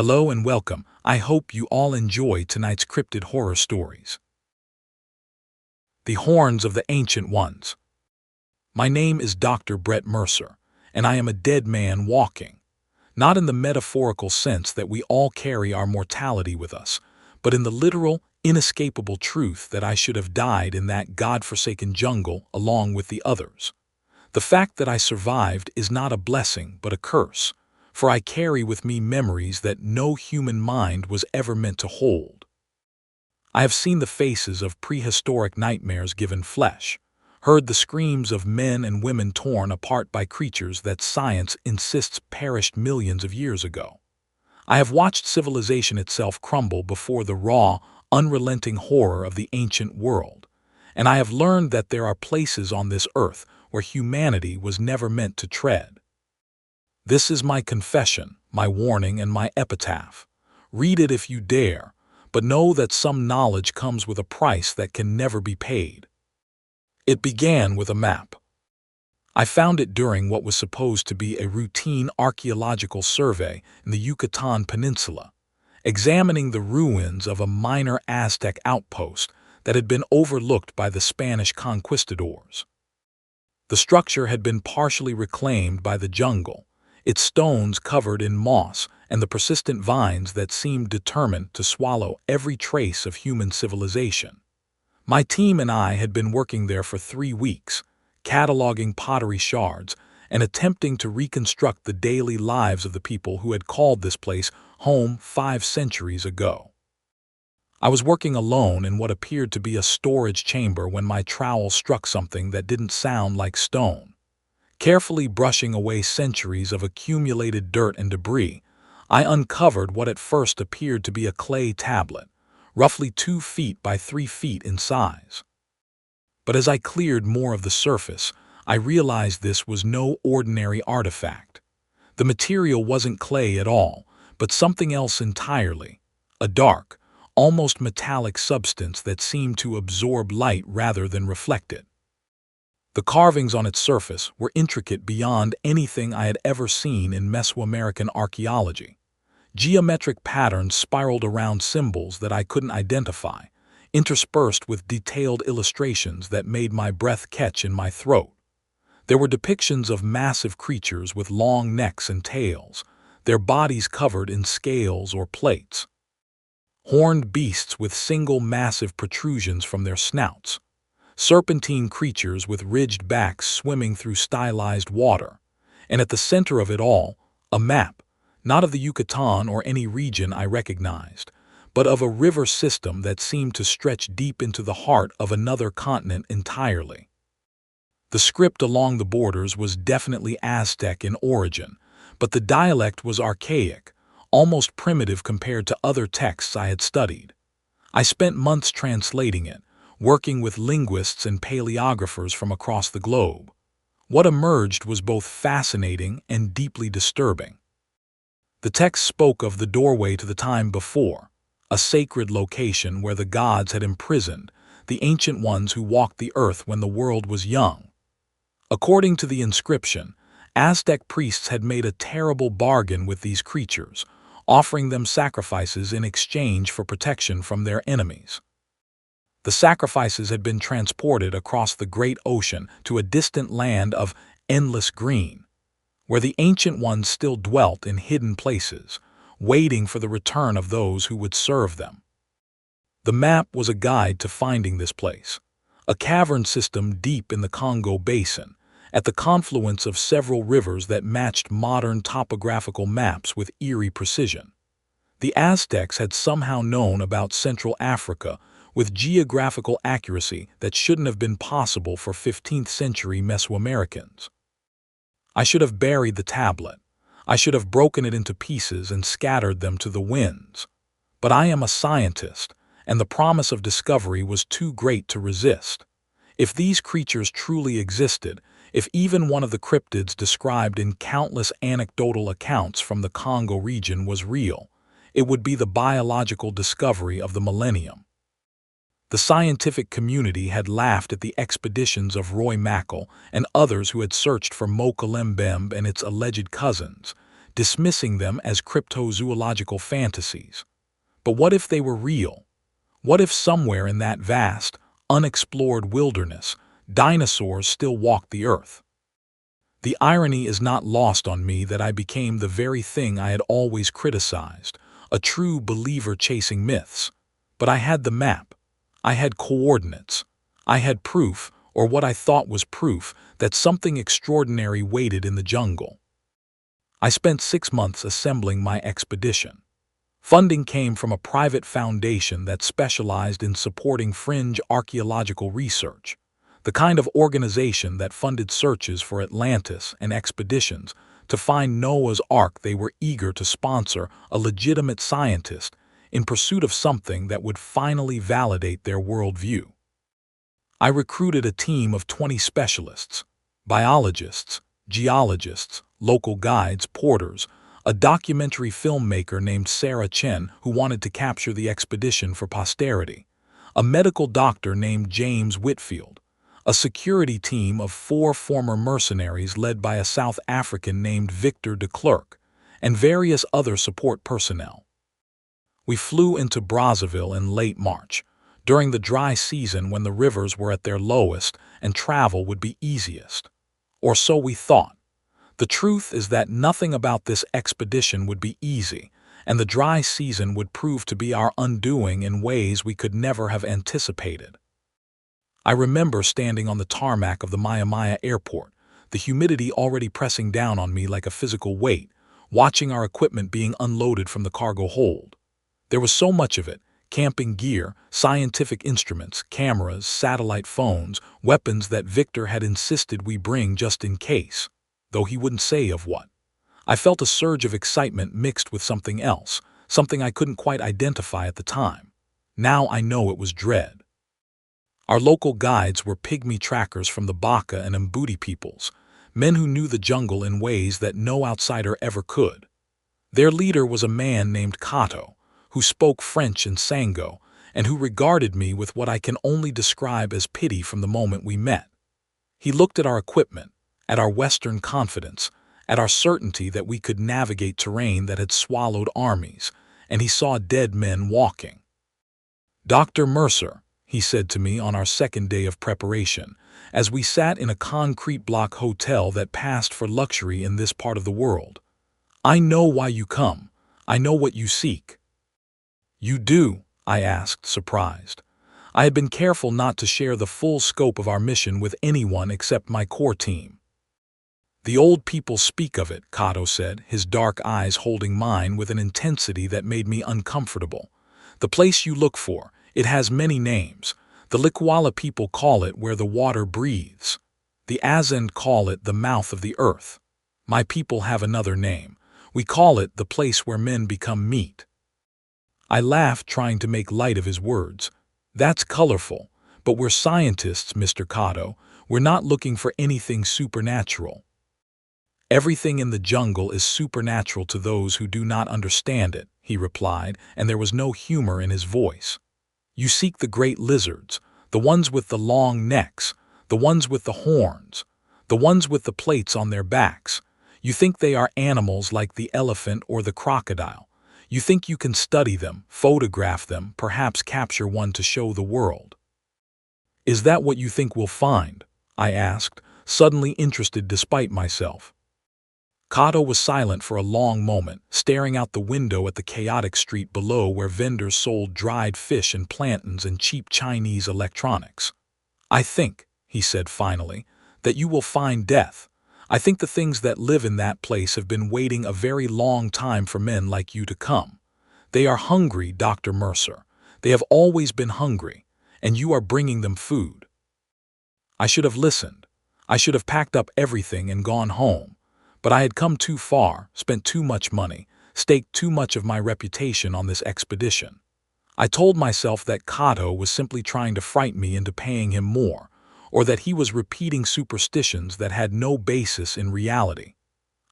Hello and welcome. I hope you all enjoy tonight's cryptid horror stories. The Horns of the Ancient Ones. My name is Dr. Brett Mercer, and I am a dead man walking. Not in the metaphorical sense that we all carry our mortality with us, but in the literal, inescapable truth that I should have died in that God-forsaken jungle along with the others. The fact that I survived is not a blessing but a curse, for I carry with me memories that no human mind was ever meant to hold. I have seen the faces of prehistoric nightmares given flesh, heard the screams of men and women torn apart by creatures that science insists perished millions of years ago. I have watched civilization itself crumble before the raw, unrelenting horror of the ancient world, and I have learned that there are places on this earth where humanity was never meant to tread. This is my confession, my warning, and my epitaph. Read it if you dare, but know that some knowledge comes with a price that can never be paid. It began with a map. I found it during what was supposed to be a routine archaeological survey in the Yucatan Peninsula, examining the ruins of a minor Aztec outpost that had been overlooked by the Spanish conquistadors. The structure had been partially reclaimed by the jungle, its stones covered in moss and the persistent vines that seemed determined to swallow every trace of human civilization. My team and I had been working there for 3 weeks, cataloging pottery shards and attempting to reconstruct the daily lives of the people who had called this place home 5 centuries ago. I was working alone in what appeared to be a storage chamber when my trowel struck something that didn't sound like stone. Carefully brushing away centuries of accumulated dirt and debris, I uncovered what at first appeared to be a clay tablet, roughly 2 feet by 3 feet in size. But as I cleared more of the surface, I realized this was no ordinary artifact. The material wasn't clay at all, but something else entirely, a dark, almost metallic substance that seemed to absorb light rather than reflect it. The carvings on its surface were intricate beyond anything I had ever seen in Mesoamerican archaeology. Geometric patterns spiraled around symbols that I couldn't identify, interspersed with detailed illustrations that made my breath catch in my throat. There were depictions of massive creatures with long necks and tails, their bodies covered in scales or plates. Horned beasts with single massive protrusions from their snouts. Serpentine creatures with ridged backs swimming through stylized water, and at the center of it all, a map, not of the Yucatan or any region I recognized, but of a river system that seemed to stretch deep into the heart of another continent entirely. The script along the borders was definitely Aztec in origin, but the dialect was archaic, almost primitive compared to other texts I had studied. I spent months translating it, working with linguists and paleographers from across the globe. What emerged was both fascinating and deeply disturbing. The text spoke of the doorway to the time before, a sacred location where the gods had imprisoned the ancient ones who walked the earth when the world was young. According to the inscription, Aztec priests had made a terrible bargain with these creatures, offering them sacrifices in exchange for protection from their enemies. The sacrifices had been transported across the great ocean to a distant land of endless green, where the ancient ones still dwelt in hidden places, waiting for the return of those who would serve them. The map was a guide to finding this place, a cavern system deep in the Congo basin, at the confluence of several rivers that matched modern topographical maps with eerie precision. The Aztecs had somehow known about Central Africa with geographical accuracy that shouldn't have been possible for 15th century Mesoamericans. I should have buried the tablet. I should have broken it into pieces and scattered them to the winds. But I am a scientist, and the promise of discovery was too great to resist. If these creatures truly existed, if even one of the cryptids described in countless anecdotal accounts from the Congo region was real, it would be the biological discovery of the millennium. The scientific community had laughed at the expeditions of Roy Mackal and others who had searched for Mokolembembe and its alleged cousins, dismissing them as cryptozoological fantasies. But what if they were real? What if somewhere in that vast, unexplored wilderness, dinosaurs still walked the earth? The irony is not lost on me that I became the very thing I had always criticized, a true believer chasing myths. But I had the map. I had coordinates. I had proof, or what I thought was proof, that something extraordinary waited in the jungle. I spent 6 months assembling my expedition. Funding came from a private foundation that specialized in supporting fringe archaeological research, the kind of organization that funded searches for Atlantis and expeditions to find Noah's Ark. They were eager to sponsor a legitimate scientist in pursuit of something that would finally validate their worldview. I recruited a team of 20 specialists, biologists, geologists, local guides, porters, a documentary filmmaker named Sarah Chen who wanted to capture the expedition for posterity, a medical doctor named James Whitfield, a security team of 4 former mercenaries led by a South African named Victor de Klerk, and various other support personnel. We flew into Brazzaville in late March, during the dry season when the rivers were at their lowest and travel would be easiest. Or so we thought. The truth is that nothing about this expedition would be easy, and the dry season would prove to be our undoing in ways we could never have anticipated. I remember standing on the tarmac of the Maya airport, the humidity already pressing down on me like a physical weight, watching our equipment being unloaded from the cargo hold. There was so much of it: camping gear, scientific instruments, cameras, satellite phones, weapons that Victor had insisted we bring just in case, though he wouldn't say of what. I felt a surge of excitement mixed with something else, something I couldn't quite identify at the time. Now I know it was dread. Our local guides were pygmy trackers from the Baka and Mbuti peoples, men who knew the jungle in ways that no outsider ever could. Their leader was a man named Kato, who spoke French and Sango, and who regarded me with what I can only describe as pity from the moment we met. He looked at our equipment, at our Western confidence, at our certainty that we could navigate terrain that had swallowed armies, and he saw dead men walking. "Dr. Mercer," he said to me on our second day of preparation, as we sat in a concrete block hotel that passed for luxury in this part of the world, "I know why you come. I know what you seek." "You do?" I asked, surprised. I had been careful not to share the full scope of our mission with anyone except my core team. "The old people speak of it," Kato said, his dark eyes holding mine with an intensity that made me uncomfortable. "The place you look for, it has many names. The Likwala people call it where the water breathes. The Azend call it the mouth of the earth. My people have another name. We call it the place where men become meat." I laughed, trying to make light of his words. "That's colorful, but we're scientists, Mr. Kato. We're not looking for anything supernatural." "Everything in the jungle is supernatural to those who do not understand it," he replied, and there was no humor in his voice. "You seek the great lizards, the ones with the long necks, the ones with the horns, the ones with the plates on their backs. You think they are animals like the elephant or the crocodile. You think you can study them, photograph them, perhaps capture one to show the world." "Is that what you think we'll find?" I asked, suddenly interested despite myself. Kato was silent for a long moment, staring out the window at the chaotic street below where vendors sold dried fish and plantains and cheap Chinese electronics. "I think," he said finally, "that you will find death. I think the things that live in that place have been waiting a very long time for men like you to come. They are hungry, Dr. Mercer. They have always been hungry, and you are bringing them food." I should have listened. I should have packed up everything and gone home. But I had come too far, spent too much money, staked too much of my reputation on this expedition. I told myself that Kato was simply trying to frighten me into paying him more, or that he was repeating superstitions that had no basis in reality.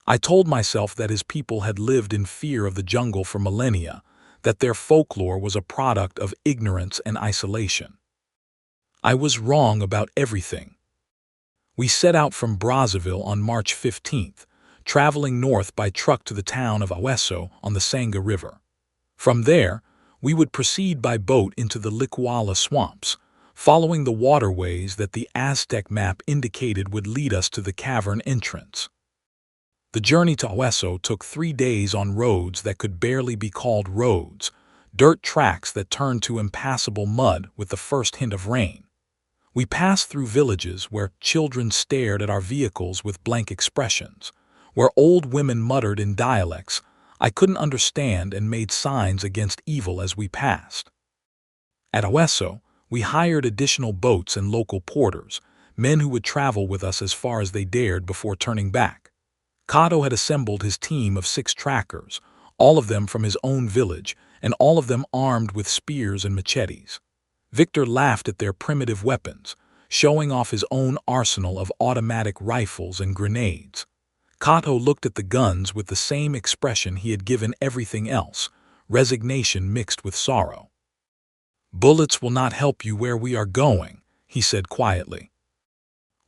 I told myself that his people had lived in fear of the jungle for millennia, that their folklore was a product of ignorance and isolation. I was wrong about everything. We set out from Brazzaville on March 15th, traveling north by truck to the town of Aweso on the Sanga River. From there, we would proceed by boat into the Likwala swamps, following the waterways that the Aztec map indicated would lead us to the cavern entrance. The journey to Aweso took 3 days on roads that could barely be called roads, dirt tracks that turned to impassable mud with the first hint of rain. We passed through villages where children stared at our vehicles with blank expressions, where old women muttered in dialects I couldn't understand and made signs against evil as we passed. At Aweso, we hired additional boats and local porters, men who would travel with us as far as they dared before turning back. Kato had assembled his team of 6 trackers, all of them from his own village, and all of them armed with spears and machetes. Victor laughed at their primitive weapons, showing off his own arsenal of automatic rifles and grenades. Kato looked at the guns with the same expression he had given everything else, resignation mixed with sorrow. "Bullets will not help you where we are going," he said quietly.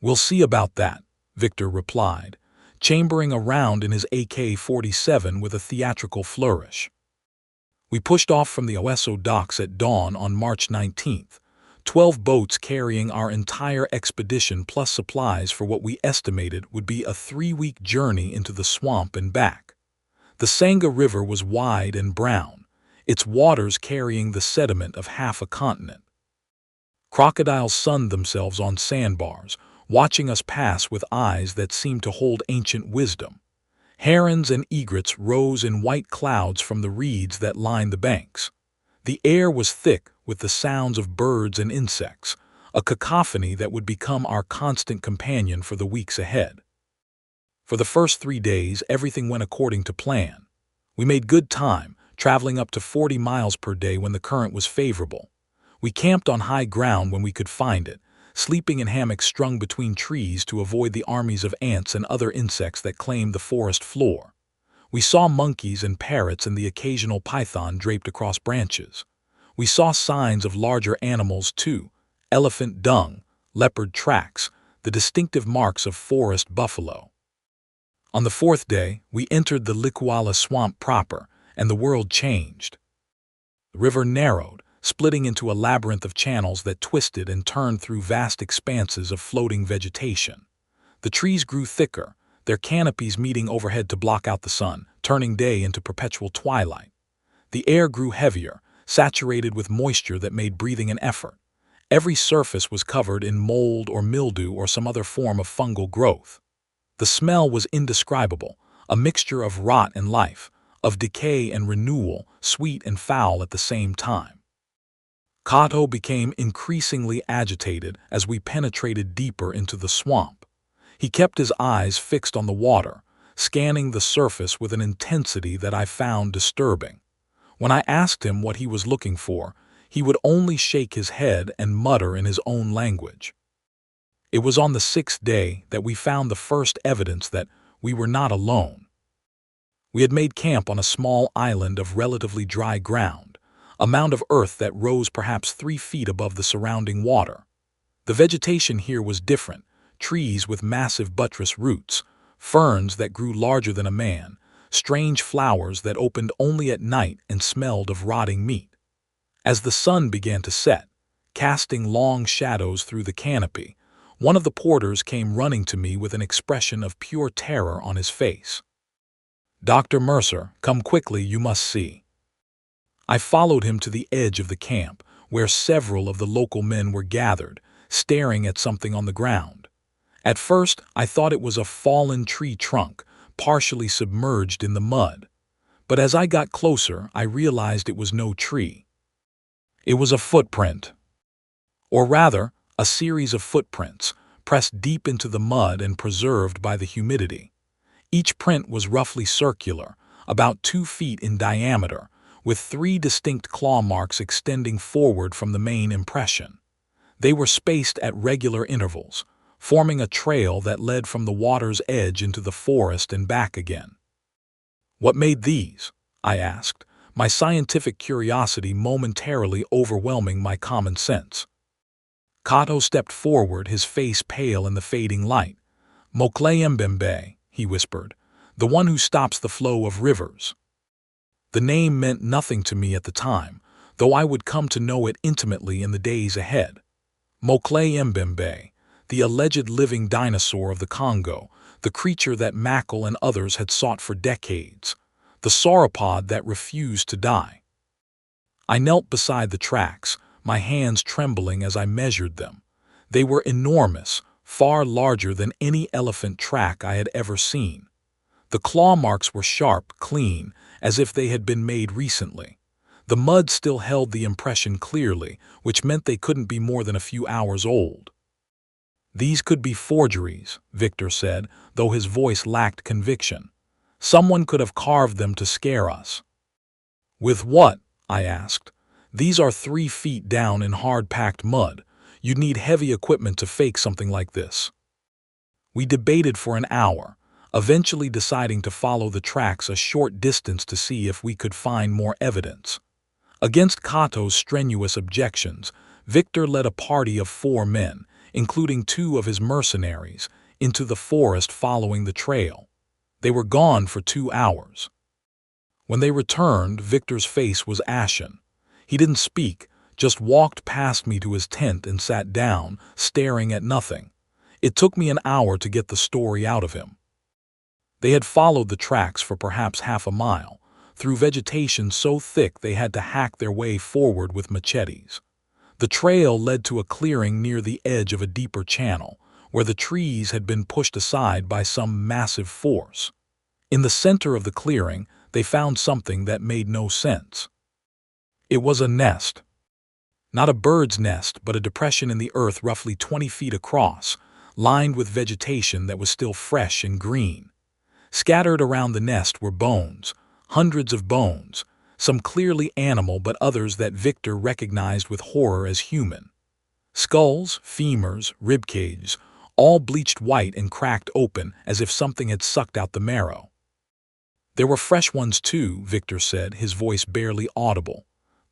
"We'll see about that," Victor replied, chambering a round in his AK-47 with a theatrical flourish. We pushed off from the Aweso docks at dawn on March 19th, 12 boats carrying our entire expedition plus supplies for what we estimated would be a 3-week journey into the swamp and back. The Sanga River was wide and brown, its waters carrying the sediment of half a continent. Crocodiles sunned themselves on sandbars, watching us pass with eyes that seemed to hold ancient wisdom. Herons and egrets rose in white clouds from the reeds that lined the banks. The air was thick with the sounds of birds and insects, a cacophony that would become our constant companion for the weeks ahead. For the first 3 days, everything went according to plan. We made good time, traveling up to 40 miles per day when the current was favorable. We camped on high ground when we could find it, sleeping in hammocks strung between trees to avoid the armies of ants and other insects that claimed the forest floor. We saw monkeys and parrots and the occasional python draped across branches. We saw signs of larger animals too, elephant dung, leopard tracks, the distinctive marks of forest buffalo. On the 4th day, we entered the Likwala swamp proper, and the world changed. The river narrowed, splitting into a labyrinth of channels that twisted and turned through vast expanses of floating vegetation. The trees grew thicker, their canopies meeting overhead to block out the sun, turning day into perpetual twilight. The air grew heavier, saturated with moisture that made breathing an effort. Every surface was covered in mold or mildew or some other form of fungal growth. The smell was indescribable, a mixture of rot and life, of decay and renewal, sweet and foul at the same time. Kato became increasingly agitated as we penetrated deeper into the swamp. He kept his eyes fixed on the water, scanning the surface with an intensity that I found disturbing. When I asked him what he was looking for, he would only shake his head and mutter in his own language. It was on the 6th day that we found the first evidence that we were not alone. We had made camp on a small island of relatively dry ground, a mound of earth that rose perhaps 3 feet above the surrounding water. The vegetation here was different, trees with massive buttress roots, ferns that grew larger than a man, strange flowers that opened only at night and smelled of rotting meat. As the sun began to set, casting long shadows through the canopy, one of the porters came running to me with an expression of pure terror on his face. "Dr. Mercer, come quickly, you must see." I followed him to the edge of the camp, where several of the local men were gathered, staring at something on the ground. At first, I thought it was a fallen tree trunk, partially submerged in the mud. But as I got closer, I realized it was no tree. It was a footprint. Or rather, a series of footprints, pressed deep into the mud and preserved by the humidity. Each print was roughly circular, about 2 feet in diameter, with 3 distinct claw marks extending forward from the main impression. They were spaced at regular intervals, forming a trail that led from the water's edge into the forest and back again. "What made these?" I asked, my scientific curiosity momentarily overwhelming my common sense. Kato stepped forward, his face pale in the fading light. "Mokleyembembe," he whispered. The one who stops the flow of rivers. The name meant nothing to me at the time, though I would come to know it intimately in the days ahead. Mokle Mbembe, the alleged living dinosaur of the Congo, the creature that Mackle and others had sought for decades, the sauropod that refused to die. I knelt beside the tracks, my hands trembling as I measured them. They were enormous, far larger than any elephant track I had ever seen. The claw marks were sharp, clean, as if they had been made recently. The mud still held the impression clearly, which meant they couldn't be more than a few hours old. These could be forgeries, Victor said, though his voice lacked conviction. Someone could have carved them to scare us. With what? I asked. These are 3 feet down in hard-packed mud. You'd need heavy equipment to fake something like this. We debated for an hour, eventually deciding to follow the tracks a short distance to see if we could find more evidence. Against Kato's strenuous objections, Victor led a party of 4 men, including 2 of his mercenaries, into the forest following the trail. They were gone for 2 hours. When they returned, Victor's face was ashen. He didn't speak, just walked past me to his tent and sat down, staring at nothing. It took me an hour to get the story out of him. They had followed the tracks for perhaps half a mile, through vegetation so thick they had to hack their way forward with machetes. The trail led to a clearing near the edge of a deeper channel, where the trees had been pushed aside by some massive force. In the center of the clearing, they found something that made no sense. It was a nest. Not a bird's nest, but a depression in the earth roughly 20 feet across, lined with vegetation that was still fresh and green. Scattered around the nest were bones, hundreds of bones, some clearly animal but others that Victor recognized with horror as human. Skulls, femurs, ribcages, all bleached white and cracked open as if something had sucked out the marrow. There were fresh ones too, Victor said, his voice barely audible.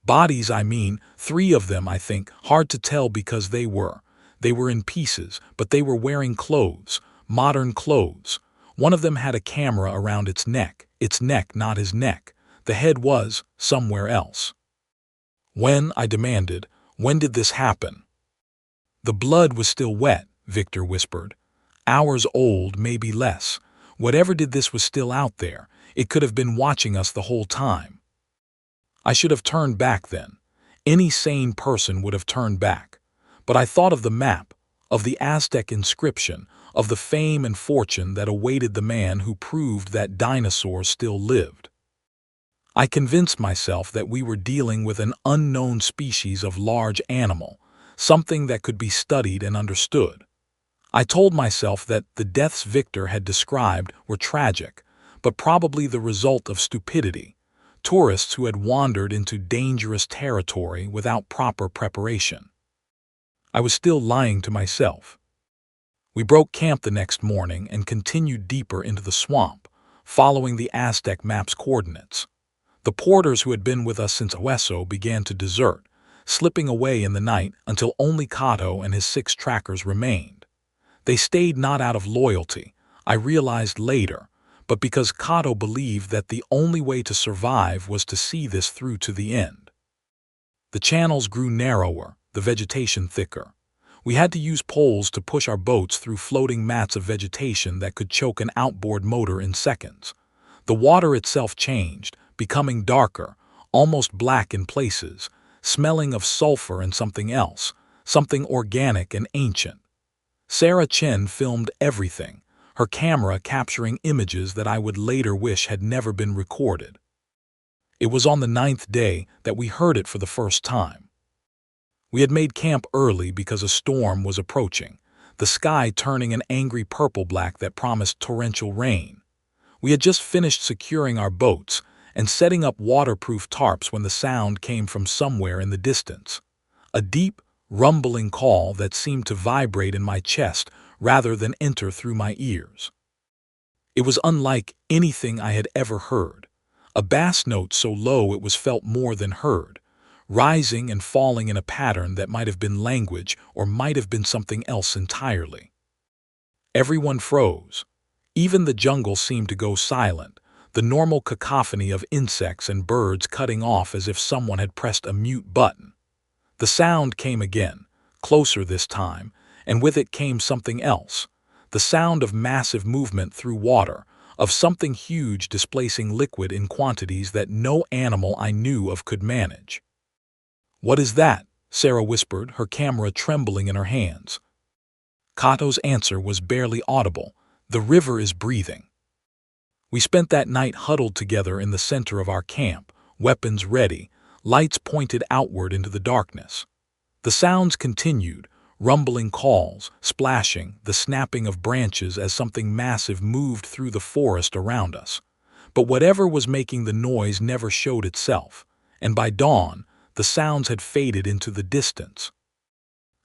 Bodies, I mean, 3 of them, I think, hard to tell because they were in pieces, but they were wearing clothes, modern clothes. One of them had a camera around its neck, not his neck. The head was somewhere else. When, I demanded, when did this happen? The blood was still wet, Victor whispered. Hours old, maybe less. Whatever did this was still out there. It could have been watching us the whole time. I should have turned back then. Any sane person would have turned back. But I thought of the map, of the Aztec inscription, of the fame and fortune that awaited the man who proved that dinosaurs still lived. I convinced myself that we were dealing with an unknown species of large animal, something that could be studied and understood. I told myself that the deaths Victor had described were tragic, but probably the result of stupidity, tourists who had wandered into dangerous territory without proper preparation. I was still lying to myself. We broke camp the next morning and continued deeper into the swamp, following the Aztec map's coordinates. The porters who had been with us since Hueso began to desert, slipping away in the night until only Kato and his 6 trackers remained. They stayed not out of loyalty, I realized later, but because Kato believed that the only way to survive was to see this through to the end. The channels grew narrower, the vegetation thicker. We had to use poles to push our boats through floating mats of vegetation that could choke an outboard motor in seconds. The water itself changed, becoming darker, almost black in places, smelling of sulfur and something else, something organic and ancient. Sarah Chen filmed everything, her camera capturing images that I would later wish had never been recorded. It was on the 9th day that we heard it for the first time. We had made camp early because a storm was approaching, the sky turning an angry purple-black that promised torrential rain. We had just finished securing our boats and setting up waterproof tarps when the sound came from somewhere in the distance. A deep, rumbling call that seemed to vibrate in my chest rather than enter through my ears. It was unlike anything I had ever heard, a bass note so low it was felt more than heard, rising and falling in a pattern that might have been language or might have been something else entirely. Everyone froze. Even the jungle seemed to go silent, the normal cacophony of insects and birds cutting off as if someone had pressed a mute button. The sound came again, closer this time, and with it came something else. The sound of massive movement through water, of something huge displacing liquid in quantities that no animal I knew of could manage. "What is that?" Sarah whispered, her camera trembling in her hands. Kato's answer was barely audible. "The river is breathing." We spent that night huddled together in the center of our camp, weapons ready, lights pointed outward into the darkness. The sounds continued, rumbling calls, splashing, the snapping of branches as something massive moved through the forest around us. But whatever was making the noise never showed itself, and by dawn, the sounds had faded into the distance.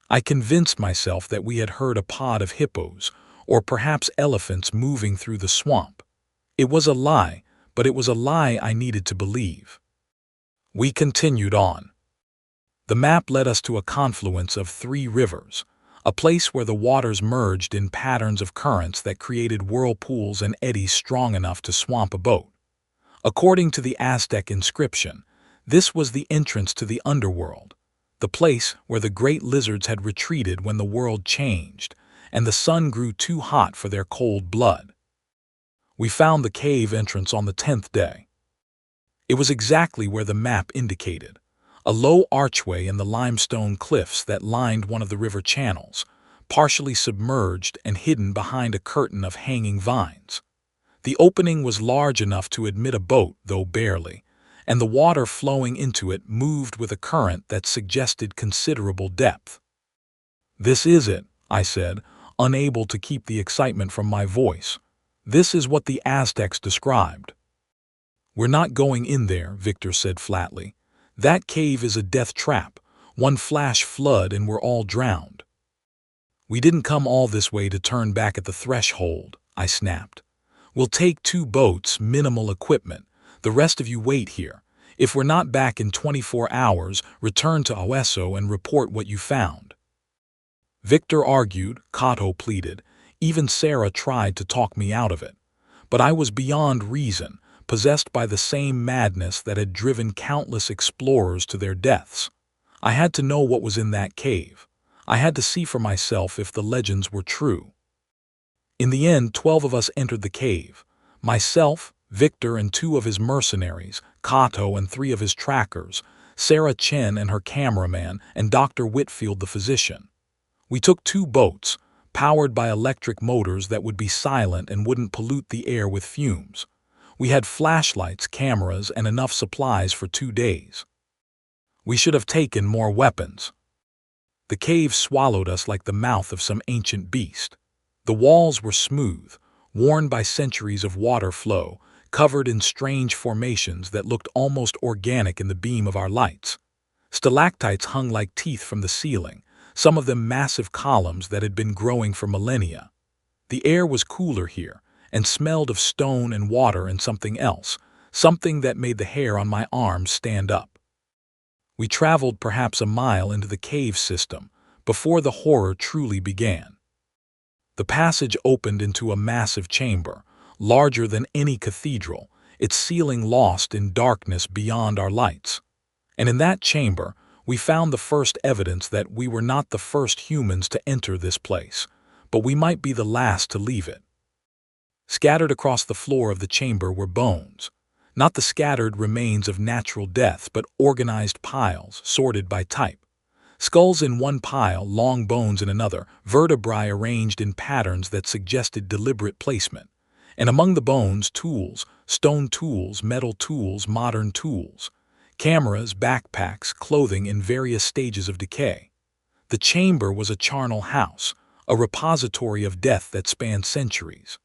I convinced myself that we had heard a pod of hippos, or perhaps elephants moving through the swamp. It was a lie, but it was a lie I needed to believe. We continued on. The map led us to a confluence of 3 rivers, a place where the waters merged in patterns of currents that created whirlpools and eddies strong enough to swamp a boat. According to the Aztec inscription, this was the entrance to the underworld, the place where the great lizards had retreated when the world changed, and the sun grew too hot for their cold blood. We found the cave entrance on the 10th day. It was exactly where the map indicated, a low archway in the limestone cliffs that lined one of the river channels, partially submerged and hidden behind a curtain of hanging vines. The opening was large enough to admit a boat, though barely, and the water flowing into it moved with a current that suggested considerable depth. "This is it," I said, unable to keep the excitement from my voice. "This is what the Aztecs described." "We're not going in there," Victor said flatly. "That cave is a death trap, one flash flood and we're all drowned." "We didn't come all this way to turn back at the threshold," I snapped. "We'll take 2 boats, minimal equipment. The rest of you wait here. If we're not back in 24 hours, return to Oeso and report what you found." Victor argued, Kato pleaded. Even Sarah tried to talk me out of it. But I was beyond reason, possessed by the same madness that had driven countless explorers to their deaths. I had to know what was in that cave. I had to see for myself if the legends were true. In the end, 12 of us entered the cave. Myself, Victor and 2 of his mercenaries, Kato and 3 of his trackers, Sarah Chen and her cameraman, and Dr. Whitfield the physician. We took 2 boats, powered by electric motors that would be silent and wouldn't pollute the air with fumes. We had flashlights, cameras, and enough supplies for 2 days. We should have taken more weapons. The cave swallowed us like the mouth of some ancient beast. The walls were smooth, worn by centuries of water flow, covered in strange formations that looked almost organic in the beam of our lights. Stalactites hung like teeth from the ceiling, some of them massive columns that had been growing for millennia. The air was cooler here, and smelled of stone and water and something else, something that made the hair on my arms stand up. We traveled perhaps a mile into the cave system before the horror truly began. The passage opened into a massive chamber, larger than any cathedral, its ceiling lost in darkness beyond our lights. And in that chamber, we found the first evidence that we were not the first humans to enter this place, but we might be the last to leave it. Scattered across the floor of the chamber were bones, not the scattered remains of natural death, but organized piles, sorted by type. Skulls in one pile, long bones in another, vertebrae arranged in patterns that suggested deliberate placement. And among the bones, tools, stone tools, metal tools, modern tools. Cameras, backpacks, clothing in various stages of decay. The chamber was a charnel house, a repository of death that spanned centuries.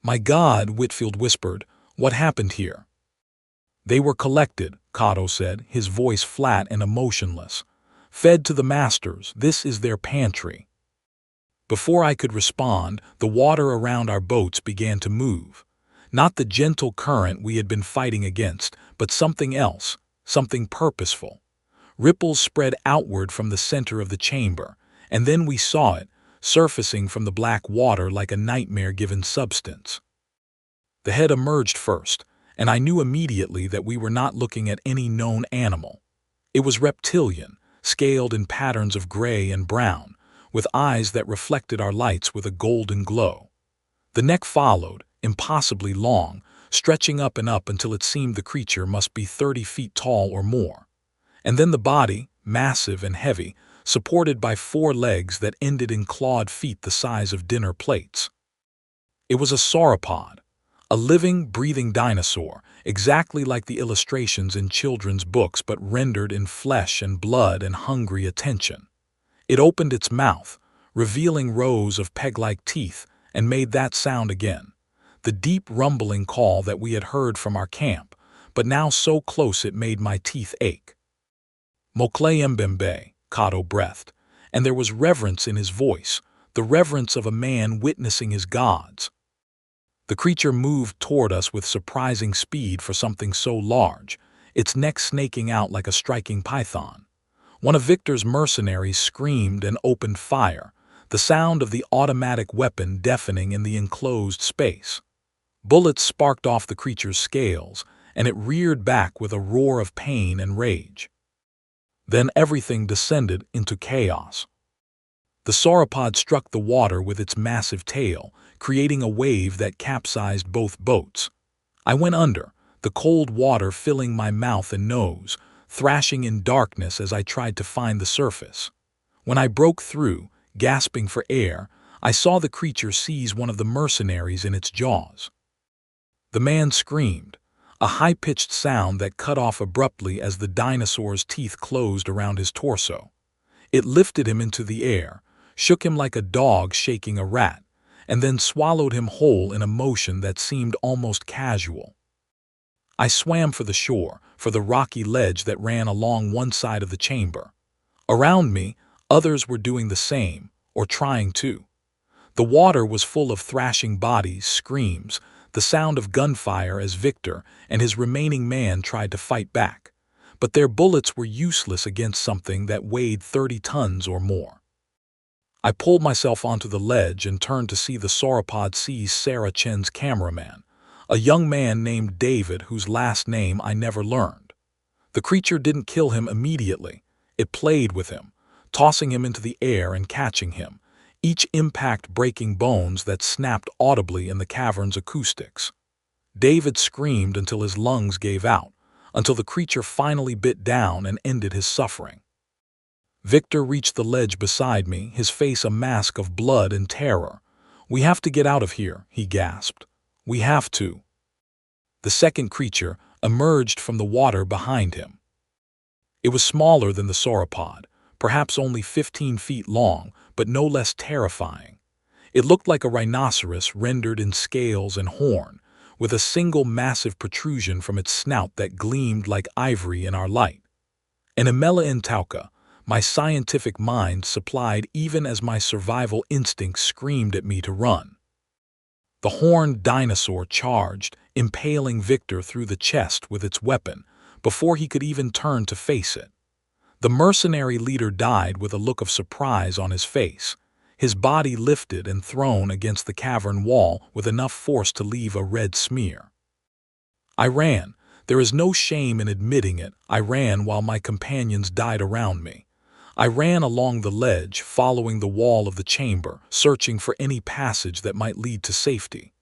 "My God," Whitfield whispered, "what happened here?" "They were collected," Kato said, his voice flat and emotionless. "Fed to the masters. This is their pantry." Before I could respond, the water around our boats began to move. Not the gentle current we had been fighting against, but something else, something purposeful. Ripples spread outward from the center of the chamber, and then we saw it, surfacing from the black water like a nightmare-given substance. The head emerged first, and I knew immediately that we were not looking at any known animal. It was reptilian, scaled in patterns of gray and brown, with eyes that reflected our lights with a golden glow. The neck followed, impossibly long, stretching up and up until it seemed the creature must be 30 feet tall or more. And then the body, massive and heavy, supported by 4 legs that ended in clawed feet the size of dinner plates. It was a sauropod, a living, breathing dinosaur, exactly like the illustrations in children's books but rendered in flesh and blood and hungry attention. It opened its mouth, revealing rows of peg-like teeth, and made that sound again, the deep rumbling call that we had heard from our camp, but now so close it made my teeth ache. Mokle Mbembe, Kato breathed, and there was reverence in his voice, the reverence of a man witnessing his gods. The creature moved toward us with surprising speed for something so large, its neck snaking out like a striking python. One of Victor's mercenaries screamed and opened fire, the sound of the automatic weapon deafening in the enclosed space. Bullets sparked off the creature's scales, and it reared back with a roar of pain and rage. Then everything descended into chaos. The sauropod struck the water with its massive tail, creating a wave that capsized both boats. I went under, the cold water filling my mouth and nose, thrashing in darkness as I tried to find the surface. When I broke through, gasping for air, I saw the creature seize one of the mercenaries in its jaws. The man screamed, a high-pitched sound that cut off abruptly as the dinosaur's teeth closed around his torso. It lifted him into the air, shook him like a dog shaking a rat, and then swallowed him whole in a motion that seemed almost casual. I swam for the shore, for the rocky ledge that ran along one side of the chamber. Around me, others were doing the same, or trying to. The water was full of thrashing bodies, screams, the sound of gunfire as Victor and his remaining man tried to fight back. But their bullets were useless against something that weighed 30 tons or more. I pulled myself onto the ledge and turned to see the sauropod seize Sarah Chen's cameraman, a young man named David whose last name I never learned. The creature didn't kill him immediately. It played with him, tossing him into the air and catching him, each impact breaking bones that snapped audibly in the cavern's acoustics. David screamed until his lungs gave out, until the creature finally bit down and ended his suffering. Victor reached the ledge beside me, his face a mask of blood and terror. "We have to get out of here," he gasped. "We have to." The second creature emerged from the water behind him. It was smaller than the sauropod, perhaps only 15 feet long, but no less terrifying. It looked like a rhinoceros rendered in scales and horn, with a single massive protrusion from its snout that gleamed like ivory in our light. An Emela Intauka, my scientific mind supplied even as my survival instincts screamed at me to run. The horned dinosaur charged, impaling Victor through the chest with its weapon, before he could even turn to face it. The mercenary leader died with a look of surprise on his face, his body lifted and thrown against the cavern wall with enough force to leave a red smear. I ran. There is no shame in admitting it. I ran while my companions died around me. I ran along the ledge, following the wall of the chamber, searching for any passage that might lead to safety.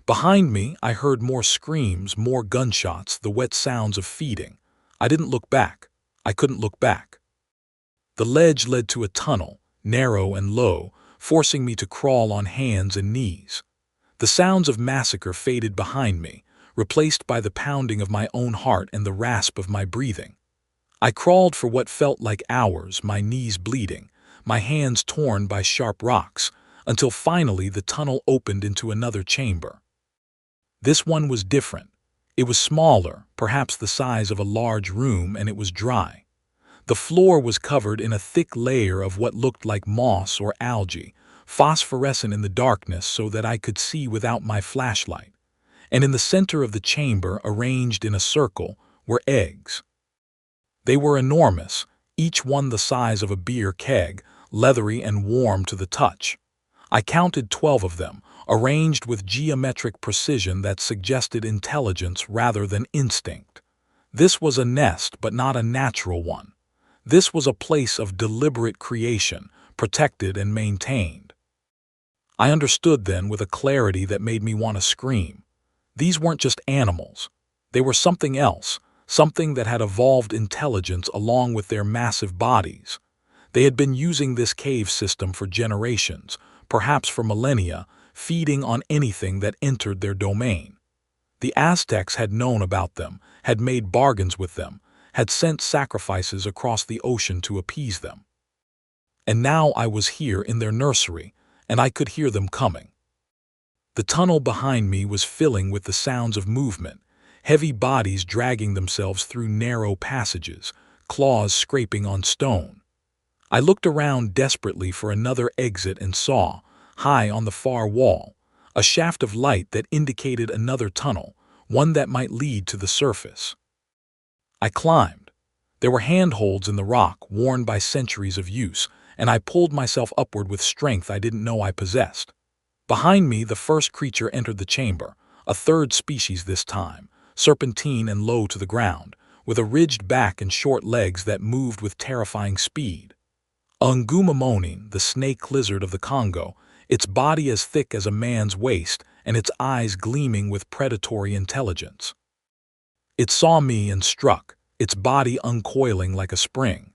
Behind me, I heard more screams, more gunshots, the wet sounds of feeding. I didn't look back. I couldn't look back. The ledge led to a tunnel, narrow and low, forcing me to crawl on hands and knees. The sounds of massacre faded behind me, replaced by the pounding of my own heart and the rasp of my breathing. I crawled for what felt like hours, my knees bleeding, my hands torn by sharp rocks, until finally the tunnel opened into another chamber. This one was different. It was smaller, perhaps the size of a large room, and it was dry. The floor was covered in a thick layer of what looked like moss or algae, phosphorescent in the darkness so that I could see without my flashlight. And in the center of the chamber, arranged in a circle, were eggs. They were enormous, each one the size of a beer keg, leathery and warm to the touch. I counted 12 of them, arranged with geometric precision that suggested intelligence rather than instinct. This was a nest, but not a natural one. This was a place of deliberate creation, protected and maintained. I understood then with a clarity that made me want to scream. These weren't just animals. They were something else, something that had evolved intelligence along with their massive bodies. They had been using this cave system for generations, perhaps for millennia, feeding on anything that entered their domain. The Aztecs had known about them, had made bargains with them, had sent sacrifices across the ocean to appease them. And now I was here in their nursery, and I could hear them coming. The tunnel behind me was filling with the sounds of movement, heavy bodies dragging themselves through narrow passages, claws scraping on stone. I looked around desperately for another exit and saw, high on the far wall, a shaft of light that indicated another tunnel, one that might lead to the surface. I climbed. There were handholds in the rock, worn by centuries of use, and I pulled myself upward with strength I didn't know I possessed. Behind me, the first creature entered the chamber, a third species this time, serpentine and low to the ground, with a ridged back and short legs that moved with terrifying speed. A ngumamonin, the snake lizard of the Congo, its body as thick as a man's waist and its eyes gleaming with predatory intelligence. It saw me and struck, its body uncoiling like a spring.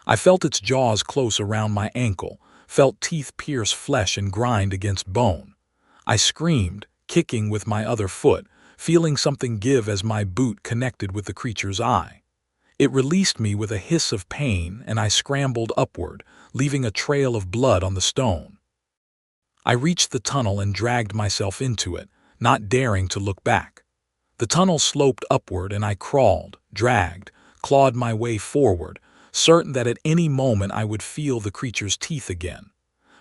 I felt its jaws close around my ankle, felt teeth pierce flesh and grind against bone. I screamed, kicking with my other foot, feeling something give as my boot connected with the creature's eye. It released me with a hiss of pain, and I scrambled upward, leaving a trail of blood on the stone. I reached the tunnel and dragged myself into it, not daring to look back. The tunnel sloped upward and I crawled, dragged, clawed my way forward, certain that at any moment I would feel the creature's teeth again.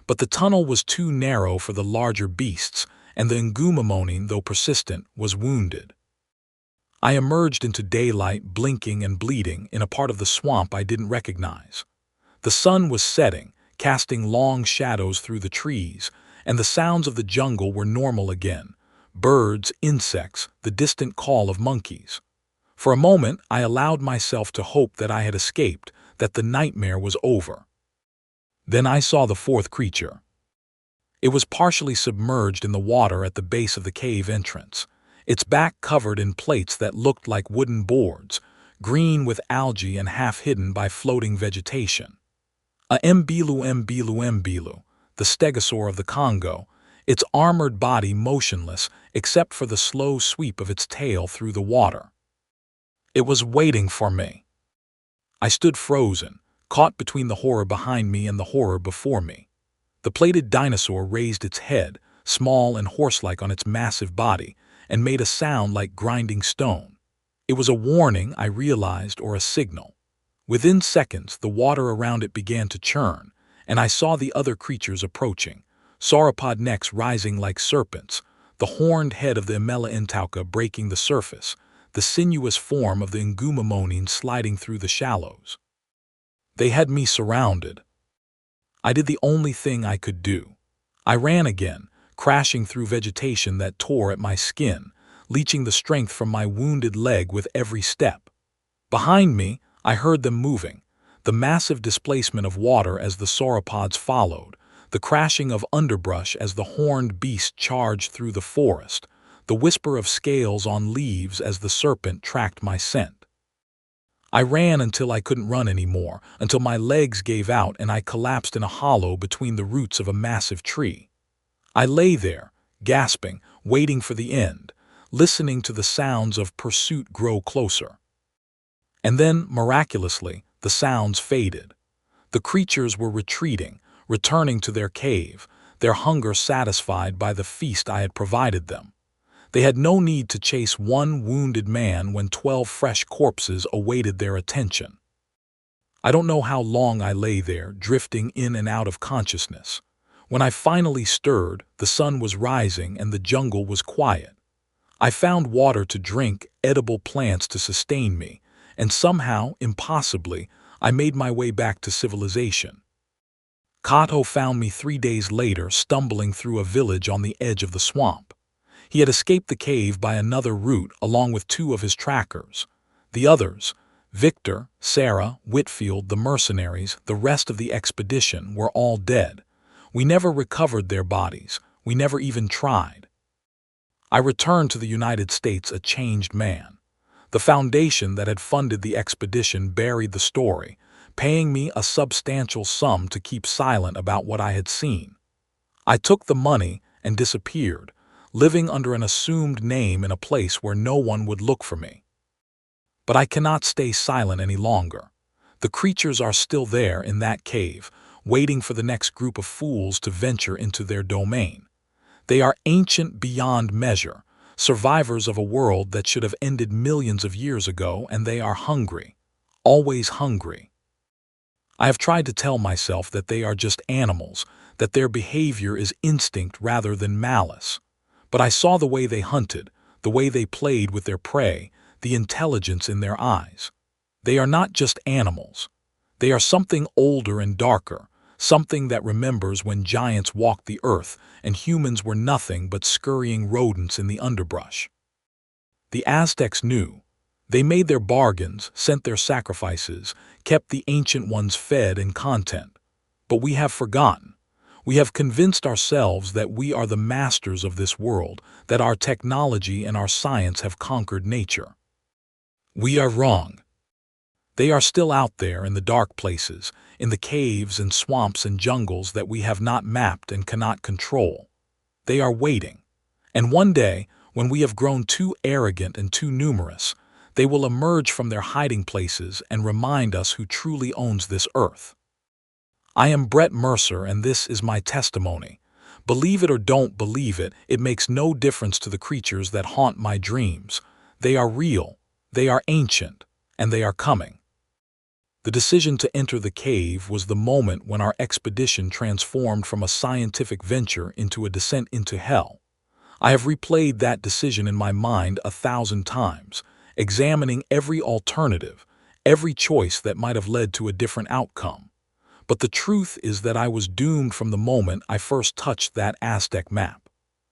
But the tunnel was too narrow for the larger beasts, and the ngumamonin, though persistent, was wounded. I emerged into daylight, blinking and bleeding, in a part of the swamp I didn't recognize. The sun was setting, casting long shadows through the trees, and the sounds of the jungle were normal again. Birds, insects, the distant call of monkeys. For a moment, I allowed myself to hope that I had escaped, that the nightmare was over. Then I saw the fourth creature. It was partially submerged in the water at the base of the cave entrance, its back covered in plates that looked like wooden boards, green with algae and half hidden by floating vegetation. A mbilu, the stegosaur of the Congo, its armored body motionless except for the slow sweep of its tail through the water. It was waiting for me. I stood frozen, caught between the horror behind me and the horror before me. The plated dinosaur raised its head, small and horse-like on its massive body, and made a sound like grinding stone. It was a warning, I realized, or a signal. Within seconds, the water around it began to churn, and I saw the other creatures approaching, sauropod necks rising like serpents, the horned head of the Intauka breaking the surface, the sinuous form of the ngumamonin sliding through the shallows. They had me surrounded. I did the only thing I could do. I ran again, crashing through vegetation that tore at my skin, leaching the strength from my wounded leg with every step. Behind me, I heard them moving, the massive displacement of water as the sauropods followed, the crashing of underbrush as the horned beast charged through the forest, the whisper of scales on leaves as the serpent tracked my scent. I ran until I couldn't run anymore, until my legs gave out and I collapsed in a hollow between the roots of a massive tree. I lay there, gasping, waiting for the end, listening to the sounds of pursuit grow closer. And then, miraculously, the sounds faded. The creatures were retreating, returning to their cave, their hunger satisfied by the feast I had provided them. They had no need to chase one wounded man when 12 fresh corpses awaited their attention. I don't know how long I lay there, drifting in and out of consciousness. When I finally stirred, the sun was rising and the jungle was quiet. I found water to drink, edible plants to sustain me, and somehow, impossibly, I made my way back to civilization. Kato found me 3 days later stumbling through a village on the edge of the swamp. He had escaped the cave by another route along with 2 of his trackers. The others, Victor, Sarah, Whitfield, the mercenaries, the rest of the expedition, were all dead. We never recovered their bodies. We never even tried. I returned to the United States a changed man. The foundation that had funded the expedition buried the story, paying me a substantial sum to keep silent about what I had seen. I took the money and disappeared, living under an assumed name in a place where no one would look for me. But I cannot stay silent any longer. The creatures are still there in that cave, waiting for the next group of fools to venture into their domain. They are ancient beyond measure, survivors of a world that should have ended millions of years ago, and they are hungry, always hungry. I have tried to tell myself that they are just animals, that their behavior is instinct rather than malice. But I saw the way they hunted, the way they played with their prey, the intelligence in their eyes. They are not just animals. They are something older and darker, something that remembers when giants walked the earth and humans were nothing but scurrying rodents in the underbrush. The Aztecs knew. They made their bargains, sent their sacrifices, kept the ancient ones fed and content. But we have forgotten. We have convinced ourselves that we are the masters of this world, that our technology and our science have conquered nature. We are wrong. They are still out there in the dark places, in the caves and swamps and jungles that we have not mapped and cannot control. They are waiting. And one day, when we have grown too arrogant and too numerous, they will emerge from their hiding places and remind us who truly owns this earth. I am Brett Mercer, and this is my testimony. Believe it or don't believe it, it makes no difference to the creatures that haunt my dreams. They are real, they are ancient, and they are coming. The decision to enter the cave was the moment when our expedition transformed from a scientific venture into a descent into hell. I have replayed that decision in my mind 1,000 times, examining every alternative, every choice that might have led to a different outcome. But the truth is that I was doomed from the moment I first touched that Aztec map.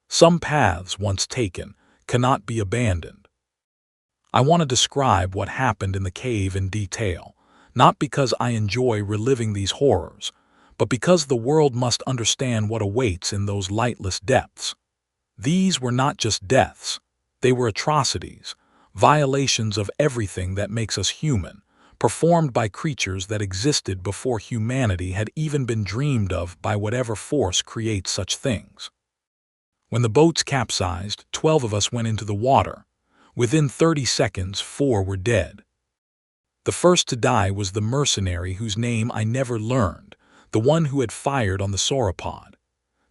Some paths, once taken, cannot be abandoned. I want to describe what happened in the cave in detail, not because I enjoy reliving these horrors, but because the world must understand what awaits in those lightless depths. These were not just deaths. They were atrocities, violations of everything that makes us human, performed by creatures that existed before humanity had even been dreamed of by whatever force creates such things. When the boats capsized, 12 of us went into the water. Within 30 seconds, 4 were dead. The first to die was the mercenary whose name I never learned, the one who had fired on the sauropod.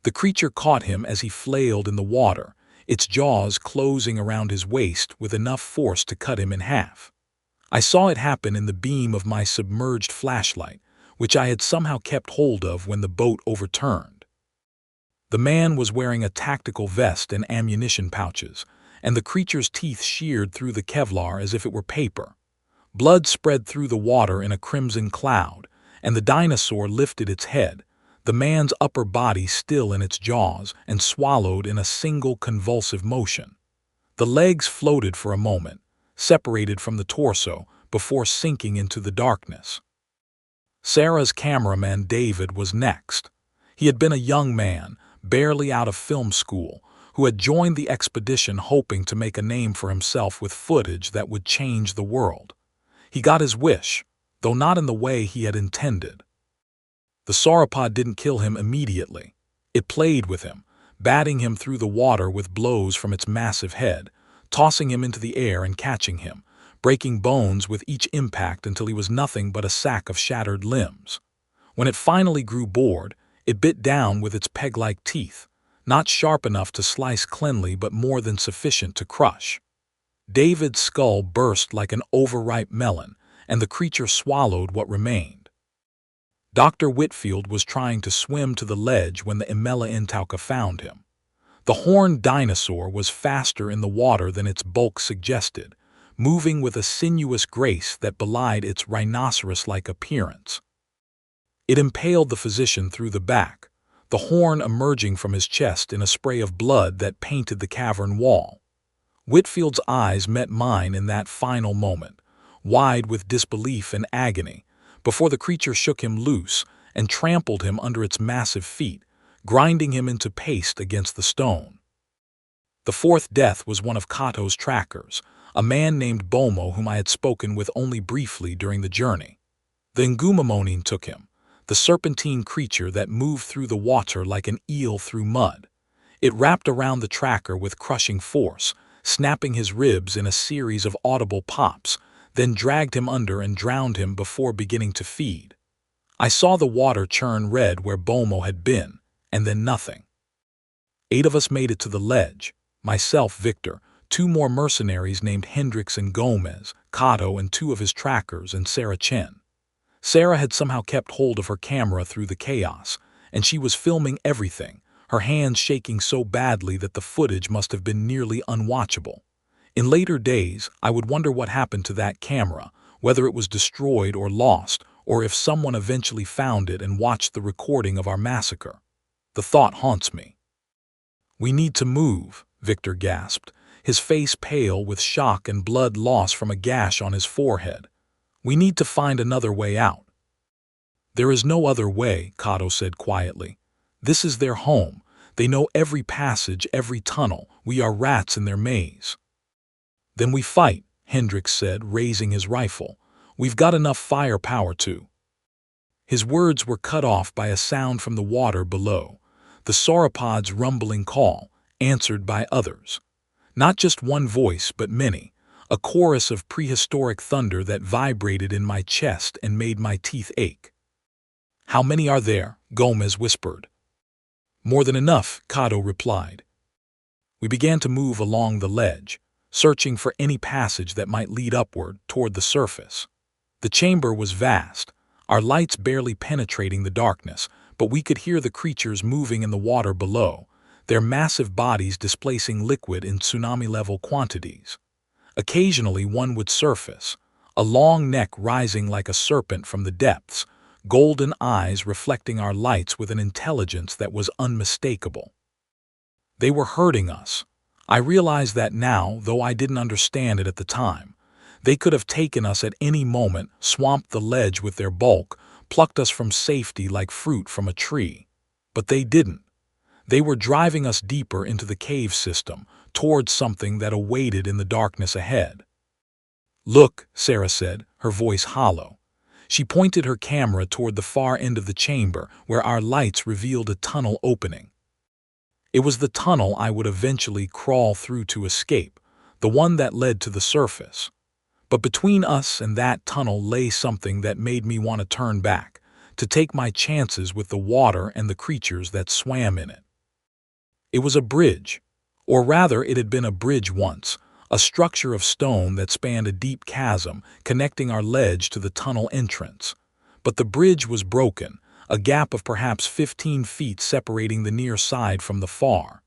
The creature caught him as he flailed in the water, its jaws closing around his waist with enough force to cut him in half. I saw it happen in the beam of my submerged flashlight, which I had somehow kept hold of when the boat overturned. The man was wearing a tactical vest and ammunition pouches, and the creature's teeth sheared through the Kevlar as if it were paper. Blood spread through the water in a crimson cloud, and the dinosaur lifted its head, the man's upper body still in its jaws and swallowed in a single convulsive motion. The legs floated for a moment, separated from the torso, before sinking into the darkness. Sarah's cameraman David was next. He had been a young man, barely out of film school, who had joined the expedition hoping to make a name for himself with footage that would change the world. He got his wish, though not in the way he had intended. The sauropod didn't kill him immediately. It played with him, batting him through the water with blows from its massive head, tossing him into the air and catching him, breaking bones with each impact until he was nothing but a sack of shattered limbs. When it finally grew bored, it bit down with its peg-like teeth, not sharp enough to slice cleanly but more than sufficient to crush. David's skull burst like an overripe melon, and the creature swallowed what remained. Dr. Whitfield was trying to swim to the ledge when the Imela Intauka found him. The horned dinosaur was faster in the water than its bulk suggested, moving with a sinuous grace that belied its rhinoceros-like appearance. It impaled the physician through the back, the horn emerging from his chest in a spray of blood that painted the cavern wall. Whitfield's eyes met mine in that final moment, wide with disbelief and agony, before the creature shook him loose and trampled him under its massive feet, grinding him into paste against the stone. The fourth death was one of Kato's trackers, a man named Bomo whom I had spoken with only briefly during the journey. The Ngumamonin took him, the serpentine creature that moved through the water like an eel through mud. It wrapped around the tracker with crushing force, snapping his ribs in a series of audible pops, then dragged him under and drowned him before beginning to feed. I saw the water churn red where Bomo had been, and then nothing. 8 of us made it to the ledge. Myself, Victor, 2 more mercenaries named Hendricks and Gomez, Kato and 2 of his trackers, and Sarah Chen. Sarah had somehow kept hold of her camera through the chaos, and she was filming everything, her hands shaking so badly that the footage must have been nearly unwatchable. In later days, I would wonder what happened to that camera, whether it was destroyed or lost, or if someone eventually found it and watched the recording of our massacre. The thought haunts me. "We need to move," Victor gasped, his face pale with shock and blood loss from a gash on his forehead. "We need to find another way out." "There is no other way," Kato said quietly. "This is their home. They know every passage, every tunnel. We are rats in their maze." "Then we fight," Hendricks said, raising his rifle. "We've got enough firepower to." His words were cut off by a sound from the water below, the sauropod's rumbling call, answered by others. Not just one voice, but many, a chorus of prehistoric thunder that vibrated in my chest and made my teeth ache. "How many are there?" Gomez whispered. "More than enough," Kato replied. We began to move along the ledge, searching for any passage that might lead upward toward the surface. The chamber was vast, our lights barely penetrating the darkness, but we could hear the creatures moving in the water below, their massive bodies displacing liquid in tsunami-level quantities. Occasionally one would surface, a long neck rising like a serpent from the depths, golden eyes reflecting our lights with an intelligence that was unmistakable. They were hurting us. I realize that now, though I didn't understand it at the time. They could have taken us at any moment, swamped the ledge with their bulk, plucked us from safety like fruit from a tree. But they didn't. They were driving us deeper into the cave system, towards something that awaited in the darkness ahead. "Look," Sarah said, her voice hollow. She pointed her camera toward the far end of the chamber, where our lights revealed a tunnel opening. It was the tunnel I would eventually crawl through to escape, the one that led to the surface. But between us and that tunnel lay something that made me want to turn back, to take my chances with the water and the creatures that swam in it. It was a bridge, or rather it had been a bridge once, a structure of stone that spanned a deep chasm connecting our ledge to the tunnel entrance. But the bridge was broken, a gap of perhaps 15 feet separating the near side from the far.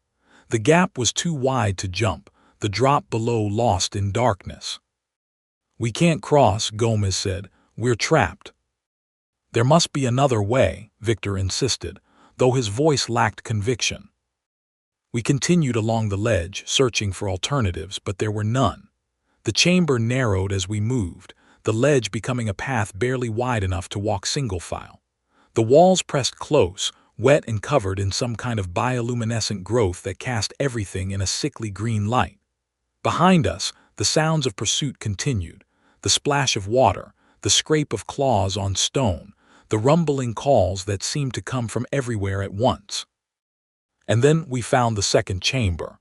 The gap was too wide to jump, the drop below lost in darkness. "We can't cross," Gomez said. "We're trapped." "There must be another way," Victor insisted, though his voice lacked conviction. We continued along the ledge, searching for alternatives, but there were none. The chamber narrowed as we moved, the ledge becoming a path barely wide enough to walk single file. The walls pressed close, wet and covered in some kind of bioluminescent growth that cast everything in a sickly green light. Behind us, the sounds of pursuit continued, the splash of water, the scrape of claws on stone, the rumbling calls that seemed to come from everywhere at once. And then we found the second chamber.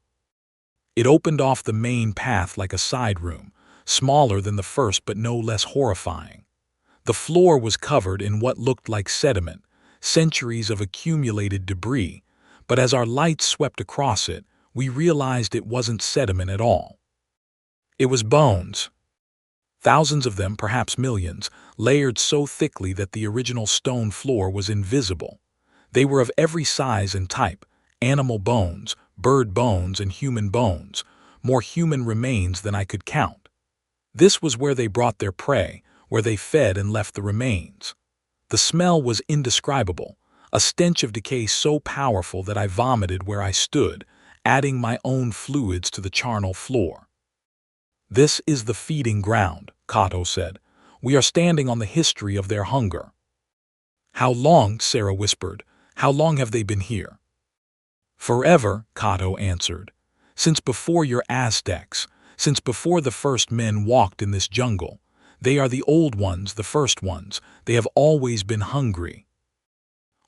It opened off the main path like a side room, smaller than the first but no less horrifying. The floor was covered in what looked like sediment, centuries of accumulated debris, but as our lights swept across it, we realized it wasn't sediment at all. It was bones. Thousands of them, perhaps millions, layered so thickly that the original stone floor was invisible. They were of every size and type, animal bones, bird bones, and human bones, more human remains than I could count. This was where they brought their prey, where they fed and left the remains. The smell was indescribable, a stench of decay so powerful that I vomited where I stood, adding my own fluids to the charnel floor. "This is the feeding ground," Kato said. "We are standing on the history of their hunger." "How long?" Sarah whispered. "How long have they been here?" "Forever," Kato answered. "Since before your Aztecs, since before the first men walked in this jungle. They are the old ones, the first ones. They have always been hungry."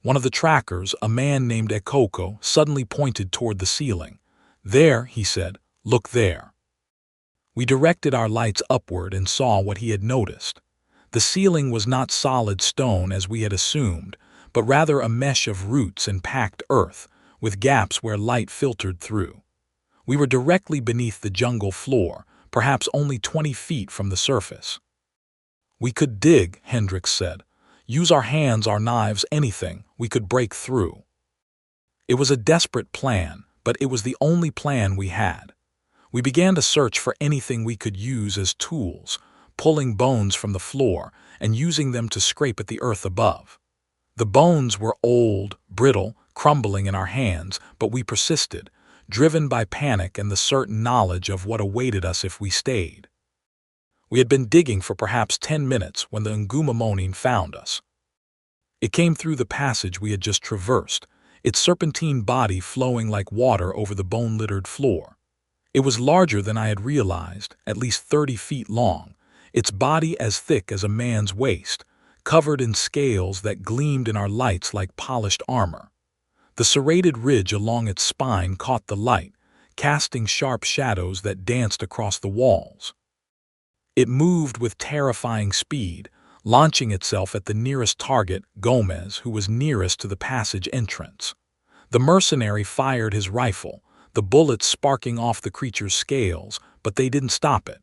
One of the trackers, a man named Ekoko, suddenly pointed toward the ceiling. "There," he said, "look there." We directed our lights upward and saw what he had noticed. The ceiling was not solid stone as we had assumed, but rather a mesh of roots and packed earth, with gaps where light filtered through. We were directly beneath the jungle floor, perhaps only 20 feet from the surface. "We could dig," Hendricks said. "Use our hands, our knives, anything. We could break through." It was a desperate plan, but it was the only plan we had. We began to search for anything we could use as tools, pulling bones from the floor and using them to scrape at the earth above. The bones were old, brittle, crumbling in our hands, but we persisted, driven by panic and the certain knowledge of what awaited us if we stayed. We had been digging for perhaps 10 minutes when the Ngumamonin found us. It came through the passage we had just traversed, its serpentine body flowing like water over the bone-littered floor. It was larger than I had realized, at least 30 feet long, its body as thick as a man's waist, covered in scales that gleamed in our lights like polished armor. The serrated ridge along its spine caught the light, casting sharp shadows that danced across the walls. It moved with terrifying speed, launching itself at the nearest target, Gomez, who was nearest to the passage entrance. The mercenary fired his rifle, the bullets sparking off the creature's scales, but they didn't stop it.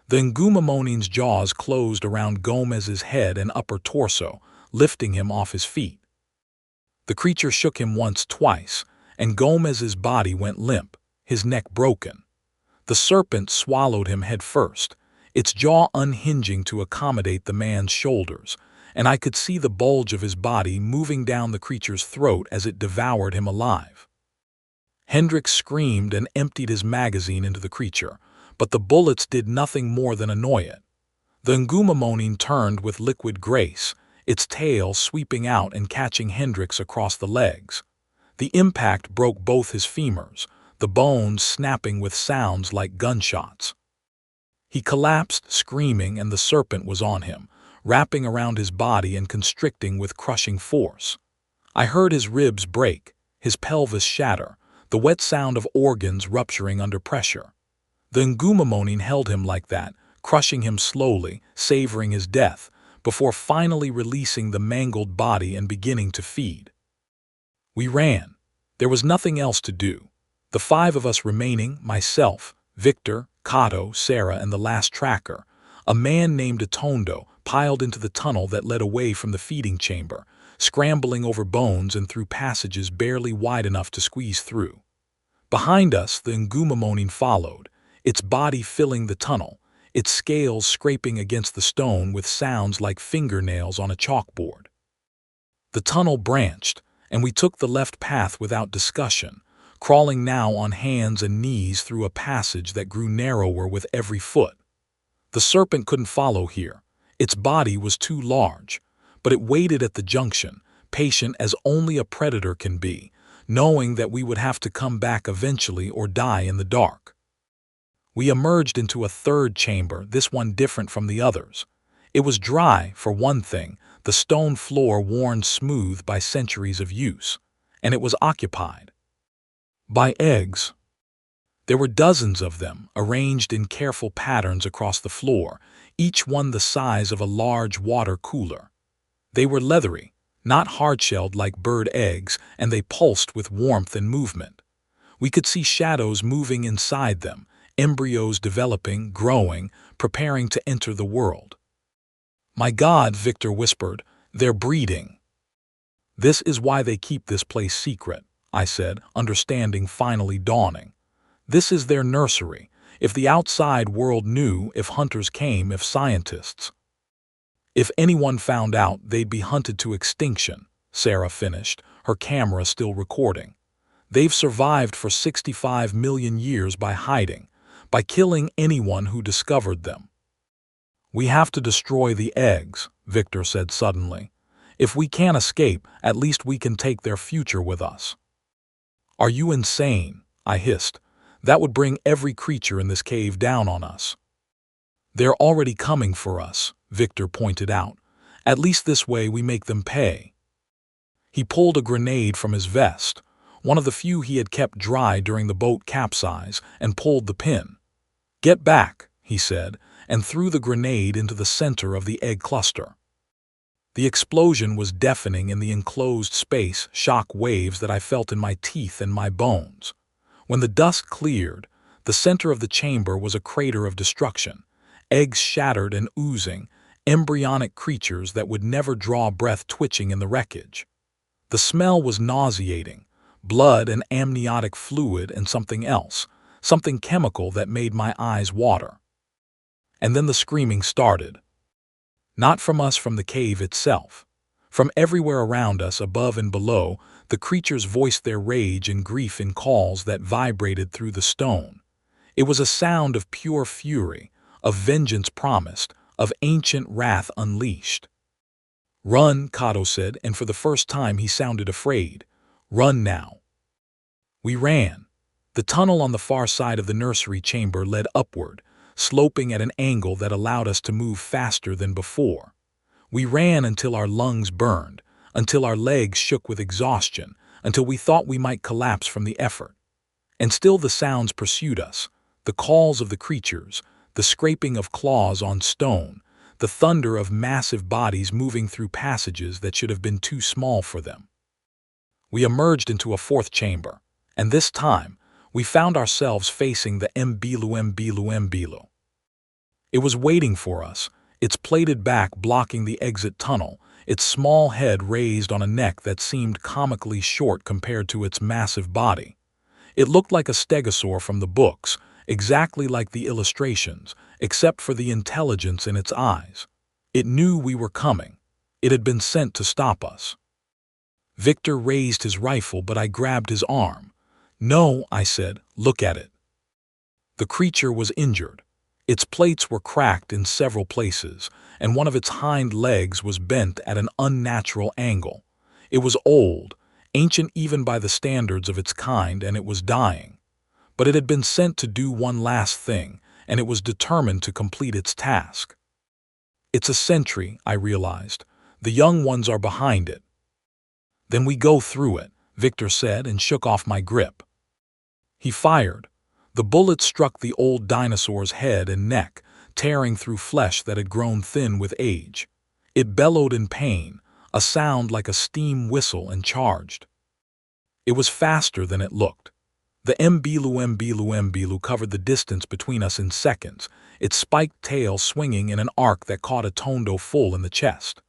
The Ngumamonin's jaws closed around Gomez's head and upper torso, lifting him off his feet. The creature shook him once, twice, and Gomez's body went limp, his neck broken. The serpent swallowed him head first, its jaw unhinging to accommodate the man's shoulders, and I could see the bulge of his body moving down the creature's throat as it devoured him alive. Hendricks screamed and emptied his magazine into the creature, but the bullets did nothing more than annoy it. The Ngumamonin turned with liquid grace, its tail sweeping out and catching Hendricks across the legs. The impact broke both his femurs, the bones snapping with sounds like gunshots. He collapsed, screaming, and the serpent was on him, wrapping around his body and constricting with crushing force. I heard his ribs break, his pelvis shatter, the wet sound of organs rupturing under pressure. The Ngumamonin held him like that, crushing him slowly, savoring his death, before finally releasing the mangled body and beginning to feed. We ran. There was nothing else to do. The 5 of us remaining, myself, Victor, Kato, Sarah, and the last tracker, a man named Atondo, piled into the tunnel that led away from the feeding chamber, scrambling over bones and through passages barely wide enough to squeeze through. Behind us, the Ngumamonin followed, its body filling the tunnel, its scales scraping against the stone with sounds like fingernails on a chalkboard. The tunnel branched, and we took the left path without discussion, crawling now on hands and knees through a passage that grew narrower with every foot. The serpent couldn't follow here. Its body was too large, but it waited at the junction, patient as only a predator can be, knowing that we would have to come back eventually or die in the dark. We emerged into a third chamber, this one different from the others. It was dry, for one thing, the stone floor worn smooth by centuries of use, and it was occupied by eggs. There were dozens of them, arranged in careful patterns across the floor, each one the size of a large water cooler. They were leathery, not hard-shelled like bird eggs, and they pulsed with warmth and movement. We could see shadows moving inside them, embryos developing, growing, preparing to enter the world. "My God," Victor whispered, "they're breeding." "This is why they keep this place secret," I said, understanding finally dawning. "This is their nursery. If the outside world knew, if hunters came, if scientists—" If anyone found out, they'd be hunted to extinction, Sarah finished, her camera still recording. They've survived for 65 million years by hiding, by killing anyone who discovered them. We have to destroy the eggs, Victor said suddenly. If we can't escape, at least we can take their future with us. Are you insane? I hissed. That would bring every creature in this cave down on us. They're already coming for us, Victor pointed out. At least this way we make them pay. He pulled a grenade from his vest, one of the few he had kept dry during the boat capsize, and pulled the pin. Get back, he said, and threw the grenade into the center of the egg cluster. The explosion was deafening in the enclosed space, shock waves that I felt in my teeth and my bones. When the dust cleared, the center of the chamber was a crater of destruction, eggs shattered and oozing, embryonic creatures that would never draw breath twitching in the wreckage. The smell was nauseating, blood and amniotic fluid and something else, something chemical that made my eyes water. And then the screaming started. Not from us, from the cave itself. From everywhere around us, above and below, the creatures voiced their rage and grief in calls that vibrated through the stone. It was a sound of pure fury, of vengeance promised, of ancient wrath unleashed. Run, Kato said, and for the first time he sounded afraid. Run now. We ran. The tunnel on the far side of the nursery chamber led upward, sloping at an angle that allowed us to move faster than before. We ran until our lungs burned, until our legs shook with exhaustion, until we thought we might collapse from the effort. And still the sounds pursued us, the calls of the creatures, the scraping of claws on stone, the thunder of massive bodies moving through passages that should have been too small for them. We emerged into a fourth chamber, and this time, we found ourselves facing the Mbilu. It was waiting for us, its plated back blocking the exit tunnel, its small head raised on a neck that seemed comically short compared to its massive body. It looked like a stegosaur from the books, exactly like the illustrations, except for the intelligence in its eyes. It knew we were coming. It had been sent to stop us. Victor raised his rifle, but I grabbed his arm. No, I said, look at it. The creature was injured. Its plates were cracked in several places, and one of its hind legs was bent at an unnatural angle. It was old, ancient even by the standards of its kind, and it was dying. But it had been sent to do one last thing, and it was determined to complete its task. It's a sentry, I realized. The young ones are behind it. Then we go through it, Victor said, and shook off my grip. He fired. The bullet struck the old dinosaur's head and neck, tearing through flesh that had grown thin with age. It bellowed in pain, a sound like a steam whistle, and charged. It was faster than it looked. The Mbilu covered the distance between us in seconds, its spiked tail swinging in an arc that caught a Tondo full in the chest.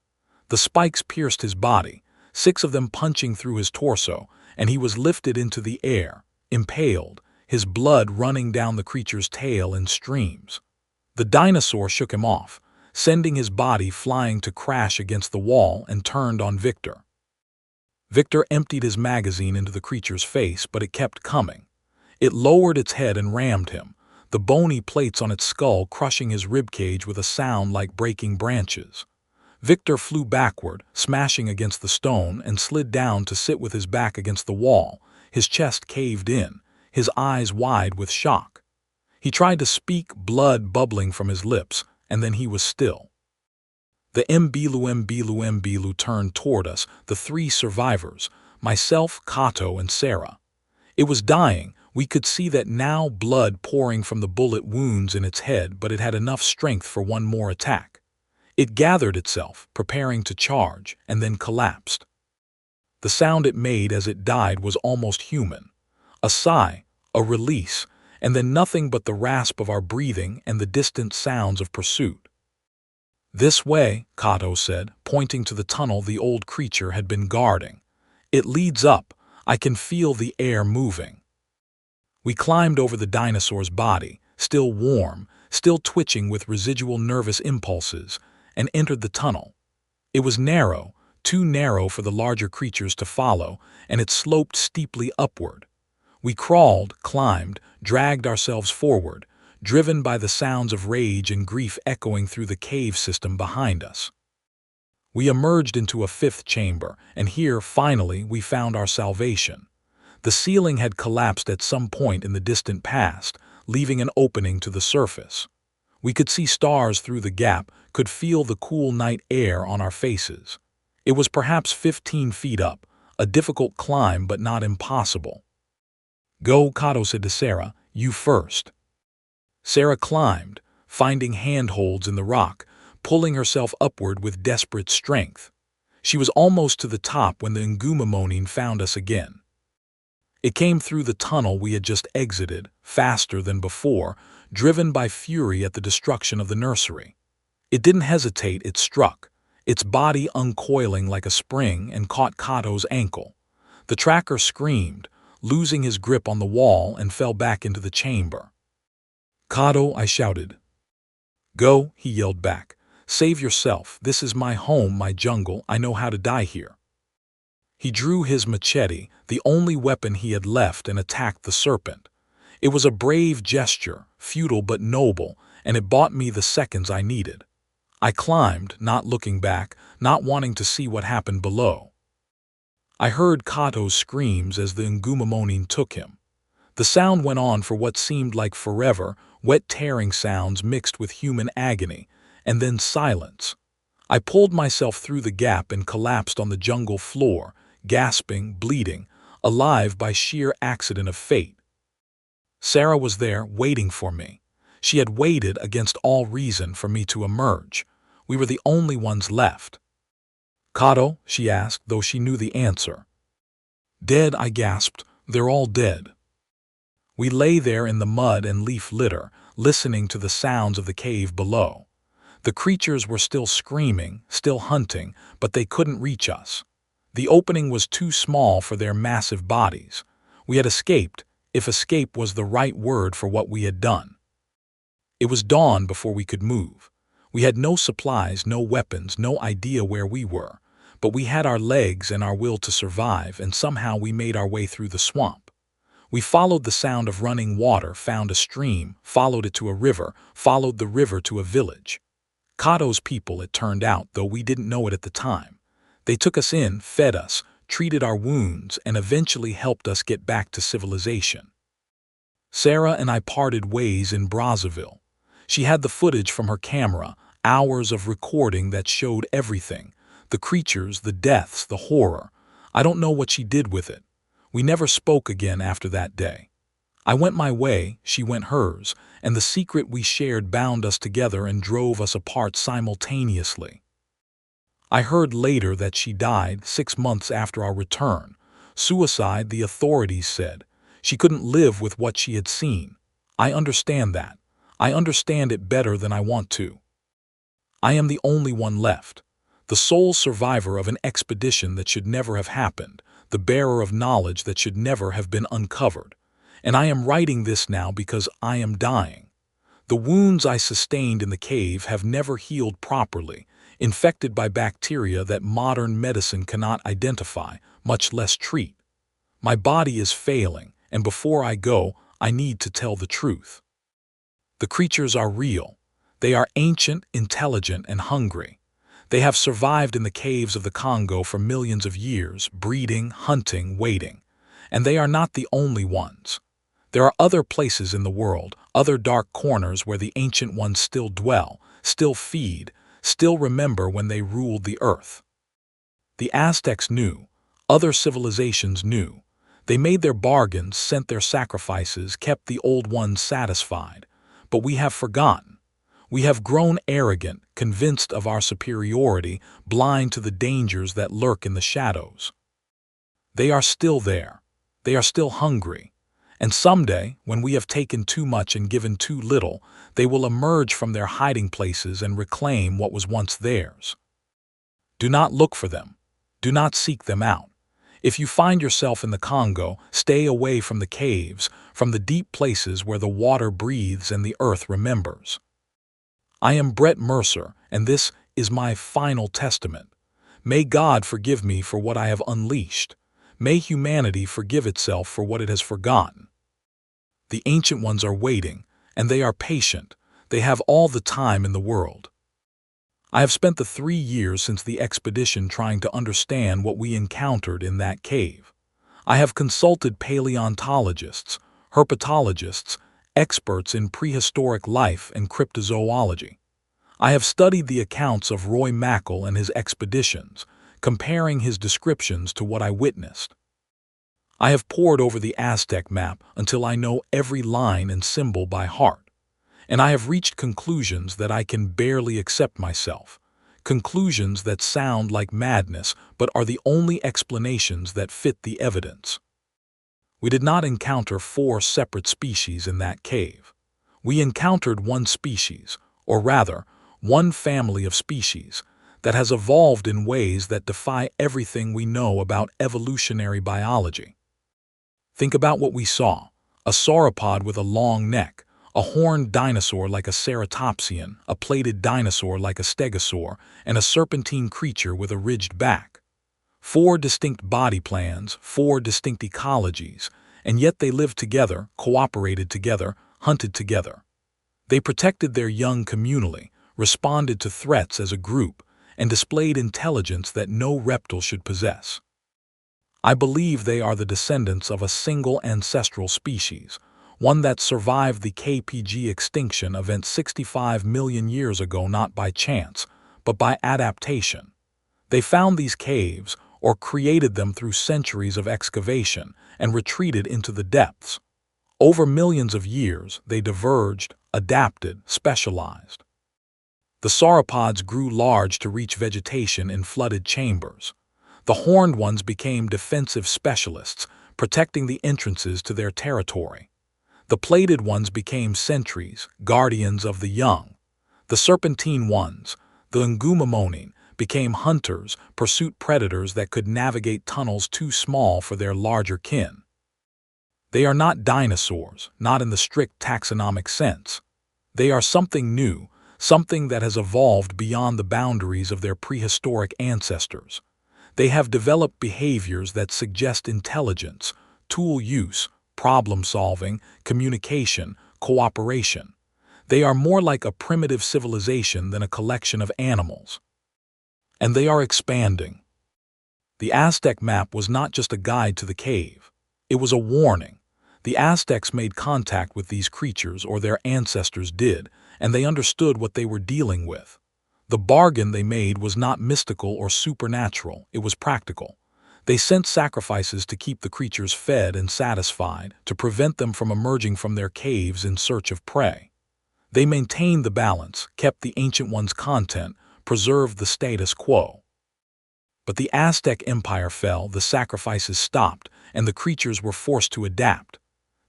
The spikes pierced his body, 6 of them punching through his torso, and he was lifted into the air, impaled, his blood running down the creature's tail in streams. The dinosaur shook him off, sending his body flying to crash against the wall, and turned on Victor. Victor emptied his magazine into the creature's face, but it kept coming. It lowered its head and rammed him, the bony plates on its skull crushing his ribcage with a sound like breaking branches. Victor flew backward, smashing against the stone, and slid down to sit with his back against the wall, his chest caved in, his eyes wide with shock. He tried to speak, blood bubbling from his lips, and then he was still. The Mbilu turned toward us, the 3 survivors, myself, Kato, and Sarah. It was dying. We could see that now, blood pouring from the bullet wounds in its head, but it had enough strength for one more attack. It gathered itself, preparing to charge, and then collapsed. The sound it made as it died was almost human. A sigh, a release, and then nothing but the rasp of our breathing and the distant sounds of pursuit. This way, Kato said, pointing to the tunnel the old creature had been guarding. It leads up. I can feel the air moving. We climbed over the dinosaur's body, still warm, still twitching with residual nervous impulses, and entered the tunnel. It was narrow, too narrow for the larger creatures to follow, and it sloped steeply upward. We crawled, climbed, dragged ourselves forward, driven by the sounds of rage and grief echoing through the cave system behind us. We emerged into a fifth chamber, and here, finally, we found our salvation. The ceiling had collapsed at some point in the distant past, leaving an opening to the surface. We could see stars through the gap, could feel the cool night air on our faces. It was perhaps 15 feet up, a difficult climb but not impossible. "Go," Kato said to Sarah, "you first." Sarah climbed, finding handholds in the rock, pulling herself upward with desperate strength. She was almost to the top when the Ngumamonin found us again. It came through the tunnel we had just exited, faster than before, driven by fury at the destruction of the nursery. It didn't hesitate, it struck, its body uncoiling like a spring and caught Kato's ankle. The tracker screamed, losing his grip on the wall, and fell back into the chamber. "Kato," I shouted. "Go," he yelled back. "Save yourself. This is my home, my jungle. I know how to die here." He drew his machete, the only weapon he had left, and attacked the serpent. It was a brave gesture, futile but noble, and it bought me the seconds I needed. I climbed, not looking back, not wanting to see what happened below. I heard Kato's screams as the Ngumamonin took him. The sound went on for what seemed like forever, wet tearing sounds mixed with human agony, and then silence. I pulled myself through the gap and collapsed on the jungle floor, gasping, bleeding, alive by sheer accident of fate. Sarah was there, waiting for me. She had waited against all reason for me to emerge. We were the only ones left. "Kato?" she asked, though she knew the answer. "Dead," I gasped. "They're all dead." We lay there in the mud and leaf litter, listening to the sounds of the cave below. The creatures were still screaming, still hunting, but they couldn't reach us. The opening was too small for their massive bodies. We had escaped, if escape was the right word for what we had done. It was dawn before we could move. We had no supplies, no weapons, no idea where we were, but we had our legs and our will to survive, and somehow we made our way through the swamp. We followed the sound of running water, found a stream, followed it to a river, followed the river to a village. Kato's people, it turned out, though we didn't know it at the time. They took us in, fed us, treated our wounds, and eventually helped us get back to civilization. Sarah and I parted ways in Brazzaville. She had the footage from her camera, hours of recording that showed everything. The creatures, the deaths, the horror. I don't know what she did with it. We never spoke again after that day. I went my way, she went hers, and the secret we shared bound us together and drove us apart simultaneously. I heard later that she died 6 months after our return. Suicide, the authorities said. She couldn't live with what she had seen. I understand that. I understand it better than I want to. I am the only one left. The sole survivor of an expedition that should never have happened, the bearer of knowledge that should never have been uncovered. And I am writing this now because I am dying. The wounds I sustained in the cave have never healed properly, infected by bacteria that modern medicine cannot identify, much less treat. My body is failing, and before I go, I need to tell the truth. The creatures are real. They are ancient, intelligent, and hungry. They have survived in the caves of the Congo for millions of years, breeding, hunting, waiting. And they are not the only ones. There are other places in the world, other dark corners where the ancient ones still dwell, still feed, still remember when they ruled the earth. The Aztecs knew. Other civilizations knew. They made their bargains, sent their sacrifices, kept the old ones satisfied. But we have forgotten. We have grown arrogant, convinced of our superiority, blind to the dangers that lurk in the shadows. They are still there. They are still hungry. And someday, when we have taken too much and given too little, they will emerge from their hiding places and reclaim what was once theirs. Do not look for them. Do not seek them out. If you find yourself in the Congo, stay away from the caves, from the deep places where the water breathes and the earth remembers. I am Brett Mercer, and this is my final testament. May God forgive me for what I have unleashed. May humanity forgive itself for what it has forgotten. The Ancient Ones are waiting, and they are patient. They have all the time in the world. I have spent the 3 years since the expedition trying to understand what we encountered in that cave. I have consulted paleontologists, herpetologists, experts in prehistoric life and cryptozoology. I have studied the accounts of Roy Mackal and his expeditions, comparing his descriptions to what I witnessed. I have pored over the Aztec map until I know every line and symbol by heart, and I have reached conclusions that I can barely accept myself, conclusions that sound like madness but are the only explanations that fit the evidence. We did not encounter 4 separate species in that cave. We encountered one species, or rather, one family of species, that has evolved in ways that defy everything we know about evolutionary biology. Think about what we saw: a sauropod with a long neck, a horned dinosaur like a ceratopsian, a plated dinosaur like a stegosaur, and a serpentine creature with a ridged back. 4 distinct body plans, 4 distinct ecologies, and yet they lived together, cooperated together, hunted together. They protected their young communally, responded to threats as a group, and displayed intelligence that no reptile should possess. I believe they are the descendants of a single ancestral species, one that survived the KPG extinction event 65 million years ago not by chance, but by adaptation. They found these caves, or created them through centuries of excavation, and retreated into the depths. Over millions of years, they diverged, adapted, specialized. The sauropods grew large to reach vegetation in flooded chambers. The horned ones became defensive specialists, protecting the entrances to their territory. The plated ones became sentries, guardians of the young. The serpentine ones, the ngumamonin, became hunters, pursuit predators that could navigate tunnels too small for their larger kin. They are not dinosaurs, not in the strict taxonomic sense. They are something new, something that has evolved beyond the boundaries of their prehistoric ancestors. They have developed behaviors that suggest intelligence, tool use, problem-solving, communication, cooperation. They are more like a primitive civilization than a collection of animals. And they are expanding. The Aztec map was not just a guide to the cave. It was a warning. The Aztecs made contact with these creatures, or their ancestors did, and they understood what they were dealing with. The bargain they made was not mystical or supernatural, it was practical. They sent sacrifices to keep the creatures fed and satisfied, to prevent them from emerging from their caves in search of prey. They maintained the balance, kept the Ancient Ones' content, preserved the status quo. But the Aztec Empire fell, the sacrifices stopped, and the creatures were forced to adapt.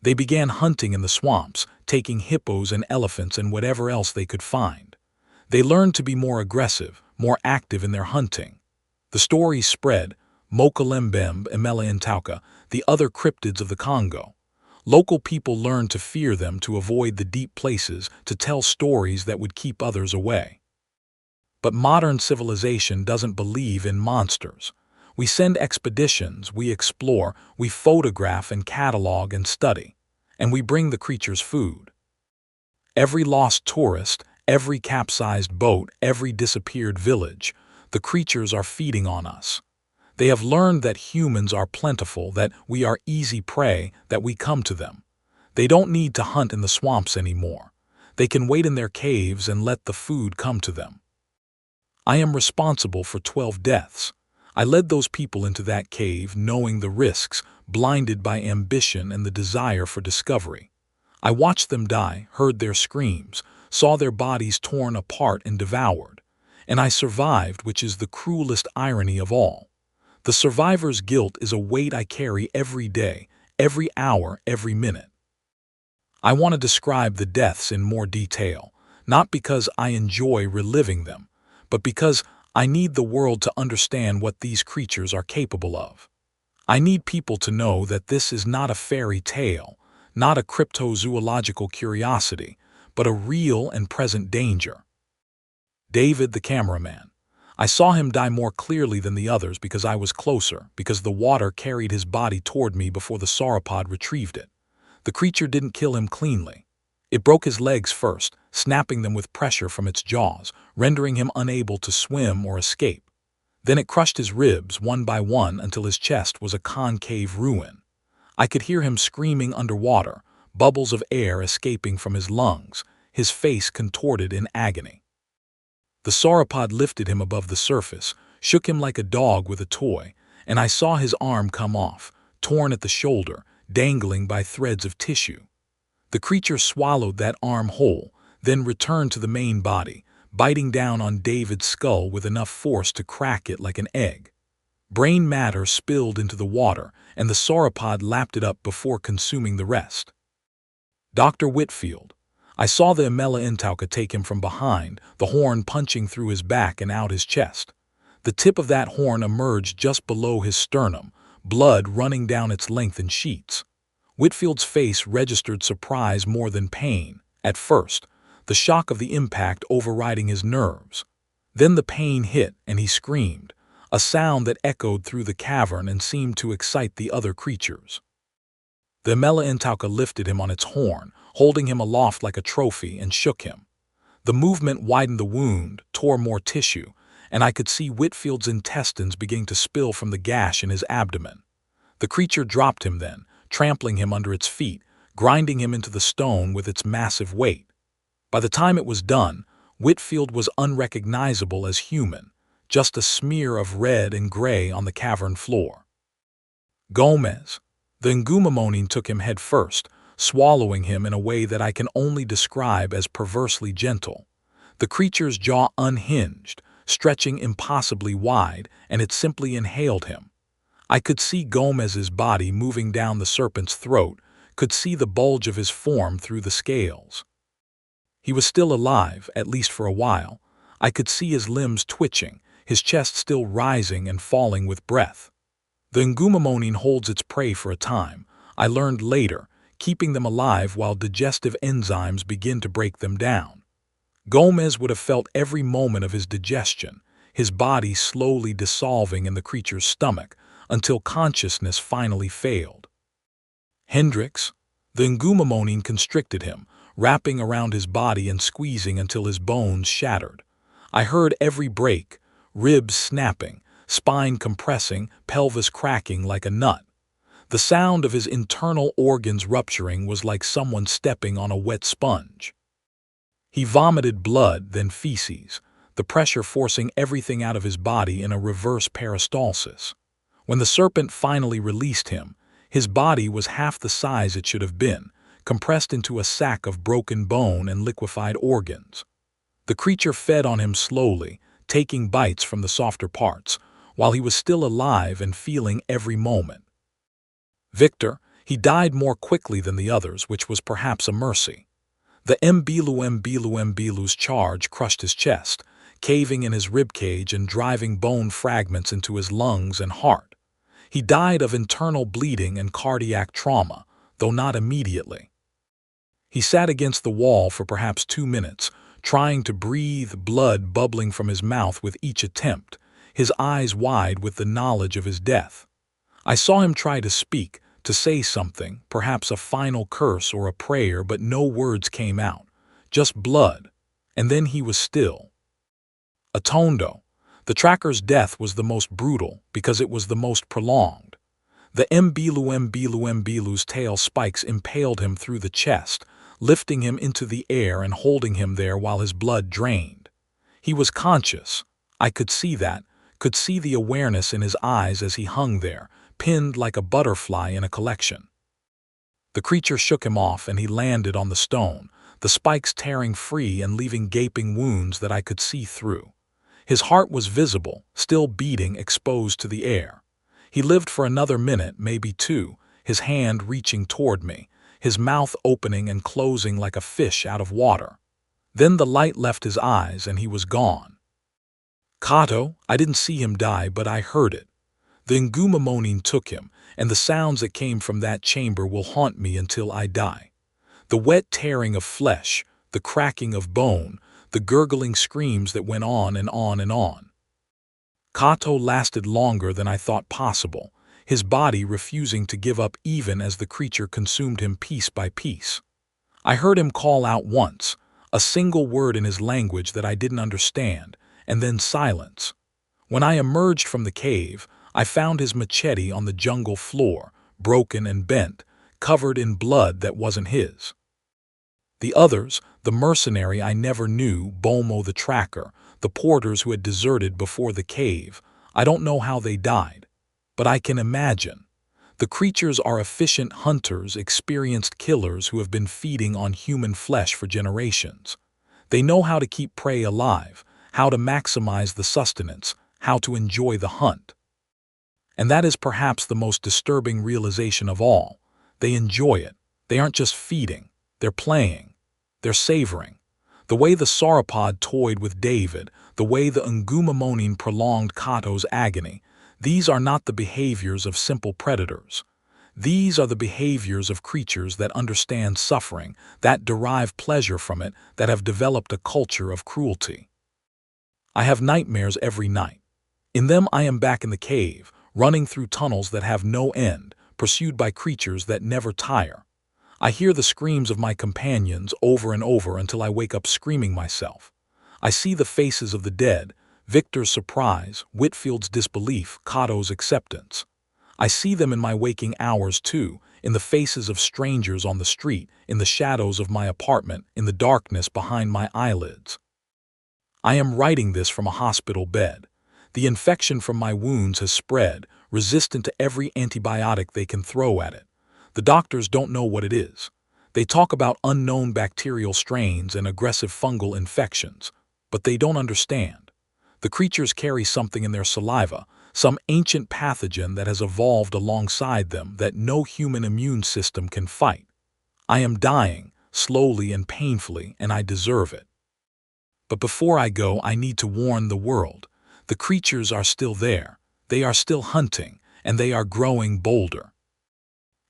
They began hunting in the swamps, taking hippos and elephants and whatever else they could find. They learned to be more aggressive, more active in their hunting. The stories spread: Mokalembembe, Emela-Intauka, the other cryptids of the Congo. Local people learned to fear them, to avoid the deep places, to tell stories that would keep others away. But modern civilization doesn't believe in monsters. We send expeditions, we explore, we photograph and catalog and study, and we bring the creatures food. Every lost tourist, every capsized boat, every disappeared village, the creatures are feeding on us. They have learned that humans are plentiful, that we are easy prey, that we come to them. They don't need to hunt in the swamps anymore. They can wait in their caves and let the food come to them. I am responsible for 12 deaths. I led those people into that cave knowing the risks, blinded by ambition and the desire for discovery. I watched them die, heard their screams, saw their bodies torn apart and devoured. And I survived, which is the cruelest irony of all. The survivor's guilt is a weight I carry every day, every hour, every minute. I want to describe the deaths in more detail, not because I enjoy reliving them, but because I need the world to understand what these creatures are capable of. I need people to know that this is not a fairy tale, not a cryptozoological curiosity, but a real and present danger. David, the cameraman. I saw him die more clearly than the others because I was closer, because the water carried his body toward me before the sauropod retrieved it. The creature didn't kill him cleanly. It broke his legs first, snapping them with pressure from its jaws, rendering him unable to swim or escape. Then it crushed his ribs one by one until his chest was a concave ruin. I could hear him screaming underwater, bubbles of air escaping from his lungs, his face contorted in agony. The sauropod lifted him above the surface, shook him like a dog with a toy, and I saw his arm come off, torn at the shoulder, dangling by threads of tissue. The creature swallowed that arm whole, then returned to the main body, biting down on David's skull with enough force to crack it like an egg. Brain matter spilled into the water, and the sauropod lapped it up before consuming the rest. Dr. Whitfield. I saw the Amela-Intauka take him from behind, the horn punching through his back and out his chest. The tip of that horn emerged just below his sternum, blood running down its length in sheets. Whitfield's face registered surprise more than pain, at first, the shock of the impact overriding his nerves. Then the pain hit and he screamed, a sound that echoed through the cavern and seemed to excite the other creatures. The Amela-Intauka lifted him on its horn, holding him aloft like a trophy, and shook him. The movement widened the wound, tore more tissue, and I could see Whitfield's intestines beginning to spill from the gash in his abdomen. The creature dropped him then, trampling him under its feet, grinding him into the stone with its massive weight. By the time it was done, Whitfield was unrecognizable as human, just a smear of red and gray on the cavern floor. Gomez. The Ngumamonin took him head first, swallowing him in a way that I can only describe as perversely gentle. The creature's jaw unhinged, stretching impossibly wide, and it simply inhaled him. I could see Gomez's body moving down the serpent's throat, could see the bulge of his form through the scales. He was still alive, at least for a while. I could see his limbs twitching, his chest still rising and falling with breath. The Ngumamonin holds its prey for a time, I learned later, keeping them alive while digestive enzymes begin to break them down. Gomez would have felt every moment of his digestion, his body slowly dissolving in the creature's stomach, until consciousness finally failed. Hendricks. The Ngumamonin constricted him, wrapping around his body and squeezing until his bones shattered. I heard every break, ribs snapping, spine compressing, pelvis cracking like a nut. The sound of his internal organs rupturing was like someone stepping on a wet sponge. He vomited blood, then feces, the pressure forcing everything out of his body in a reverse peristalsis. When the serpent finally released him, his body was half the size it should have been, compressed into a sack of broken bone and liquefied organs. The creature fed on him slowly, taking bites from the softer parts, while he was still alive and feeling every moment. Victor. He died more quickly than the others, which was perhaps a mercy. The Mbilu's charge crushed his chest, caving in his ribcage and driving bone fragments into his lungs and heart. He died of internal bleeding and cardiac trauma, though not immediately. He sat against the wall for perhaps 2 minutes, trying to breathe, blood bubbling from his mouth with each attempt, his eyes wide with the knowledge of his death. I saw him try to speak, to say something, perhaps a final curse or a prayer, but no words came out, just blood, and then he was still. Atondo. The tracker's death was the most brutal because it was the most prolonged. The Mbilu's tail spikes impaled him through the chest, lifting him into the air and holding him there while his blood drained. He was conscious. I could see that, could see the awareness in his eyes as he hung there, pinned like a butterfly in a collection. The creature shook him off and he landed on the stone, the spikes tearing free and leaving gaping wounds that I could see through. His heart was visible, still beating, exposed to the air. He lived for another minute, maybe 2, his hand reaching toward me, his mouth opening and closing like a fish out of water. Then the light left his eyes and he was gone. Kato. I didn't see him die, but I heard it. The Ngumamonin took him, and the sounds that came from that chamber will haunt me until I die. The wet tearing of flesh, the cracking of bone, the gurgling screams that went on and on and on. Kato lasted longer than I thought possible, his body refusing to give up even as the creature consumed him piece by piece. I heard him call out once, a single word in his language that I didn't understand, and then silence. When I emerged from the cave, I found his machete on the jungle floor, broken and bent, covered in blood that wasn't his. The others, the mercenary I never knew, Bomo the tracker, the porters who had deserted before the cave, I don't know how they died, but I can imagine. The creatures are efficient hunters, experienced killers who have been feeding on human flesh for generations. They know how to keep prey alive, how to maximize the sustenance, how to enjoy the hunt. And that is perhaps the most disturbing realization of all. They enjoy it. They aren't just feeding. They're playing. They're savoring. The way the sauropod toyed with David, the way the Ngumamonin prolonged Kato's agony, these are not the behaviors of simple predators. These are the behaviors of creatures that understand suffering, that derive pleasure from it, that have developed a culture of cruelty. I have nightmares every night. In them I am back in the cave, running through tunnels that have no end, pursued by creatures that never tire. I hear the screams of my companions over and over until I wake up screaming myself. I see the faces of the dead, Victor's surprise, Whitfield's disbelief, Kato's acceptance. I see them in my waking hours too, in the faces of strangers on the street, in the shadows of my apartment, in the darkness behind my eyelids. I am writing this from a hospital bed. The infection from my wounds has spread, resistant to every antibiotic they can throw at it. The doctors don't know what it is. They talk about unknown bacterial strains and aggressive fungal infections, but they don't understand. The creatures carry something in their saliva, some ancient pathogen that has evolved alongside them that no human immune system can fight. I am dying, slowly and painfully, and I deserve it. But before I go, I need to warn the world. The creatures are still there. They are still hunting, and they are growing bolder.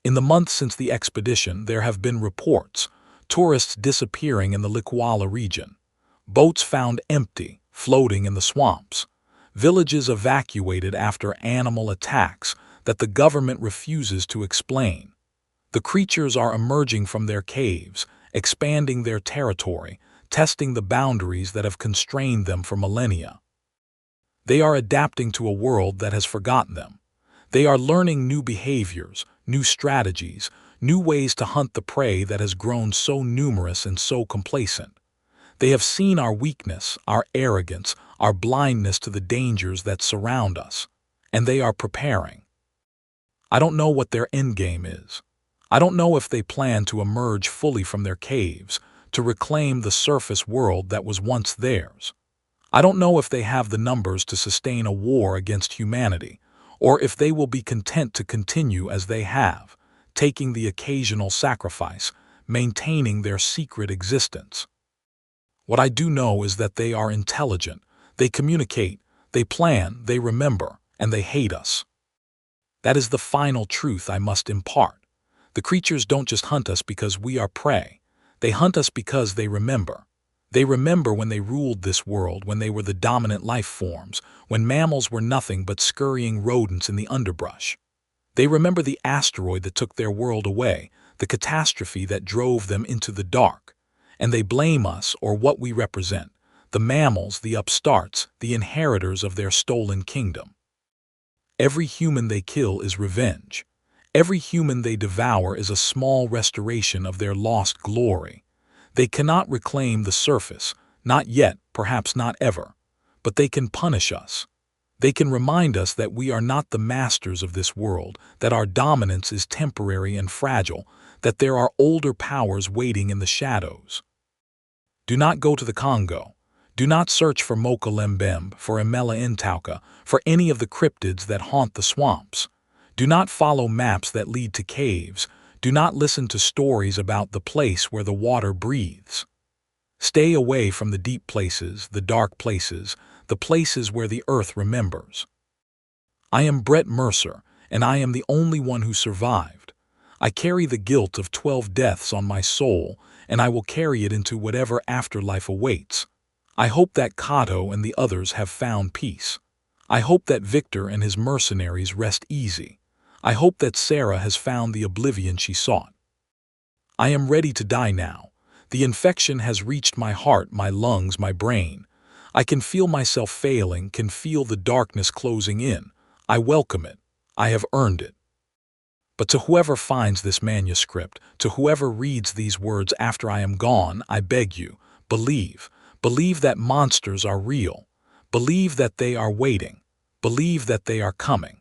In the months since the expedition, there have been reports, tourists disappearing in the Likwala region, boats found empty, floating in the swamps, villages evacuated after animal attacks that the government refuses to explain. The creatures are emerging from their caves, expanding their territory, testing the boundaries that have constrained them for millennia. They are adapting to a world that has forgotten them. They are learning new behaviors, new strategies, new ways to hunt the prey that has grown so numerous and so complacent. They have seen our weakness, our arrogance, our blindness to the dangers that surround us, and they are preparing. I don't know what their endgame is. I don't know if they plan to emerge fully from their caves, to reclaim the surface world that was once theirs. I don't know if they have the numbers to sustain a war against humanity, or if they will be content to continue as they have, taking the occasional sacrifice, maintaining their secret existence. What I do know is that they are intelligent, they communicate, they plan, they remember, and they hate us. That is the final truth I must impart. The creatures don't just hunt us because we are prey. They hunt us because they remember. They remember when they ruled this world, when they were the dominant life forms, when mammals were nothing but scurrying rodents in the underbrush. They remember the asteroid that took their world away, the catastrophe that drove them into the dark. And they blame us, or what we represent, the mammals, the upstarts, the inheritors of their stolen kingdom. Every human they kill is revenge. Every human they devour is a small restoration of their lost glory. They cannot reclaim the surface, not yet, perhaps not ever, but they can punish us. They can remind us that we are not the masters of this world, that our dominance is temporary and fragile, that there are older powers waiting in the shadows. Do not go to the Congo. Do not search for Mokalembembe, for Emela Intauka, for any of the cryptids that haunt the swamps. Do not follow maps that lead to caves. Do not listen to stories about the place where the water breathes. Stay away from the deep places, the dark places, the places where the earth remembers. I am Brett Mercer, and I am the only one who survived. I carry the guilt of 12 deaths on my soul, and I will carry it into whatever afterlife awaits. I hope that Kato and the others have found peace. I hope that Victor and his mercenaries rest easy. I hope that Sarah has found the oblivion she sought. I am ready to die now. The infection has reached my heart, my lungs, my brain. I can feel myself failing, can feel the darkness closing in. I welcome it. I have earned it. But to whoever finds this manuscript, to whoever reads these words after I am gone, I beg you, believe. Believe that monsters are real. Believe that they are waiting. Believe that they are coming.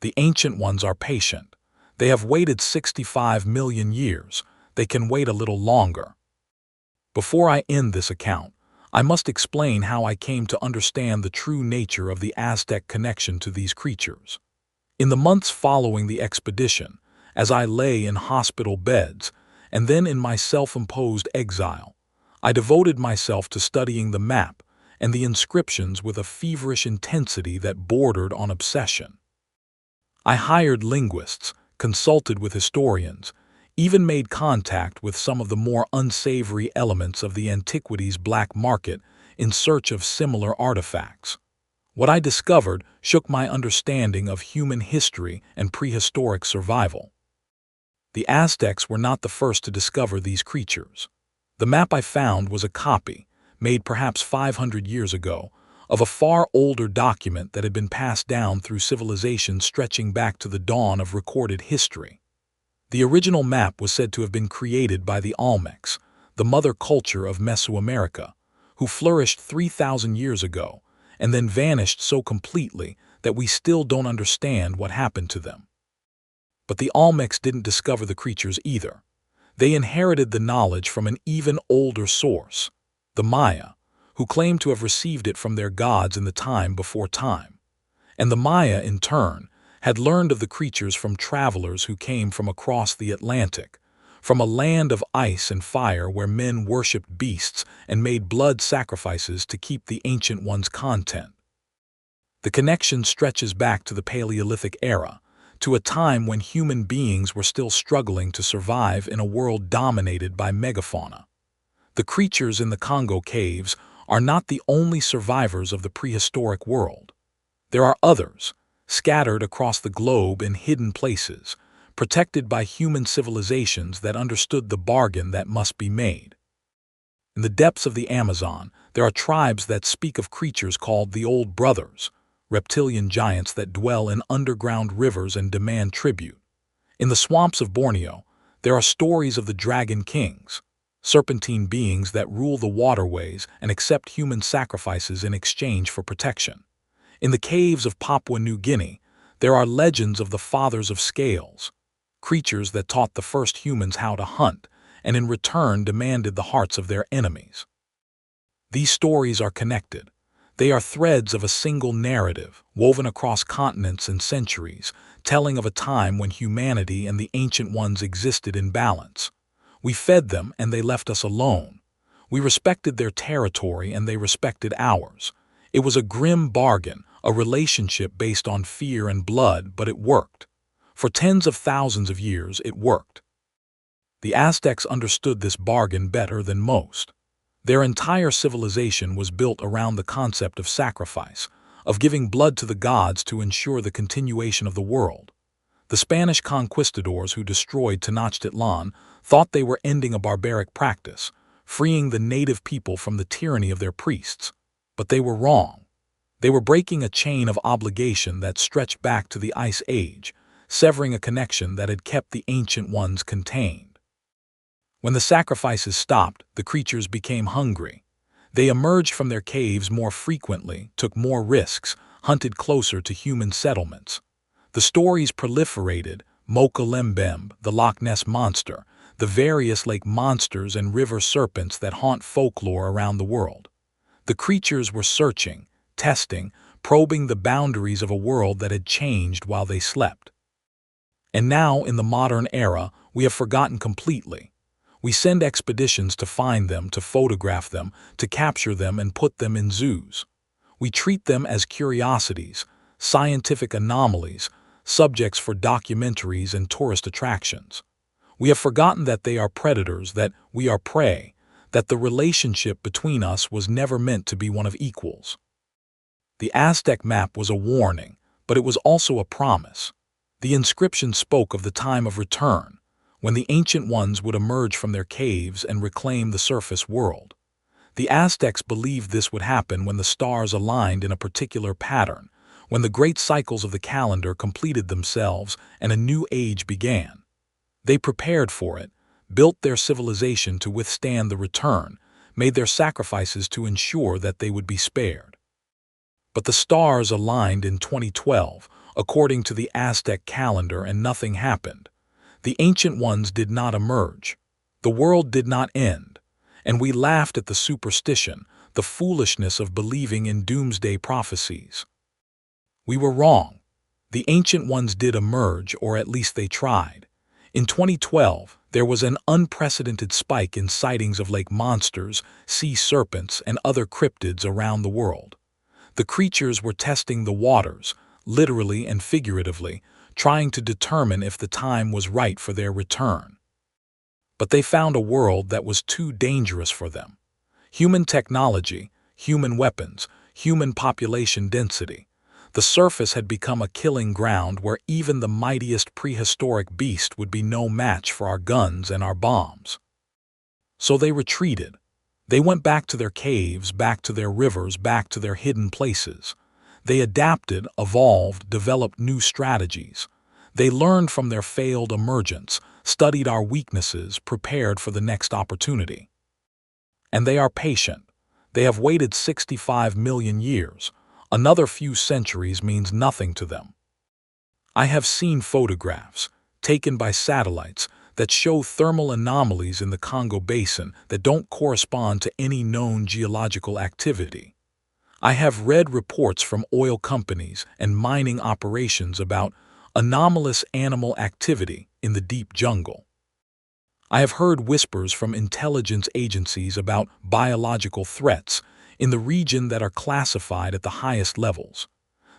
The ancient ones are patient. They have waited 65 million years. They can wait a little longer. Before I end this account, I must explain how I came to understand the true nature of the Aztec connection to these creatures. In the months following the expedition, as I lay in hospital beds and then in my self-imposed exile, I devoted myself to studying the map and the inscriptions with a feverish intensity that bordered on obsession. I hired linguists, consulted with historians, even made contact with some of the more unsavory elements of the antiquities black market in search of similar artifacts. What I discovered shook my understanding of human history and prehistoric survival. The Aztecs were not the first to discover these creatures. The map I found was a copy, made perhaps 500 years ago, of a far older document that had been passed down through civilizations stretching back to the dawn of recorded history. The original map was said to have been created by the Olmecs, the mother culture of Mesoamerica, who flourished 3,000 years ago and then vanished so completely that we still don't understand what happened to them. But the Olmecs didn't discover the creatures either. They inherited the knowledge from an even older source, the Maya, who claimed to have received it from their gods in the time before time. And the Maya, in turn, had learned of the creatures from travelers who came from across the Atlantic, from a land of ice and fire where men worshipped beasts and made blood sacrifices to keep the Ancient One's content. The connection stretches back to the Paleolithic era, to a time when human beings were still struggling to survive in a world dominated by megafauna. The creatures in the Congo caves are not the only survivors of the prehistoric world. There are others, scattered across the globe in hidden places, protected by human civilizations that understood the bargain that must be made. In the depths of the Amazon, there are tribes that speak of creatures called the Old Brothers, reptilian giants that dwell in underground rivers and demand tribute. In the swamps of Borneo, there are stories of the Dragon Kings, serpentine beings that rule the waterways and accept human sacrifices in exchange for protection. In the caves of Papua New Guinea, there are legends of the Fathers of Scales, creatures that taught the first humans how to hunt and in return demanded the hearts of their enemies. These stories are connected. They are threads of a single narrative, woven across continents and centuries, telling of a time when humanity and the Ancient Ones existed in balance. We fed them and they left us alone. We respected their territory and they respected ours. It was a grim bargain, a relationship based on fear and blood, but it worked. For tens of thousands of years, it worked. The Aztecs understood this bargain better than most. Their entire civilization was built around the concept of sacrifice, of giving blood to the gods to ensure the continuation of the world. The Spanish conquistadors who destroyed Tenochtitlan thought they were ending a barbaric practice, freeing the native people from the tyranny of their priests. But they were wrong. They were breaking a chain of obligation that stretched back to the Ice Age, severing a connection that had kept the Ancient Ones contained. When the sacrifices stopped, the creatures became hungry. They emerged from their caves more frequently, took more risks, hunted closer to human settlements. The stories proliferated: Mocha Lembembe, the Loch Ness Monster, the various lake monsters and river serpents that haunt folklore around the world. The creatures were searching, testing, probing the boundaries of a world that had changed while they slept. And now, in the modern era, we have forgotten completely. We send expeditions to find them, to photograph them, to capture them and put them in zoos. We treat them as curiosities, scientific anomalies, subjects for documentaries and tourist attractions. We have forgotten that they are predators, that we are prey, that the relationship between us was never meant to be one of equals. The Aztec map was a warning, but it was also a promise. The inscription spoke of the time of return, when the Ancient Ones would emerge from their caves and reclaim the surface world. The Aztecs believed this would happen when the stars aligned in a particular pattern, when the great cycles of the calendar completed themselves and a new age began. They prepared for it, built their civilization to withstand the return, made their sacrifices to ensure that they would be spared. But the stars aligned in 2012, according to the Aztec calendar, and nothing happened. The Ancient Ones did not emerge. The world did not end. And we laughed at the superstition, the foolishness of believing in doomsday prophecies. We were wrong. The Ancient Ones did emerge, or at least they tried. In 2012, there was an unprecedented spike in sightings of lake monsters, sea serpents, and other cryptids around the world. The creatures were testing the waters, literally and figuratively, trying to determine if the time was right for their return. But they found a world that was too dangerous for them. Human technology, human weapons, human population density. The surface had become a killing ground where even the mightiest prehistoric beast would be no match for our guns and our bombs. So they retreated. They went back to their caves, back to their rivers, back to their hidden places. They adapted, evolved, developed new strategies. They learned from their failed emergence, studied our weaknesses, prepared for the next opportunity. And they are patient. They have waited 65 million years. Another few centuries means nothing to them. I have seen photographs, taken by satellites, that show thermal anomalies in the Congo basin that don't correspond to any known geological activity. I have read reports from oil companies and mining operations about anomalous animal activity in the deep jungle. I have heard whispers from intelligence agencies about biological threats in the region that are classified at the highest levels.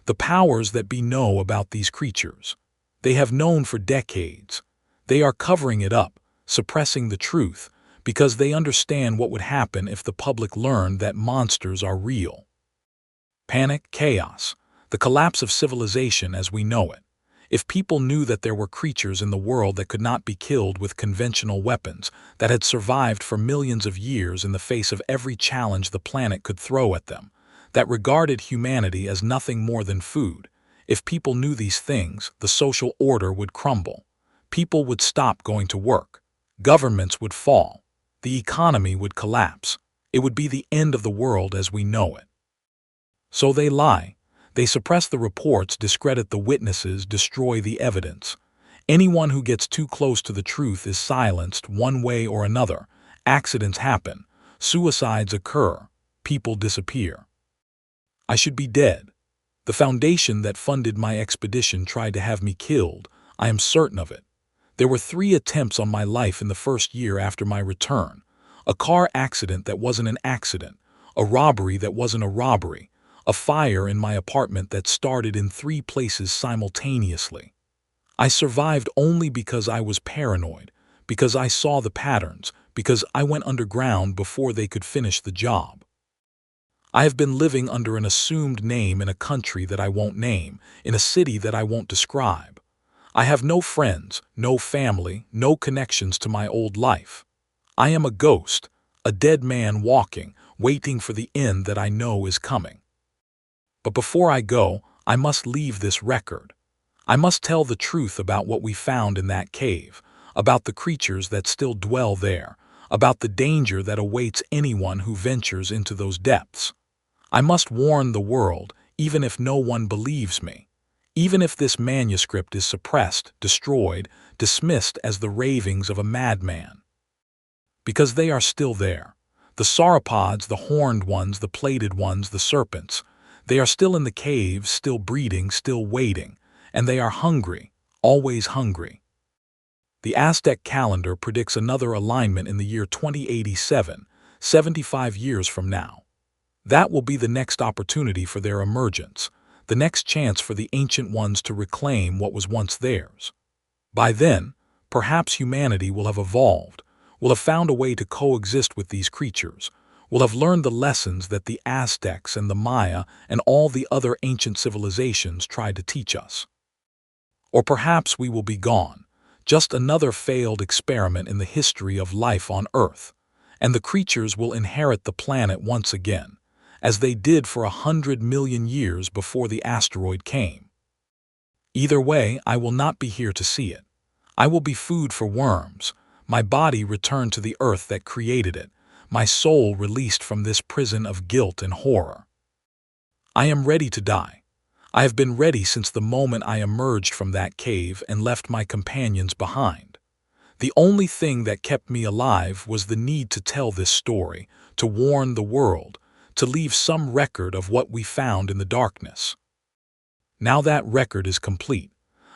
The powers that be know about these creatures. They have known for decades. They are covering it up, suppressing the truth, because they understand what would happen if the public learned that monsters are real. Panic, chaos, the collapse of civilization as we know it. If people knew that there were creatures in the world that could not be killed with conventional weapons, that had survived for millions of years in the face of every challenge the planet could throw at them, that regarded humanity as nothing more than food, if people knew these things, the social order would crumble. People would stop going to work. Governments would fall. The economy would collapse. It would be the end of the world as we know it. So they lie. They suppress the reports, discredit the witnesses, destroy the evidence. Anyone who gets too close to the truth is silenced one way or another. Accidents happen. Suicides occur. People disappear. I should be dead. The foundation that funded my expedition tried to have me killed. I am certain of it. There were 3 attempts on my life in the first year after my return. A car accident that wasn't an accident. A robbery that wasn't a robbery. A fire in my apartment that started in 3 places simultaneously. I survived only because I was paranoid, because I saw the patterns, because I went underground before they could finish the job. I have been living under an assumed name in a country that I won't name, in a city that I won't describe. I have no friends, no family, no connections to my old life. I am a ghost, a dead man walking, waiting for the end that I know is coming. But before I go, I must leave this record. I must tell the truth about what we found in that cave, about the creatures that still dwell there, about the danger that awaits anyone who ventures into those depths. I must warn the world, even if no one believes me, even if this manuscript is suppressed, destroyed, dismissed as the ravings of a madman. Because they are still there. The sauropods, the horned ones, the plated ones, the serpents. They are still in the caves, still breeding, still waiting, and they are hungry, always hungry. The Aztec calendar predicts another alignment in the year 2087, 75 years from now. That will be the next opportunity for their emergence, the next chance for the Ancient Ones to reclaim what was once theirs. By then, perhaps humanity will have evolved, will have found a way to coexist with these creatures, will have learned the lessons that the Aztecs and the Maya and all the other ancient civilizations tried to teach us. Or perhaps we will be gone, just another failed experiment in the history of life on Earth, and the creatures will inherit the planet once again, as they did for 100 million years before the asteroid came. Either way, I will not be here to see it. I will be food for worms, my body returned to the earth that created it, my soul released from this prison of guilt and horror. I am ready to die. I have been ready since the moment I emerged from that cave and left my companions behind. The only thing that kept me alive was the need to tell this story, to warn the world, to leave some record of what we found in the darkness. Now that record is complete.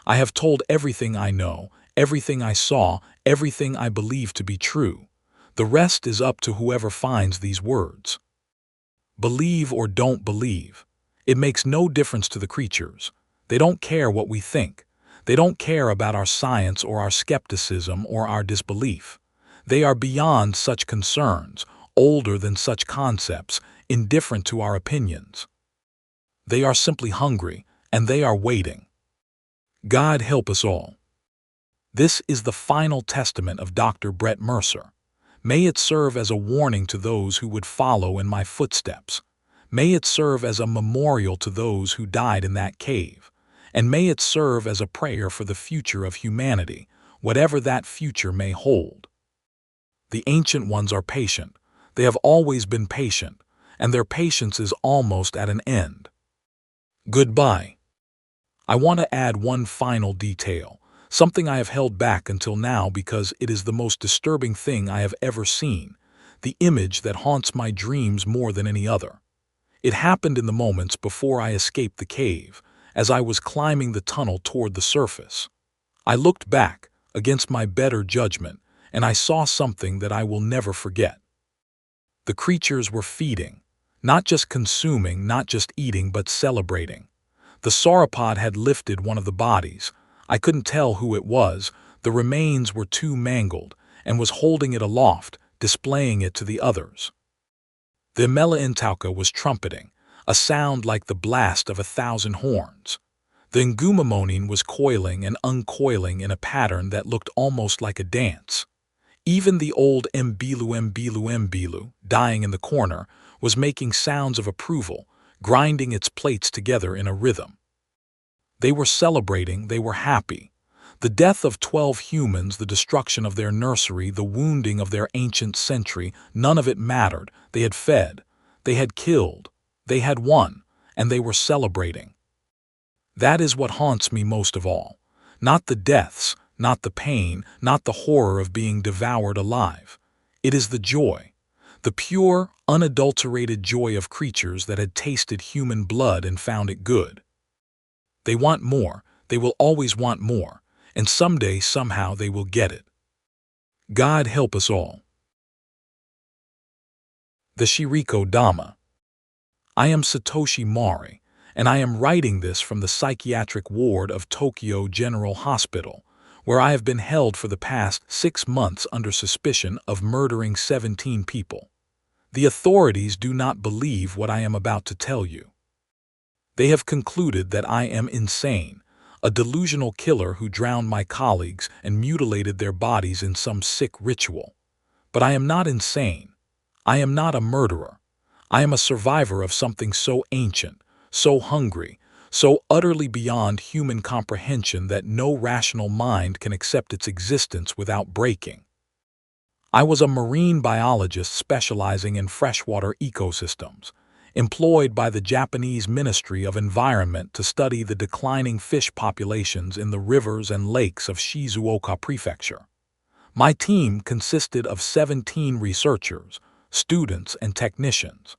I have told everything I know, everything I saw, everything I believe to be true. The rest is up to whoever finds these words. Believe or don't believe. It makes no difference to the creatures. They don't care what we think. They don't care about our science or our skepticism or our disbelief. They are beyond such concerns, older than such concepts, indifferent to our opinions. They are simply hungry, and they are waiting. God help us all. This is the final testament of Dr. Brett Mercer. May it serve as a warning to those who would follow in my footsteps. May it serve as a memorial to those who died in that cave. And may it serve as a prayer for the future of humanity, whatever that future may hold. The ancient ones are patient. They have always been patient, and their patience is almost at an end. Goodbye. I want to add one final detail, something I have held back until now because it is the most disturbing thing I have ever seen, the image that haunts my dreams more than any other. It happened in the moments before I escaped the cave, as I was climbing the tunnel toward the surface. I looked back, against my better judgment, and I saw something that I will never forget. The creatures were feeding, not just consuming, not just eating, but celebrating. The sauropod had lifted one of the bodies. I couldn't tell who it was, the remains were too mangled, and was holding it aloft, displaying it to the others. The Mela-Intauka was trumpeting, a sound like the blast of 1,000 horns. The Ngumamonin was coiling and uncoiling in a pattern that looked almost like a dance. Even the old Mbilu, dying in the corner, was making sounds of approval, grinding its plates together in a rhythm. They were celebrating, they were happy. The death of 12 humans, the destruction of their nursery, the wounding of their ancient sentry, none of it mattered. They had fed, they had killed, they had won, and they were celebrating. That is what haunts me most of all. Not the deaths, not the pain, not the horror of being devoured alive. It is the joy, the pure, unadulterated joy of creatures that had tasted human blood and found it good. They want more, they will always want more, and someday, somehow, they will get it. God help us all. The Shirikodama. I am Satoshi Mori, and I am writing this from the psychiatric ward of Tokyo General Hospital, where I have been held for the past 6 months under suspicion of murdering 17 people. The authorities do not believe what I am about to tell you. They have concluded that I am insane, a delusional killer who drowned my colleagues and mutilated their bodies in some sick ritual. But I am not insane. I am not a murderer. I am a survivor of something so ancient, so hungry, so utterly beyond human comprehension that no rational mind can accept its existence without breaking. I was a marine biologist specializing in freshwater ecosystems, employed by the Japanese Ministry of Environment to study the declining fish populations in the rivers and lakes of Shizuoka Prefecture. My team consisted of 17 researchers, students, and technicians.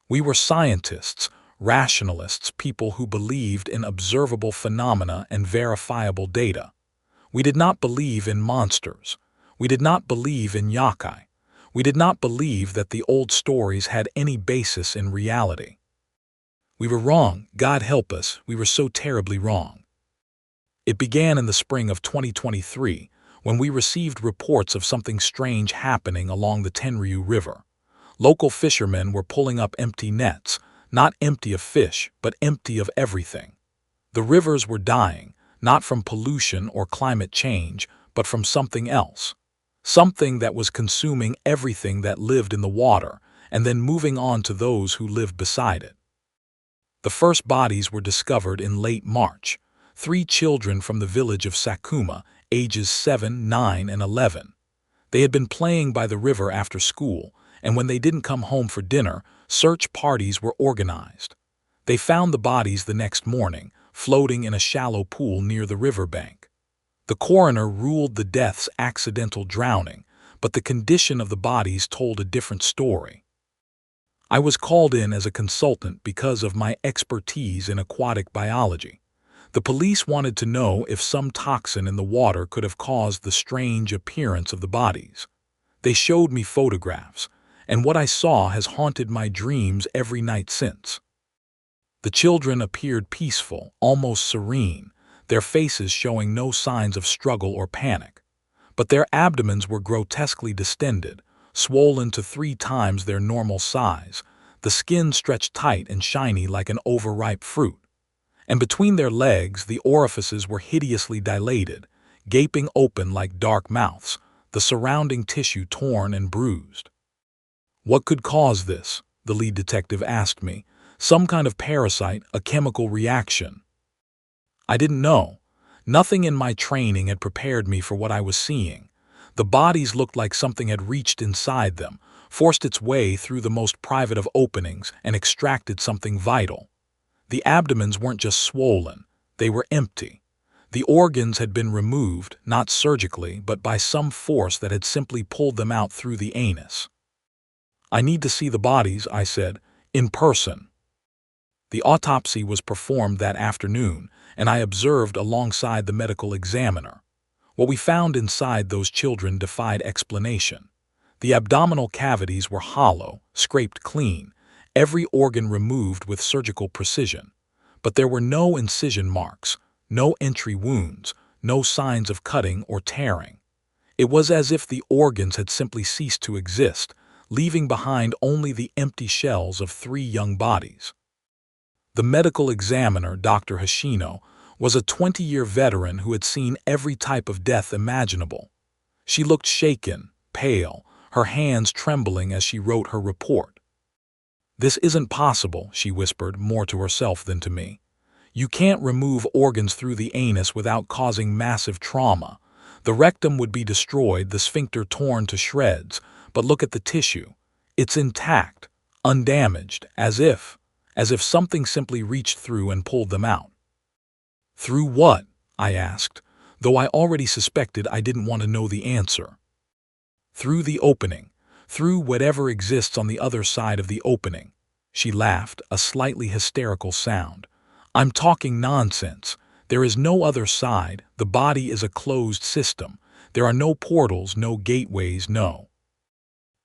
We were scientists, rationalists, people who believed in observable phenomena and verifiable data. We did not believe in monsters. We did not believe in yokai. We did not believe that the old stories had any basis in reality. We were wrong, God help us, we were so terribly wrong. It began in the spring of 2023, when we received reports of something strange happening along the Tenryou River. Local fishermen were pulling up empty nets, not empty of fish, but empty of everything. The rivers were dying, not from pollution or climate change, but from something else. Something that was consuming everything that lived in the water, and then moving on to those who lived beside it. The first bodies were discovered in late March. 3 children from the village of Sakuma, ages 7, 9, and 11. They had been playing by the river after school, and when they didn't come home for dinner, search parties were organized. They found the bodies the next morning, floating in a shallow pool near the riverbank. The coroner ruled the deaths accidental drowning, but the condition of the bodies told a different story. I was called in as a consultant because of my expertise in aquatic biology. The police wanted to know if some toxin in the water could have caused the strange appearance of the bodies. They showed me photographs, and what I saw has haunted my dreams every night since. The children appeared peaceful, almost serene, their faces showing no signs of struggle or panic. But their abdomens were grotesquely distended, swollen to 3 times their normal size, the skin stretched tight and shiny like an overripe fruit. And between their legs the orifices were hideously dilated, gaping open like dark mouths, the surrounding tissue torn and bruised. What could cause this? The lead detective asked me. Some kind of parasite, a chemical reaction. I didn't know. Nothing in my training had prepared me for what I was seeing. The bodies looked like something had reached inside them, forced its way through the most private of openings, and extracted something vital. The abdomens weren't just swollen, they were empty. The organs had been removed, not surgically, but by some force that had simply pulled them out through the anus. I need to see the bodies, I said, in person. The autopsy was performed that afternoon, and I observed alongside the medical examiner. What we found inside those children defied explanation. The abdominal cavities were hollow, scraped clean, every organ removed with surgical precision. But there were no incision marks, no entry wounds, no signs of cutting or tearing. It was as if the organs had simply ceased to exist, leaving behind only the empty shells of 3 young bodies. The medical examiner, Dr. Hashino, was a 20-year veteran who had seen every type of death imaginable. She looked shaken, pale, her hands trembling as she wrote her report. "This isn't possible," she whispered, more to herself than to me. "You can't remove organs through the anus without causing massive trauma. The rectum would be destroyed, the sphincter torn to shreds, but look at the tissue. It's intact, undamaged, as if something simply reached through and pulled them out." "Through what?" I asked, though I already suspected I didn't want to know the answer. "Through the opening, through whatever exists on the other side of the opening." She laughed, a slightly hysterical sound. "I'm talking nonsense. There is no other side. The body is a closed system. There are no portals, no gateways, no."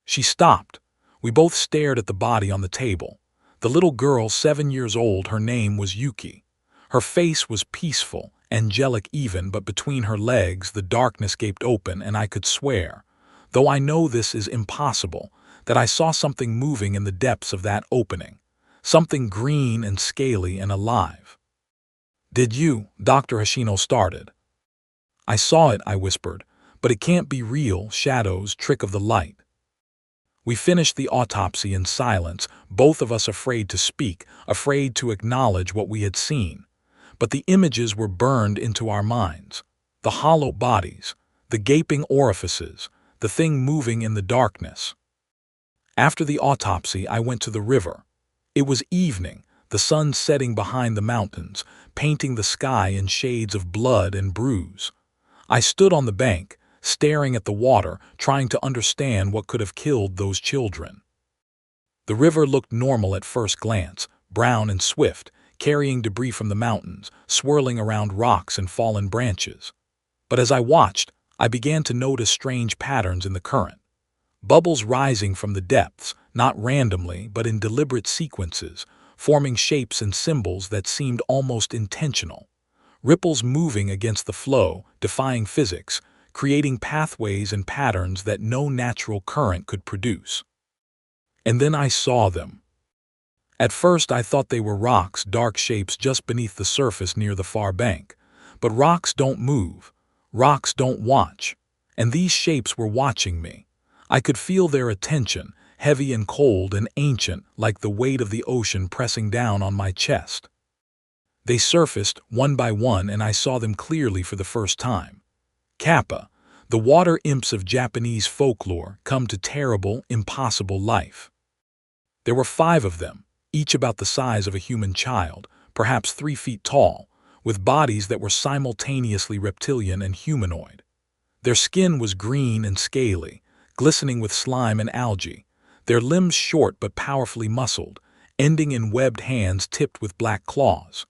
She stopped. We both stared at the body on the table. The little girl, 7 years old, her name was Yuki. Her face was peaceful, angelic even, but between her legs the darkness gaped open, and I could swear, though I know this is impossible, that I saw something moving in the depths of that opening, something green and scaly and alive. "Did you?" Dr. Hashino started. "I saw it," I whispered, "but it can't be real, shadows, trick of the light." We finished the autopsy in silence, both of us afraid to speak, afraid to acknowledge what we had seen. But the images were burned into our minds. The hollow bodies, the gaping orifices, the thing moving in the darkness. After the autopsy, I went to the river. It was evening, the sun setting behind the mountains, painting the sky in shades of blood and bruise. I stood on the bank, staring at the water, trying to understand what could have killed those children. The river looked normal at first glance, brown and swift, carrying debris from the mountains, swirling around rocks and fallen branches. But as I watched, I began to notice strange patterns in the current. Bubbles rising from the depths, not randomly, but in deliberate sequences, forming shapes and symbols that seemed almost intentional. Ripples moving against the flow, defying physics, creating pathways and patterns that no natural current could produce. And then I saw them. At first I thought they were rocks, dark shapes just beneath the surface near the far bank. But rocks don't move. Rocks don't watch. And these shapes were watching me. I could feel their attention, heavy and cold and ancient, like the weight of the ocean pressing down on my chest. They surfaced one by one, and I saw them clearly for the first time. Kappa, the water imps of Japanese folklore, come to terrible, impossible life. There were 5 of them, each about the size of a human child, perhaps 3 feet tall, with bodies that were simultaneously reptilian and humanoid. Their skin was green and scaly, glistening with slime and algae, their limbs short but powerfully muscled, ending in webbed hands tipped with black claws.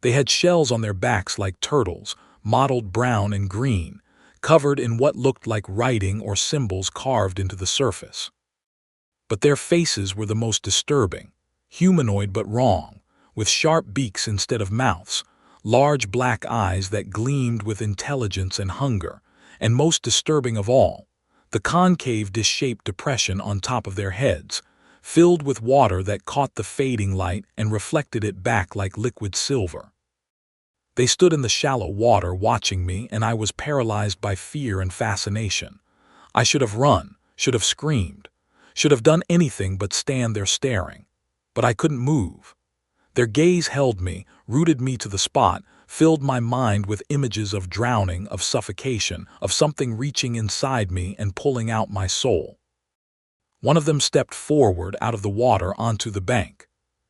They had shells on their backs like turtles, mottled brown and green, covered in what looked like writing or symbols carved into the surface. But their faces were the most disturbing, humanoid but wrong, with sharp beaks instead of mouths, large black eyes that gleamed with intelligence and hunger, and most disturbing of all, the concave dish-shaped depression on top of their heads, filled with water that caught the fading light and reflected it back like liquid silver. They stood in the shallow water watching me, and I was paralyzed by fear and fascination. I should have run, should have screamed, should have done anything but stand there staring. But I couldn't move. Their gaze held me, rooted me to the spot, filled my mind with images of drowning, of suffocation, of something reaching inside me and pulling out my soul. One of them stepped forward out of the water onto the bank.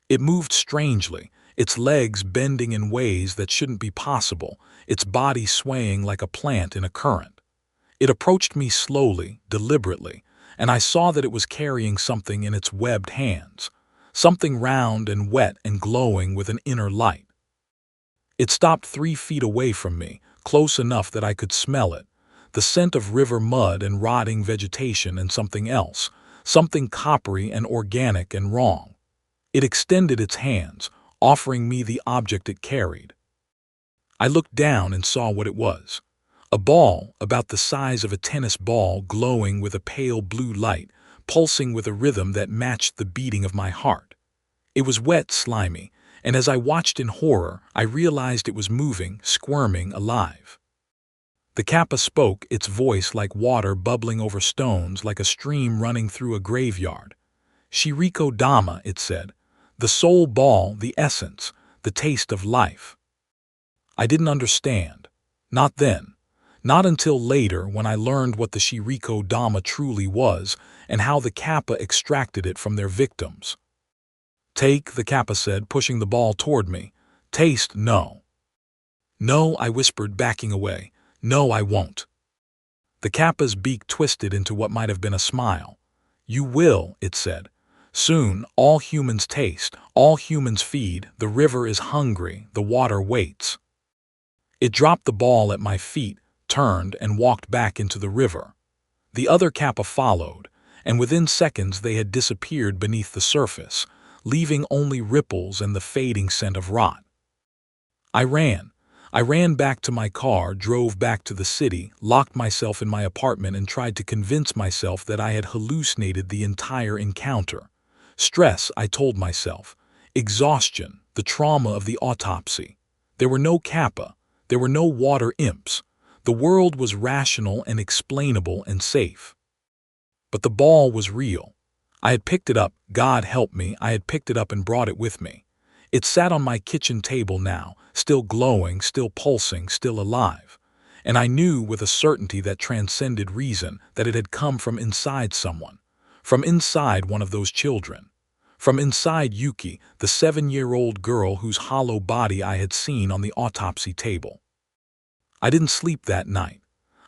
It moved strangely, its legs bending in ways that shouldn't be possible, its body swaying like a plant in a current. It approached me slowly, deliberately, and I saw that it was carrying something in its webbed hands, something round and wet and glowing with an inner light. It stopped 3 feet away from me, close enough that I could smell it, the scent of river mud and rotting vegetation and something else, something coppery and organic and wrong. It extended its hands, offering me the object it carried. I looked down and saw what it was. A ball about the size of a tennis ball, glowing with a pale blue light, pulsing with a rhythm that matched the beating of my heart. It was wet, slimy, and as I watched in horror, I realized it was moving, squirming, alive. The Kappa spoke, its voice like water bubbling over stones, like a stream running through a graveyard. Shirikodama, it said, the soul ball, the essence, the taste of life. I didn't understand. Not then. Not until later, when I learned what the Shirikodama truly was and how the Kappa extracted it from their victims. Take, the Kappa said, pushing the ball toward me. Taste, no. No, I whispered, backing away. No, I won't. The Kappa's beak twisted into what might have been a smile. You will, it said. Soon, all humans taste, all humans feed, the river is hungry, the water waits. It dropped the ball at my feet, turned, and walked back into the river. The other Kappa followed, and within seconds they had disappeared beneath the surface, leaving only ripples and the fading scent of rot. I ran. I ran back to my car, drove back to the city, locked myself in my apartment and tried to convince myself that I had hallucinated the entire encounter. Stress, I told myself. Exhaustion, the trauma of the autopsy. There were no Kappa. There were no water imps. The world was rational and explainable and safe. But the ball was real. I had picked it up, God help me, I had picked it up and brought it with me. It sat on my kitchen table now, still glowing, still pulsing, still alive. And I knew with a certainty that transcended reason that it had come from inside someone. From inside one of those children. From inside Yuki, the 7-year-old girl whose hollow body I had seen on the autopsy table. I didn't sleep that night.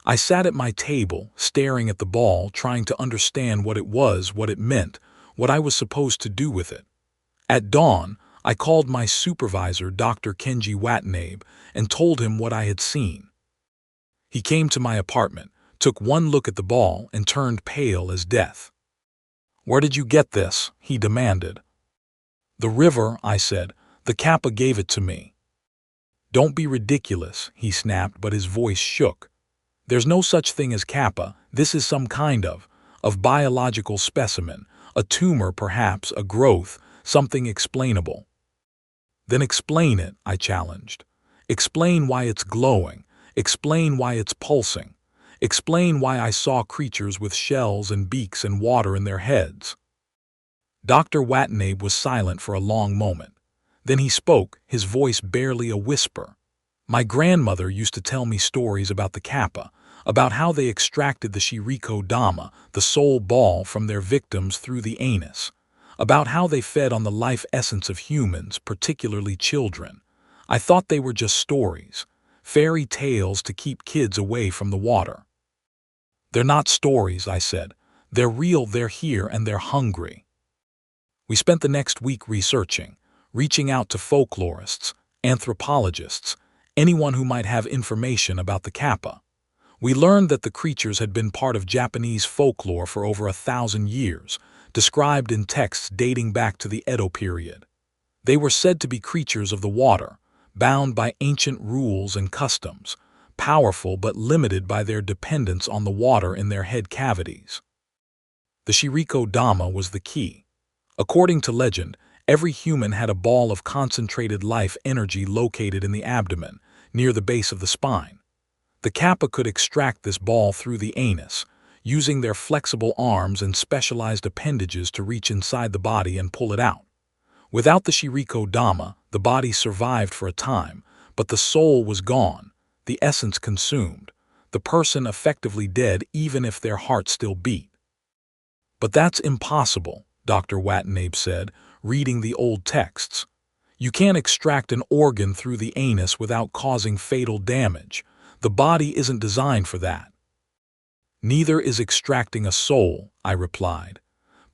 I sat at my table, staring at the ball, trying to understand what it was, what it meant, what I was supposed to do with it. At dawn, I called my supervisor, Dr. Kenji Watanabe, and told him what I had seen. He came to my apartment, took one look at the ball, and turned pale as death. Where did you get this? He demanded. The river, I said. The Kappa gave it to me. Don't be ridiculous, he snapped, but his voice shook. There's no such thing as Kappa. This is some kind of biological specimen, a tumor perhaps, a growth, something explainable. Then explain it, I challenged. Explain why it's glowing. Explain why it's pulsing. Explain why I saw creatures with shells and beaks and water in their heads. Dr. Watanabe was silent for a long moment. Then he spoke, his voice barely a whisper. My grandmother used to tell me stories about the Kappa, about how they extracted the Shirikodama, the soul ball, from their victims through the anus, about how they fed on the life essence of humans, particularly children. I thought they were just stories, fairy tales to keep kids away from the water. They're not stories, I said. They're real, they're here, and they're hungry. We spent the next week researching, reaching out to folklorists, anthropologists, anyone who might have information about the Kappa. We learned that the creatures had been part of Japanese folklore for over 1,000 years, described in texts dating back to the Edo period. They were said to be creatures of the water, bound by ancient rules and customs, powerful but limited by their dependence on the water in their head cavities. The Shirikodama was the key. According to legend, every human had a ball of concentrated life energy located in the abdomen, near the base of the spine. The Kappa could extract this ball through the anus, using their flexible arms and specialized appendages to reach inside the body and pull it out. Without the Shirikodama, the body survived for a time, but the soul was gone, the essence consumed, the person effectively dead even if their heart still beat. But that's impossible, Dr. Watanabe said, reading the old texts. You can't extract an organ through the anus without causing fatal damage. The body isn't designed for that. Neither is extracting a soul, I replied.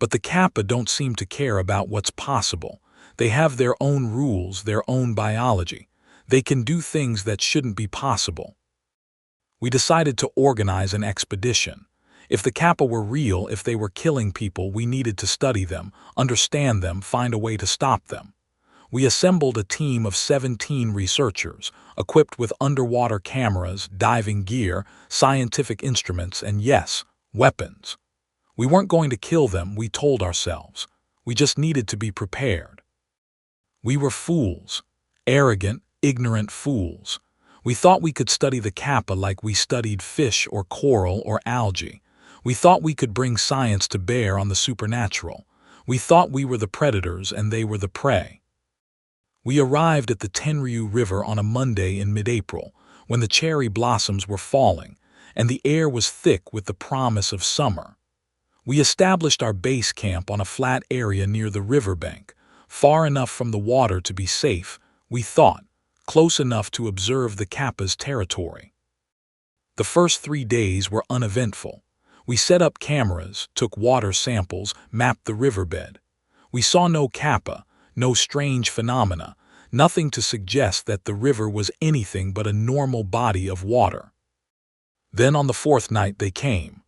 But the Kappa don't seem to care about what's possible. They have their own rules, their own biology. They can do things that shouldn't be possible. We decided to organize an expedition. If the Kappa were real, if they were killing people, we needed to study them, understand them, find a way to stop them. We assembled a team of 17 researchers, equipped with underwater cameras, diving gear, scientific instruments, and yes, weapons. We weren't going to kill them, we told ourselves. We just needed to be prepared. We were fools, arrogant, ignorant fools. We thought we could study the Kappa like we studied fish or coral or algae. We thought we could bring science to bear on the supernatural. We thought we were the predators and they were the prey. We arrived at the Tenryu River on a Monday in mid-April, when the cherry blossoms were falling, and the air was thick with the promise of summer. We established our base camp on a flat area near the riverbank, far enough from the water to be safe, we thought, close enough to observe the Kappa's territory. The first 3 days were uneventful. We set up cameras, took water samples, mapped the riverbed. We saw no Kappa, no strange phenomena, nothing to suggest that the river was anything but a normal body of water. Then on the 4th night they came.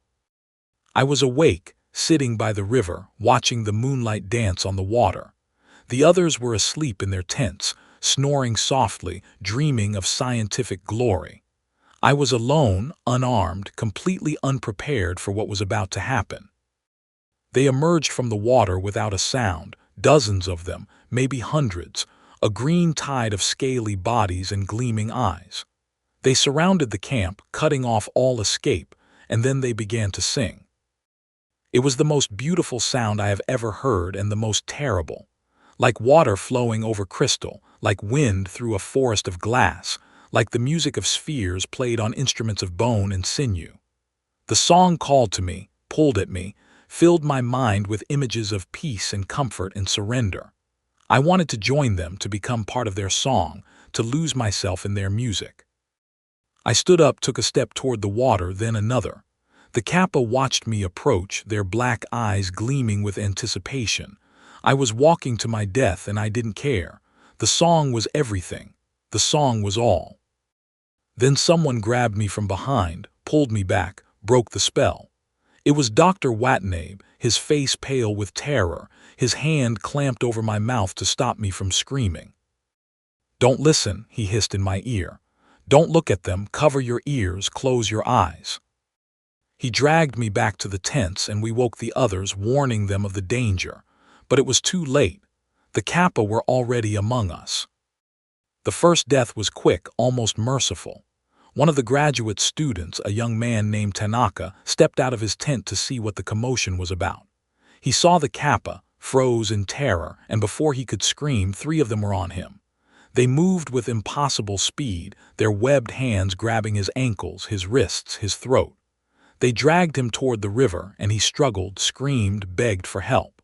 I was awake, sitting by the river, watching the moonlight dance on the water. The others were asleep in their tents, snoring softly, dreaming of scientific glory. I was alone, unarmed, completely unprepared for what was about to happen. They emerged from the water without a sound, dozens of them, maybe hundreds, a green tide of scaly bodies and gleaming eyes. They surrounded the camp, cutting off all escape, and then they began to sing. It was the most beautiful sound I have ever heard and the most terrible. Like water flowing over crystal, like wind through a forest of glass, like the music of spheres played on instruments of bone and sinew. The song called to me, pulled at me, filled my mind with images of peace and comfort and surrender. I wanted to join them, to become part of their song, to lose myself in their music. I stood up, took a step toward the water, then another. The Kappa watched me approach, their black eyes gleaming with anticipation. I was walking to my death and I didn't care. The song was everything. The song was all. Then someone grabbed me from behind, pulled me back, broke the spell. It was Dr. Watanabe, his face pale with terror, his hand clamped over my mouth to stop me from screaming. "Don't listen," he hissed in my ear. Don't look at them, cover your ears, close your eyes. He dragged me back to the tents and we woke the others, warning them of the danger. But it was too late. The Kappa were already among us. The first death was quick, almost merciful. One of the graduate students, a young man named Tanaka, stepped out of his tent to see what the commotion was about. He saw the Kappa, froze in terror, and before he could scream, 3 of them were on him. They moved with impossible speed, their webbed hands grabbing his ankles, his wrists, his throat. They dragged him toward the river, and he struggled, screamed, begged for help.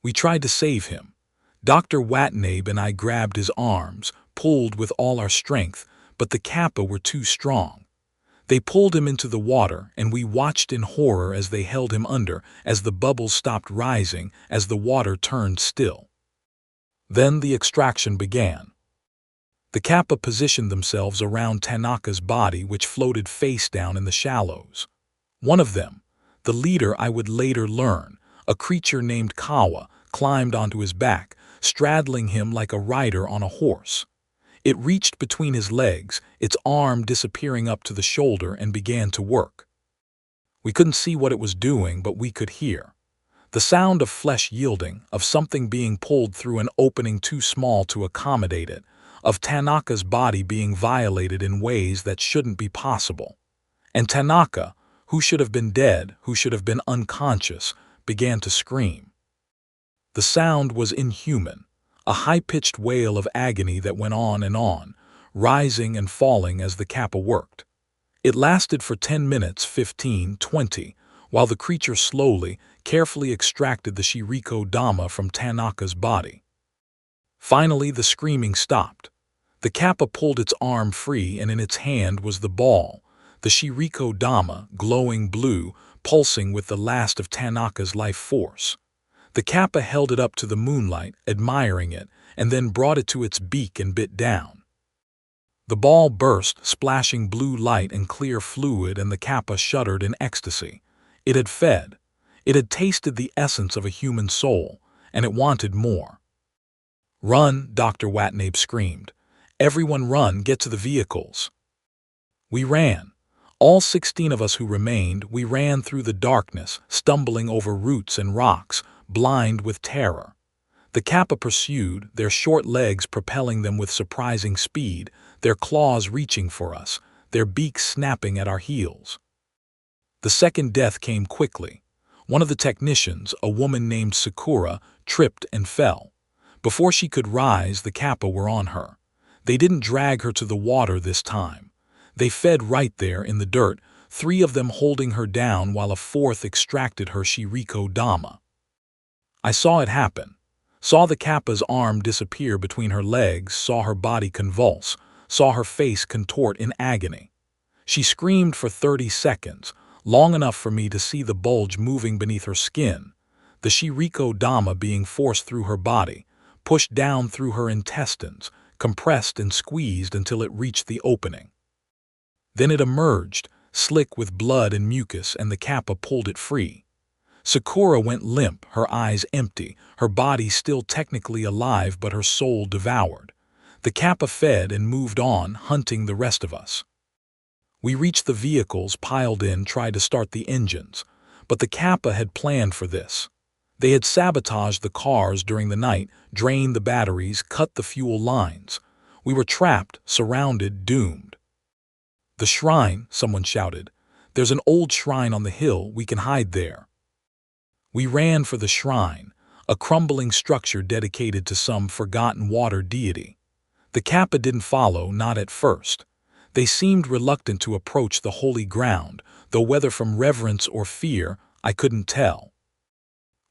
We tried to save him. Dr. Watanabe and I grabbed his arms, pulled with all our strength, but the Kappa were too strong. They pulled him into the water, and we watched in horror as they held him under, as the bubbles stopped rising, as the water turned still. Then the extraction began. The Kappa positioned themselves around Tanaka's body, which floated face down in the shallows. One of them, the leader I would later learn, a creature named Kawa, climbed onto his back, straddling him like a rider on a horse. It reached between his legs, its arm disappearing up to the shoulder, and began to work. We couldn't see what it was doing, but we could hear. The sound of flesh yielding, of something being pulled through an opening too small to accommodate it, of Tanaka's body being violated in ways that shouldn't be possible. And Tanaka, who should have been dead, who should have been unconscious, began to scream. The sound was inhuman, a high-pitched wail of agony that went on, rising and falling as the Kappa worked. It lasted for 10 minutes, 15, 20, while the creature slowly, carefully extracted the Shirikodama from Tanaka's body. Finally, the screaming stopped. The Kappa pulled its arm free, and in its hand was the ball, the Shirikodama, glowing blue, pulsing with the last of Tanaka's life force. The Kappa held it up to the moonlight, admiring it, and then brought it to its beak and bit down. The ball burst, splashing blue light and clear fluid, and the Kappa shuddered in ecstasy. It had fed. It had tasted the essence of a human soul, and it wanted more. "Run!" Dr. Watanabe screamed. "Everyone run, get to the vehicles." We ran. All 16 of us who remained, we ran through the darkness, stumbling over roots and rocks, blind with terror. The Kappa pursued, their short legs propelling them with surprising speed, their claws reaching for us, their beaks snapping at our heels. The second death came quickly. One of the technicians, a woman named Sakura, tripped and fell. Before she could rise, the Kappa were on her. They didn't drag her to the water this time. They fed right there in the dirt, 3 of them holding her down while a 4th extracted her Shirikodama. I saw it happen. Saw the Kappa's arm disappear between her legs, saw her body convulse, saw her face contort in agony. She screamed for 30 seconds, long enough for me to see the bulge moving beneath her skin, the Shirikodama being forced through her body, pushed down through her intestines, compressed and squeezed until it reached the opening. Then it emerged, slick with blood and mucus, and the Kappa pulled it free. Sakura went limp, her eyes empty, her body still technically alive but her soul devoured. The Kappa fed and moved on, hunting the rest of us. We reached the vehicles, piled in, tried to start the engines. But the Kappa had planned for this. They had sabotaged the cars during the night, drained the batteries, cut the fuel lines. We were trapped, surrounded, doomed. "The shrine," someone shouted. "There's an old shrine on the hill, we can hide there." We ran for the shrine, a crumbling structure dedicated to some forgotten water deity. The Kappa didn't follow, not at first. They seemed reluctant to approach the holy ground, though whether from reverence or fear, I couldn't tell.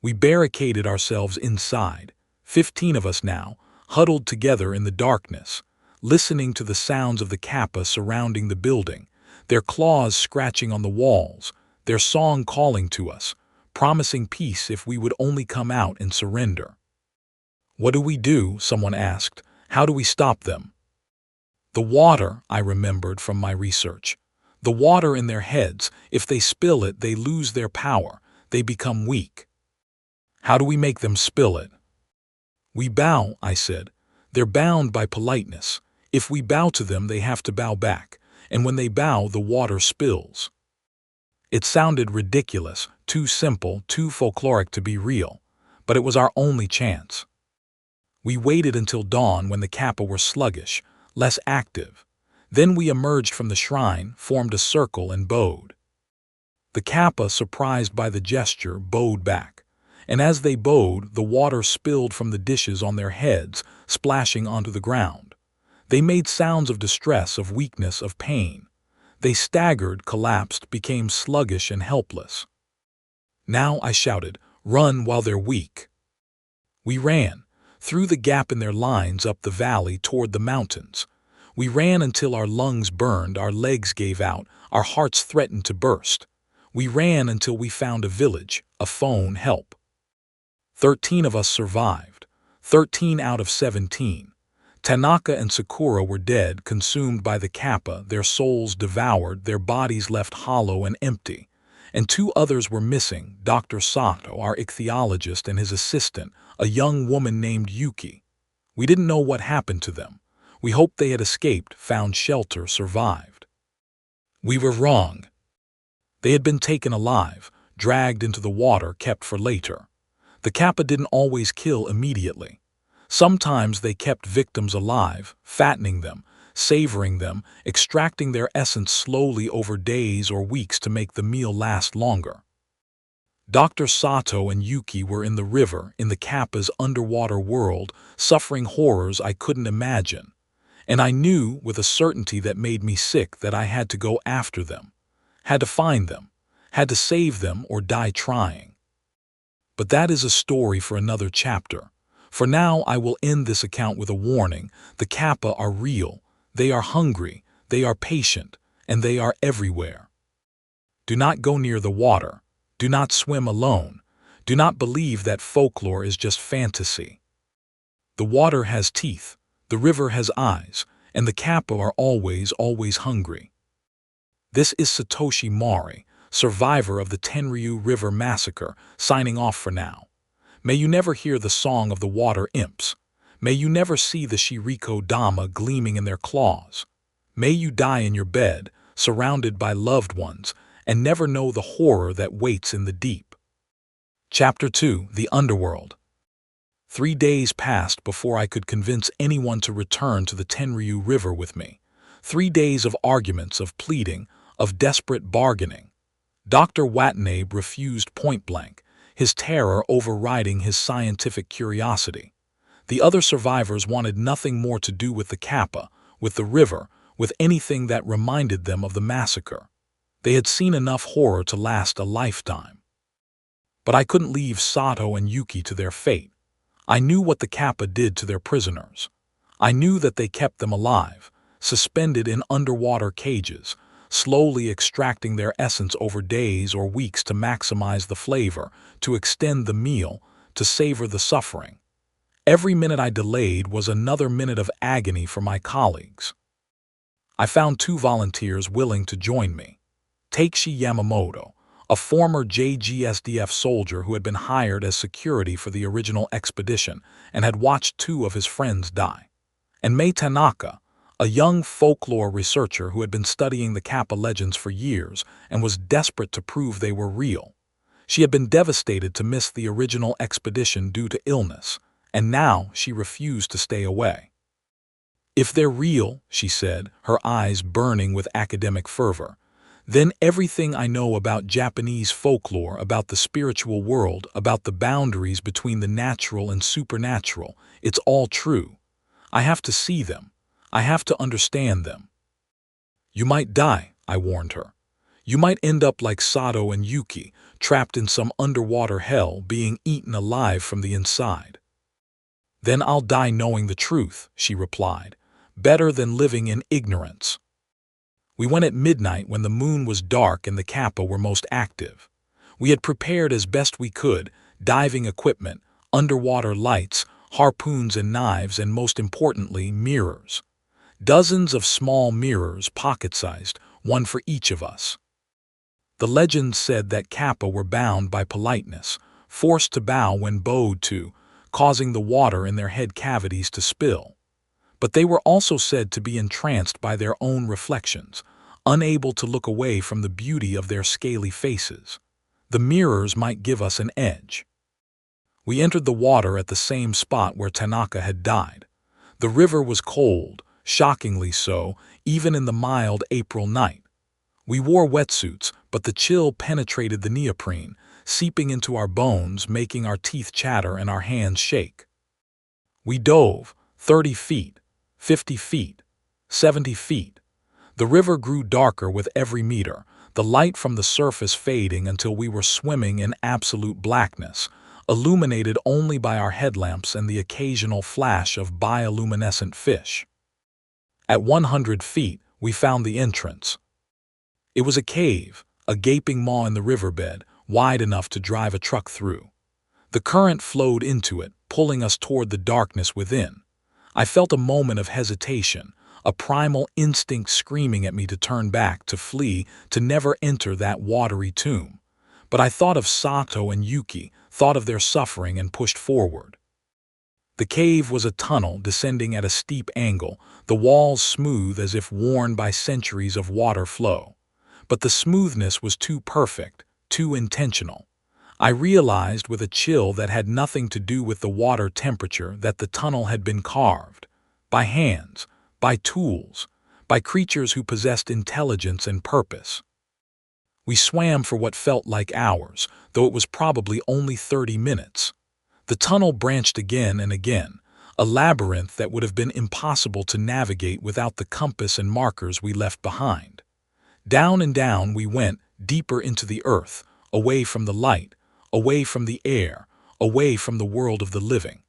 We barricaded ourselves inside, 15 of us now, huddled together in the darkness, listening to the sounds of the Kappa surrounding the building, their claws scratching on the walls, their song calling to us, promising peace if we would only come out and surrender. "What do we do?" someone asked. "How do we stop them?" "The water," I remembered from my research. "The water in their heads, if they spill it, they lose their power, they become weak." "How do we make them spill it?" "We bow," I said. "They're bound by politeness. If we bow to them, they have to bow back, and when they bow, the water spills. It sounded ridiculous, too simple, too folkloric to be real, but it was our only chance. We waited until dawn when the Kappa were sluggish, less active. Then we emerged from the shrine, formed a circle, and bowed. The Kappa, surprised by the gesture, bowed back, and as they bowed, the water spilled from the dishes on their heads, splashing onto the ground. They made sounds of distress, of weakness, of pain. They staggered, collapsed, became sluggish and helpless. Now, I shouted, "Run while they're weak." We ran, through the gap in their lines, up the valley toward the mountains. We ran until our lungs burned, our legs gave out, our hearts threatened to burst. We ran until we found a village, a phone, help. 13 of us survived, 13 out of 17. Tanaka and Sakura were dead, consumed by the Kappa, their souls devoured, their bodies left hollow and empty. And 2 others were missing, Dr. Sato, our ichthyologist, and his assistant, a young woman named Yuki. We didn't know what happened to them. We hoped they had escaped, found shelter, survived. We were wrong. They had been taken alive, dragged into the water, kept for later. The Kappa didn't always kill immediately. Sometimes they kept victims alive, fattening them, savoring them, extracting their essence slowly over days or weeks to make the meal last longer. Dr. Sato and Yuki were in the river, in the Kappa's underwater world, suffering horrors I couldn't imagine. And I knew, with a certainty that made me sick, that I had to go after them, had to find them, had to save them or die trying. But that is a story for another chapter. For now, I will end this account with a warning. The Kappa are real. They are hungry, they are patient, and they are everywhere. Do not go near the water. Do not swim alone. Do not believe that folklore is just fantasy. The water has teeth, the river has eyes, and the Kappa are always, always hungry. This is Satoshi Mori, survivor of the Tenryu River Massacre, signing off for now. May you never hear the song of the water imps. May you never see the Shirikodama gleaming in their claws. May you die in your bed, surrounded by loved ones, and never know the horror that waits in the deep. Chapter 2: The Underworld. 3 days passed before I could convince anyone to return to the Tenryu River with me. 3 days of arguments, of pleading, of desperate bargaining. Dr. Watanabe refused point-blank, his terror overriding his scientific curiosity. The other survivors wanted nothing more to do with the Kappa, with the river, with anything that reminded them of the massacre. They had seen enough horror to last a lifetime. But I couldn't leave Sato and Yuki to their fate. I knew what the Kappa did to their prisoners. I knew that they kept them alive, suspended in underwater cages, slowly extracting their essence over days or weeks to maximize the flavor, to extend the meal, to savor the suffering. Every minute I delayed was another minute of agony for my colleagues. I found 2 volunteers willing to join me. Takeshi Yamamoto, a former JGSDF soldier who had been hired as security for the original expedition and had watched 2 of his friends die. And Mei Tanaka, a young folklore researcher who had been studying the Kappa legends for years and was desperate to prove they were real. She had been devastated to miss the original expedition due to illness, and now she refused to stay away. "If they're real," she said, her eyes burning with academic fervor, "then everything I know about Japanese folklore, about the spiritual world, about the boundaries between the natural and supernatural, it's all true. I have to see them. I have to understand them." "You might die," I warned her. "You might end up like Sato and Yuki, trapped in some underwater hell, being eaten alive from the inside." "Then I'll die knowing the truth," she replied. "Better than living in ignorance." We went at midnight when the moon was dark and the Kappa were most active. We had prepared as best we could, diving equipment, underwater lights, harpoons and knives, and most importantly, mirrors. Dozens of small mirrors, pocket-sized, one for each of us. The legend said that Kappa were bound by politeness, forced to bow when bowed to, causing the water in their head cavities to spill. but they were also said to be entranced by their own reflections, unable to look away from the beauty of their scaly faces. The mirrors might give us an edge. We entered the water at the same spot where Tanaka had died. The river was cold, shockingly so, even in the mild April night. We wore wetsuits, but the chill penetrated the neoprene, seeping into our bones, making our teeth chatter and our hands shake. We dove 30 feet, 50 feet, 70 feet. The river grew darker with every meter, the light from the surface fading until we were swimming in absolute blackness, illuminated only by our headlamps and the occasional flash of bioluminescent fish. At 100 feet, we found the entrance. It was a cave, a gaping maw in the riverbed, wide enough to drive a truck through. The current flowed into it, pulling us toward the darkness within. I felt a moment of hesitation, a primal instinct screaming at me to turn back, to flee, to never enter that watery tomb. But I thought of Sato and Yuki, thought of their suffering, and pushed forward. The cave was a tunnel descending at a steep angle, the walls smooth as if worn by centuries of water flow. But the smoothness was too perfect, too intentional. I realized with a chill that had nothing to do with the water temperature that the tunnel had been carved. By hands, by tools, by creatures who possessed intelligence and purpose. We swam for what felt like hours, though it was probably only 30 minutes. The tunnel branched again and again, a labyrinth that would have been impossible to navigate without the compass and markers we left behind. Down and down we went, deeper into the earth, away from the light, away from the air, away from the world of the living.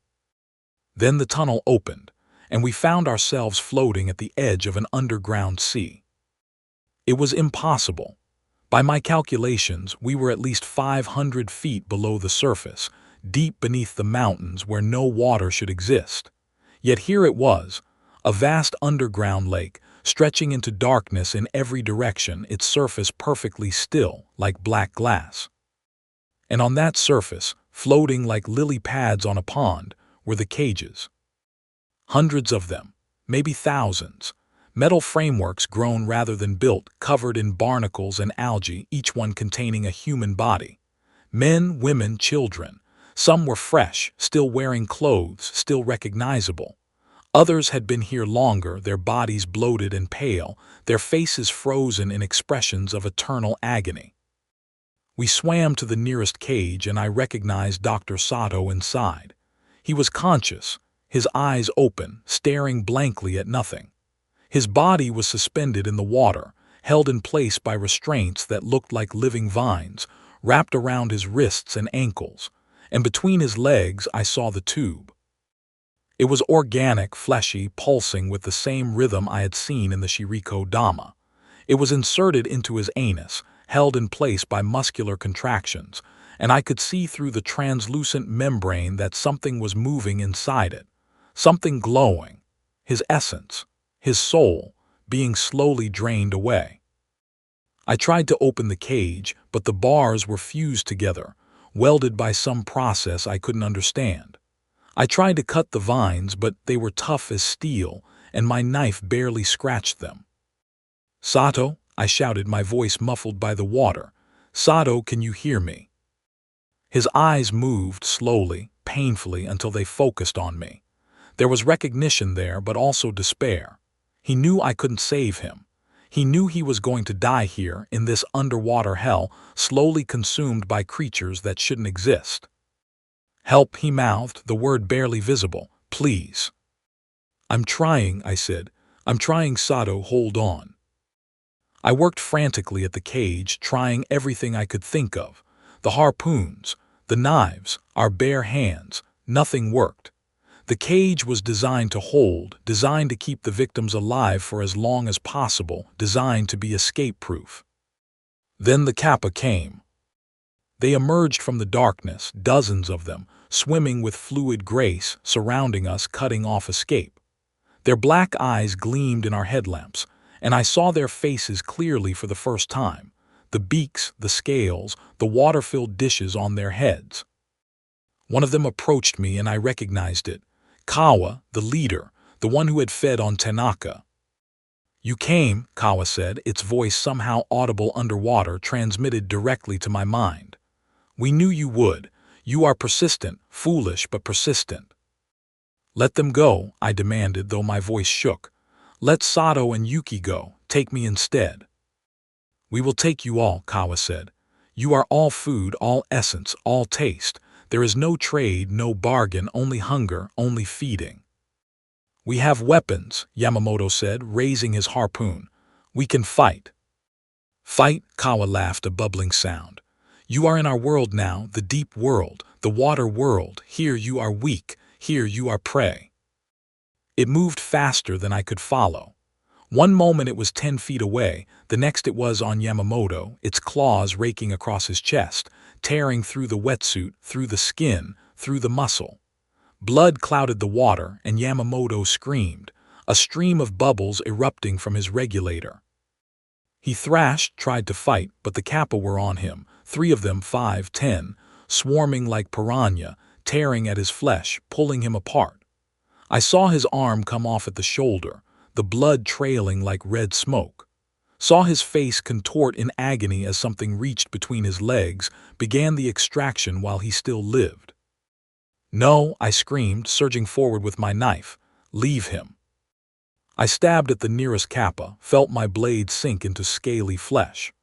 Then the tunnel opened, and we found ourselves floating at the edge of an underground sea. It was impossible. By my calculations, we were at least 500 feet below the surface, deep beneath the mountains where no water should exist. Yet here it was, a vast underground lake, stretching into darkness in every direction, its surface perfectly still, like black glass. And on that surface, floating like lily pads on a pond, were the cages. Hundreds of them, maybe thousands. Metal frameworks grown rather than built, covered in barnacles and algae, each one containing a human body. Men, women, children. Some were fresh, still wearing clothes, still recognizable. Others had been here longer, their bodies bloated and pale, their faces frozen in expressions of eternal agony. We swam to the nearest cage, and I recognized Dr. Sato inside. He was conscious, his eyes open, staring blankly at nothing. His body was suspended in the water, held in place by restraints that looked like living vines, wrapped around his wrists and ankles, and between his legs I saw the tube. It was organic, fleshy, pulsing with the same rhythm I had seen in the Shirikodama. It was inserted into his anus, held in place by muscular contractions, and I could see through the translucent membrane that something was moving inside it, something glowing, his essence, his soul, being slowly drained away. I tried to open the cage, but the bars were fused together, welded by some process I couldn't understand. I tried to cut the vines, but they were tough as steel, and my knife barely scratched them. "Sato," I shouted, my voice muffled by the water. "Sato, can you hear me?" His eyes moved slowly, painfully, until they focused on me. There was recognition there, but also despair. He knew I couldn't save him. He knew he was going to die here, in this underwater hell, slowly consumed by creatures that shouldn't exist. "Help," he mouthed, the word barely visible. "Please." "I'm trying," I said. "I'm trying, Sato, hold on." I worked frantically at the cage, trying everything I could think of. The harpoons, the knives, our bare hands, nothing worked. The cage was designed to hold, designed to keep the victims alive for as long as possible, designed to be escape-proof. Then the Kappa came. They emerged from the darkness, dozens of them, swimming with fluid grace, surrounding us, cutting off escape. Their black eyes gleamed in our headlamps, and I saw their faces clearly for the first time, the beaks, the scales, the water-filled dishes on their heads. One of them approached me, and I recognized it. Kawa, the leader, the one who had fed on Tanaka. You came, Kawa said, its voice somehow audible underwater transmitted directly to my mind. We knew you would. You are persistent, foolish but persistent. Let them go, I demanded, though my voice shook. Let Sato and Yuki go, take me instead. We will take you all, Kawa said. You are all food, all essence, all taste. There is no trade, no bargain, only hunger, only feeding. We have weapons, Yamamoto said, raising his harpoon. We can fight. Fight, Kawa laughed, a bubbling sound. You are in our world now, the deep world, the water world. Here you are weak, here you are prey. It moved faster than I could follow. One moment it was 10 feet away, the next it was on Yamamoto, its claws raking across his chest, tearing through the wetsuit, through the skin, through the muscle. Blood clouded the water, and Yamamoto screamed, a stream of bubbles erupting from his regulator. He thrashed, tried to fight, but the Kappa were on him, 3 of them 5'10", swarming like piranha, tearing at his flesh, pulling him apart. I saw his arm come off at the shoulder, the blood trailing like red smoke. Saw his face contort in agony as something reached between his legs, began the extraction while he still lived. No, I screamed, surging forward with my knife. Leave him. I stabbed at the nearest Kappa, felt my blade sink into scaly flesh.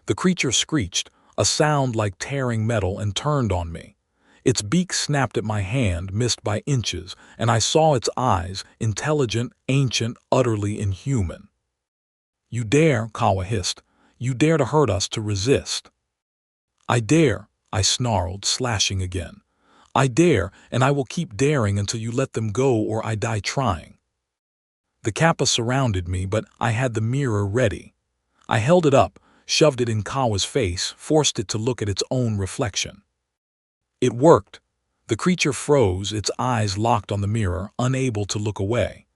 The creature screeched, a sound like tearing metal, and turned on me. Its beak snapped at my hand, missed by inches, and I saw its eyes, intelligent, ancient, utterly inhuman. You dare, Kawa hissed. You dare to hurt us, to resist. I dare, I snarled, slashing again. I dare, and I will keep daring until you let them go or I die trying. The Kappa surrounded me, but I had the mirror ready. I held it up, shoved it in Kawa's face, forced it to look at its own reflection. It worked. The creature froze, its eyes locked on the mirror, unable to look away.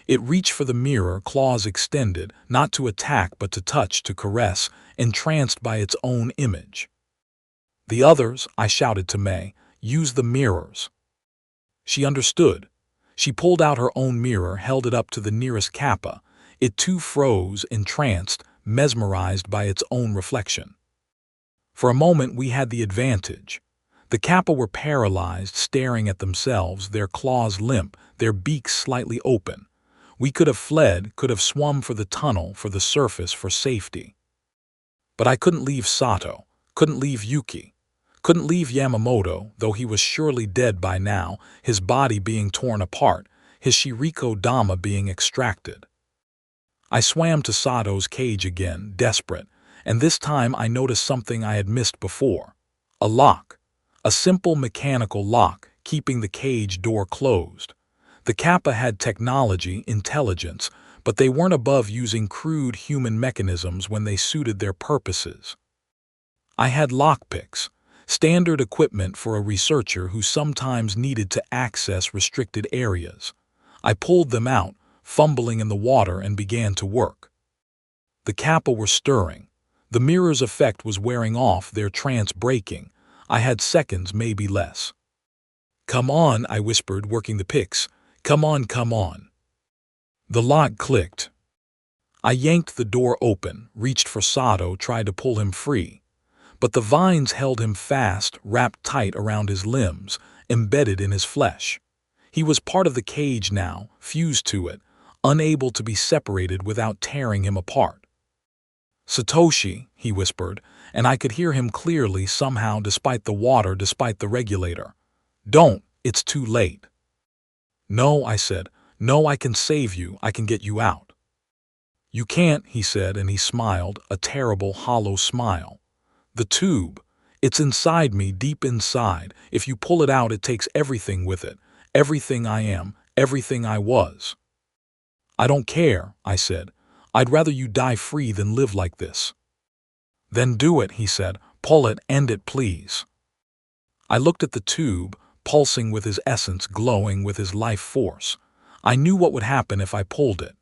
It reached for the mirror, claws extended, not to attack but to touch, to caress, entranced by its own image. The others, I shouted to May, use the mirrors. She understood. She pulled out her own mirror, held it up to the nearest Kappa. It too froze, entranced, mesmerized by its own reflection. For a moment we had the advantage. The Kappa were paralyzed, staring at themselves, their claws limp, their beaks slightly open. We could have fled, could have swum for the tunnel, for the surface, for safety. But I couldn't leave Sato, couldn't leave Yuki, couldn't leave Yamamoto, though he was surely dead by now, his body being torn apart, his Shirikodama being extracted. I swam to Sato's cage again, desperate, and this time I noticed something I had missed before. A lock. A simple mechanical lock, keeping the cage door closed. The Kappa had technology, intelligence, but they weren't above using crude human mechanisms when they suited their purposes. I had lockpicks, standard equipment for a researcher who sometimes needed to access restricted areas. I pulled them out, fumbling in the water, and began to work. The Kappa were stirring. The mirror's effect was wearing off, their trance breaking. I had seconds, maybe less. Come on, I whispered, working the picks. Come on, come on. The lock clicked. I yanked the door open, reached for Sato, tried to pull him free. But the vines held him fast, wrapped tight around his limbs, embedded in his flesh. He was part of the cage now, fused to it, unable to be separated without tearing him apart. Satoshi, he whispered, and I could hear him clearly somehow, despite the water, despite the regulator. Don't, it's too late. No, I said. No, I can save you, I can get you out. You can't, he said, and he smiled, a terrible, hollow smile. The tube. It's inside me, deep inside. If you pull it out, it takes everything with it. Everything I am, everything I was. I don't care, I said. I'd rather you die free than live like this. Then do it, he said. Pull it, end it, please. I looked at the tube, pulsing with his essence, glowing with his life force. I knew what would happen if I pulled it.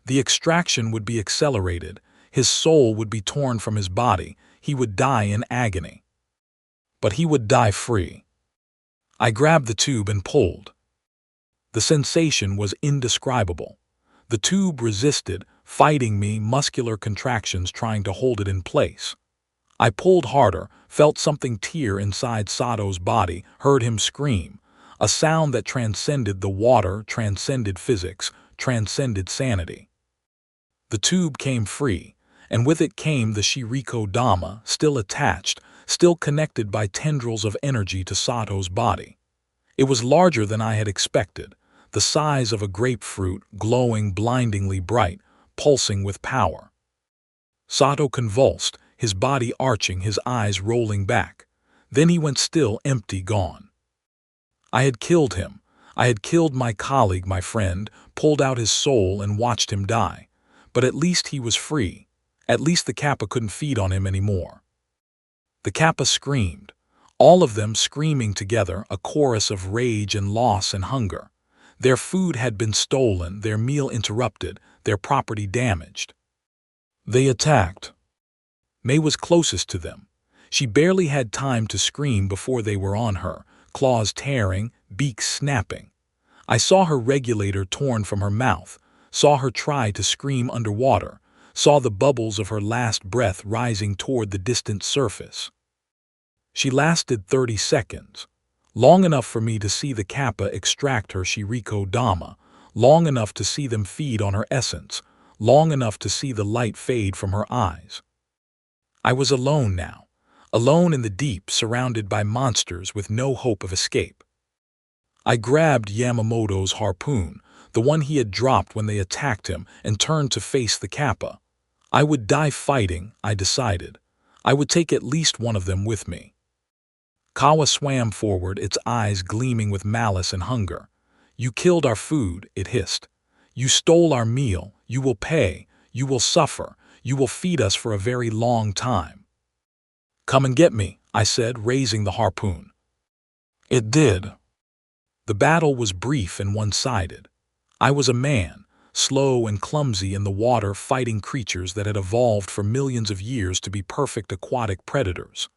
The extraction would be accelerated. His soul would be torn from his body. He would die in agony. But he would die free. I grabbed the tube and pulled. The sensation was indescribable. The tube resisted, fighting me, muscular contractions trying to hold it in place. I pulled harder, felt something tear inside Sato's body, heard him scream, a sound that transcended the water, transcended physics, transcended sanity. The tube came free, and with it came the Shirikodama, still attached, still connected by tendrils of energy to Sato's body. It was larger than I had expected, the size of a grapefruit, glowing blindingly bright, pulsing with power. Sato convulsed, his body arching, his eyes rolling back. Then he went still, empty, gone. I had killed him. I had killed my colleague, my friend, pulled out his soul and watched him die. But at least he was free. At least the Kappa couldn't feed on him anymore. The Kappa screamed, all of them screaming together, a chorus of rage and loss and hunger. Their food had been stolen, their meal interrupted, their property damaged. They attacked. May was closest to them. She barely had time to scream before they were on her, claws tearing, beaks snapping. I saw her regulator torn from her mouth, saw her try to scream underwater, saw the bubbles of her last breath rising toward the distant surface. She lasted 30 seconds, long enough for me to see the Kappa extract her Shirikodama, long enough to see them feed on her essence, long enough to see the light fade from her eyes. I was alone now, alone in the deep, surrounded by monsters with no hope of escape. I grabbed Yamamoto's harpoon, the one he had dropped when they attacked him, and turned to face the Kappa. I would die fighting, I decided. I would take at least one of them with me. Kawa swam forward, its eyes gleaming with malice and hunger. "You killed our food," it hissed. "You stole our meal. You will pay. You will suffer. You will feed us for a very long time." "Come and get me," I said, raising the harpoon. It did. The battle was brief and one-sided. I was a man, slow and clumsy in the water, fighting creatures that had evolved for millions of years to be perfect aquatic predators.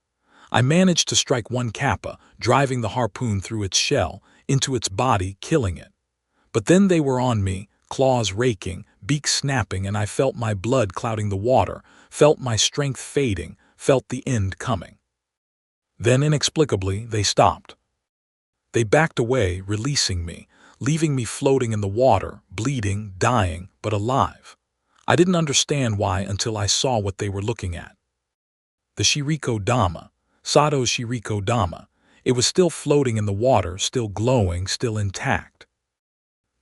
I managed to strike one Kappa, driving the harpoon through its shell, into its body, killing it. But then they were on me, claws raking, beaks snapping, and I felt my blood clouding the water, felt my strength fading, felt the end coming. Then inexplicably they stopped. They backed away, releasing me, leaving me floating in the water, bleeding, dying, but alive. I didn't understand why until I saw what they were looking at. The Shirikodama, Sato's Shirikodama. It was still floating in the water, still glowing, still intact.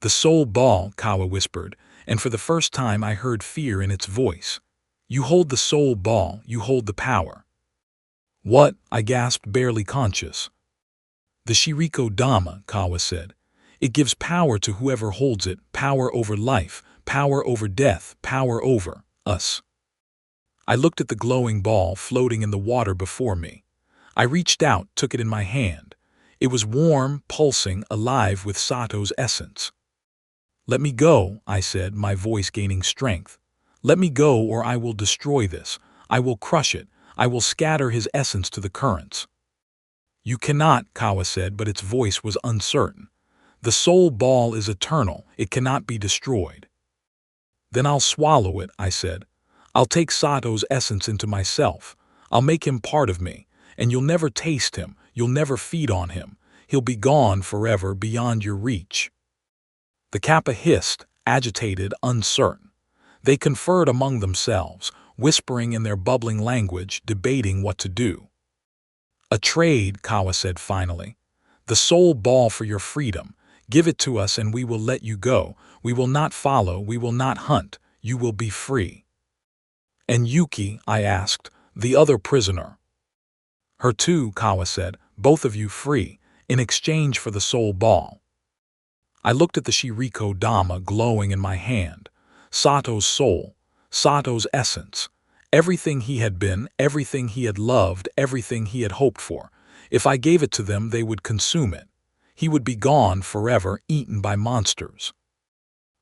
"The soul ball," Kawa whispered, and for the first time I heard fear in its voice. "You hold the soul ball, you hold the power." "What?" I gasped, barely conscious. "The Shirikodama," Kawa said. "It gives power to whoever holds it, power over life, power over death, power over us." I looked at the glowing ball floating in the water before me. I reached out, took it in my hand. It was warm, pulsing, alive with Sato's essence. "Let me go," I said, my voice gaining strength. "Let me go, or I will destroy this. I will crush it. I will scatter his essence to the currents." "You cannot," Kawa said, but its voice was uncertain. "The soul ball is eternal. It cannot be destroyed." "Then I'll swallow it," I said. "I'll take Sato's essence into myself. I'll make him part of me, and you'll never taste him. You'll never feed on him. He'll be gone forever, beyond your reach." The Kappa hissed, agitated, uncertain. They conferred among themselves, whispering in their bubbling language, debating what to do. "A trade," Kawa said finally. "The soul ball for your freedom. Give it to us and we will let you go. We will not follow, we will not hunt. You will be free." "And Yuki?" I asked, "the other prisoner?" "Her too," Kawa said, "both of you free, in exchange for the soul ball." I looked at the Shirikodama glowing in my hand. Sato's soul, Sato's essence, everything he had been, everything he had loved, everything he had hoped for. If I gave it to them, they would consume it. He would be gone forever, eaten by monsters.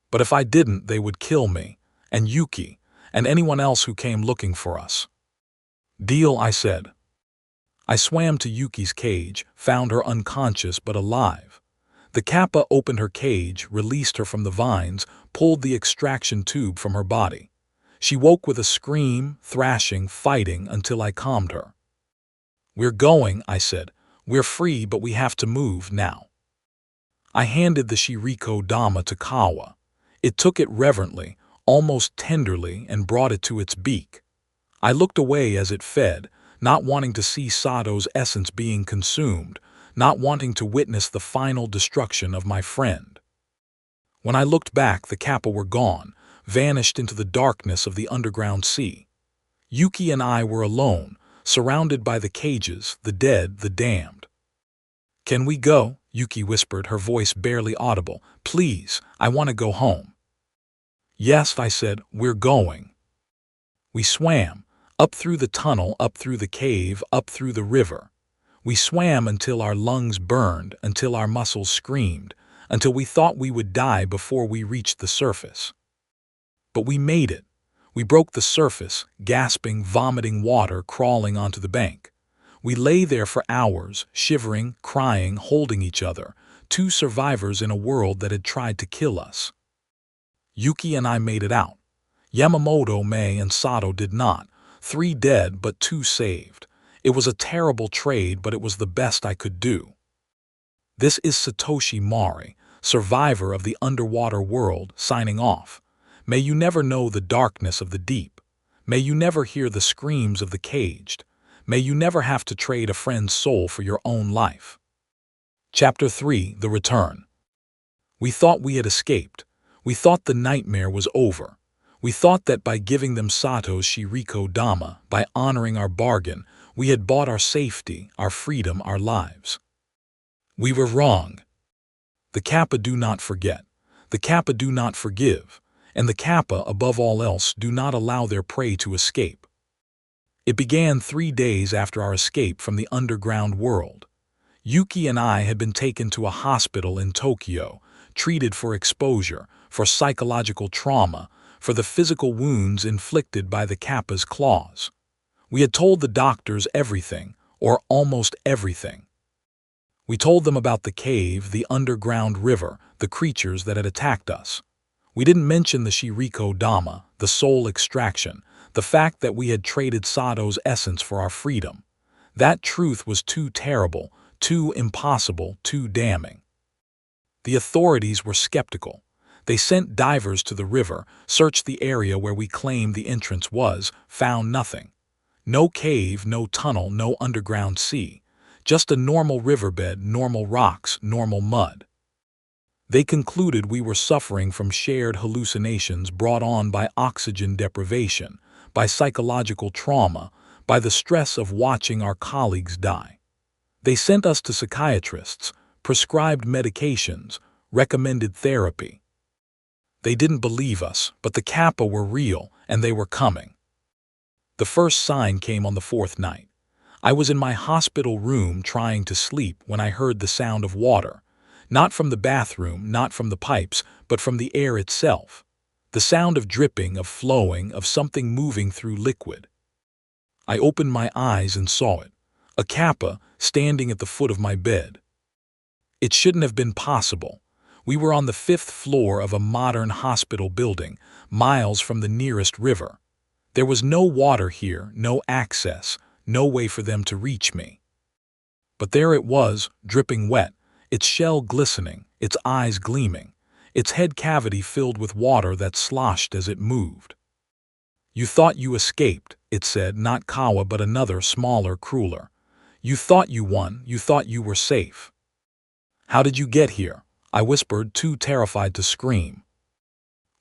But if I didn't, they would kill me, and Yuki, and anyone else who came looking for us. "Deal," I said. I swam to Yuki's cage, found her unconscious but alive. The Kappa opened her cage, released her from the vines, pulled the extraction tube from her body. She woke with a scream, thrashing, fighting until I calmed her. "We're going," I said. "We're free, but we have to move now." I handed the Shirikodama to Kawa. It took it reverently, almost tenderly, and brought it to its beak. I looked away as it fed, not wanting to see Sato's essence being consumed, not wanting to witness the final destruction of my friend. When I looked back, the Kappa were gone, vanished into the darkness of the underground sea. Yuki and I were alone, surrounded by the cages, the dead, the damned. "Can we go?" Yuki whispered, her voice barely audible. "Please, I want to go home." "Yes," I said, "we're going." We swam, up through the tunnel, up through the cave, up through the river. We swam until our lungs burned, until our muscles screamed, until we thought we would die before we reached the surface. But we made it. We broke the surface, gasping, vomiting water, crawling onto the bank. We lay there for hours, shivering, crying, holding each other, two survivors in a world that had tried to kill us. Yuki and I made it out. Yamamoto, Mei, and Sato did not. 3 dead, but 2 saved. It was a terrible trade, but it was the best I could do. This is Satoshi Mori, survivor of the underwater world, signing off. May you never know the darkness of the deep. May you never hear the screams of the caged. May you never have to trade a friend's soul for your own life. Chapter 3: The Return. We thought we had escaped. We thought the nightmare was over. We thought that by giving them Sato's Shirikodama, by honoring our bargain, we had bought our safety, our freedom, our lives. We were wrong. The Kappa do not forget. The Kappa do not forgive. And the Kappa, above all else, do not allow their prey to escape. It began 3 days after our escape from the underground world. Yuki and I had been taken to a hospital in Tokyo, treated for exposure, for psychological trauma, for the physical wounds inflicted by the Kappa's claws. We had told the doctors everything, or almost everything. We told them about the cave, the underground river, the creatures that had attacked us. We didn't mention the Shirikodama, the soul extraction, the fact that we had traded Sato's essence for our freedom. That truth was too terrible, too impossible, too damning. The authorities were skeptical. They sent divers to the river, searched the area where we claimed the entrance was, found nothing. No cave, no tunnel, no underground sea. Just a normal riverbed, normal rocks, normal mud. They concluded we were suffering from shared hallucinations brought on by oxygen deprivation, by psychological trauma, by the stress of watching our colleagues die. They sent us to psychiatrists, prescribed medications, recommended therapy. They didn't believe us, but the Kappa were real, and they were coming. The first sign came on the 4th night. I was in my hospital room trying to sleep when I heard the sound of water. Not from the bathroom, not from the pipes, but from the air itself. The sound of dripping, of flowing, of something moving through liquid. I opened my eyes and saw it. A Kappa standing at the foot of my bed. It shouldn't have been possible. We were on the 5th floor of a modern hospital building, miles from the nearest river. There was no water here, no access, no way for them to reach me. But there it was, dripping wet, its shell glistening, its eyes gleaming, its head cavity filled with water that sloshed as it moved. "You thought you escaped," it said, not Kawa but another, smaller, crueler. "You thought you won, you thought you were safe." "How did you get here?" I whispered, too terrified to scream.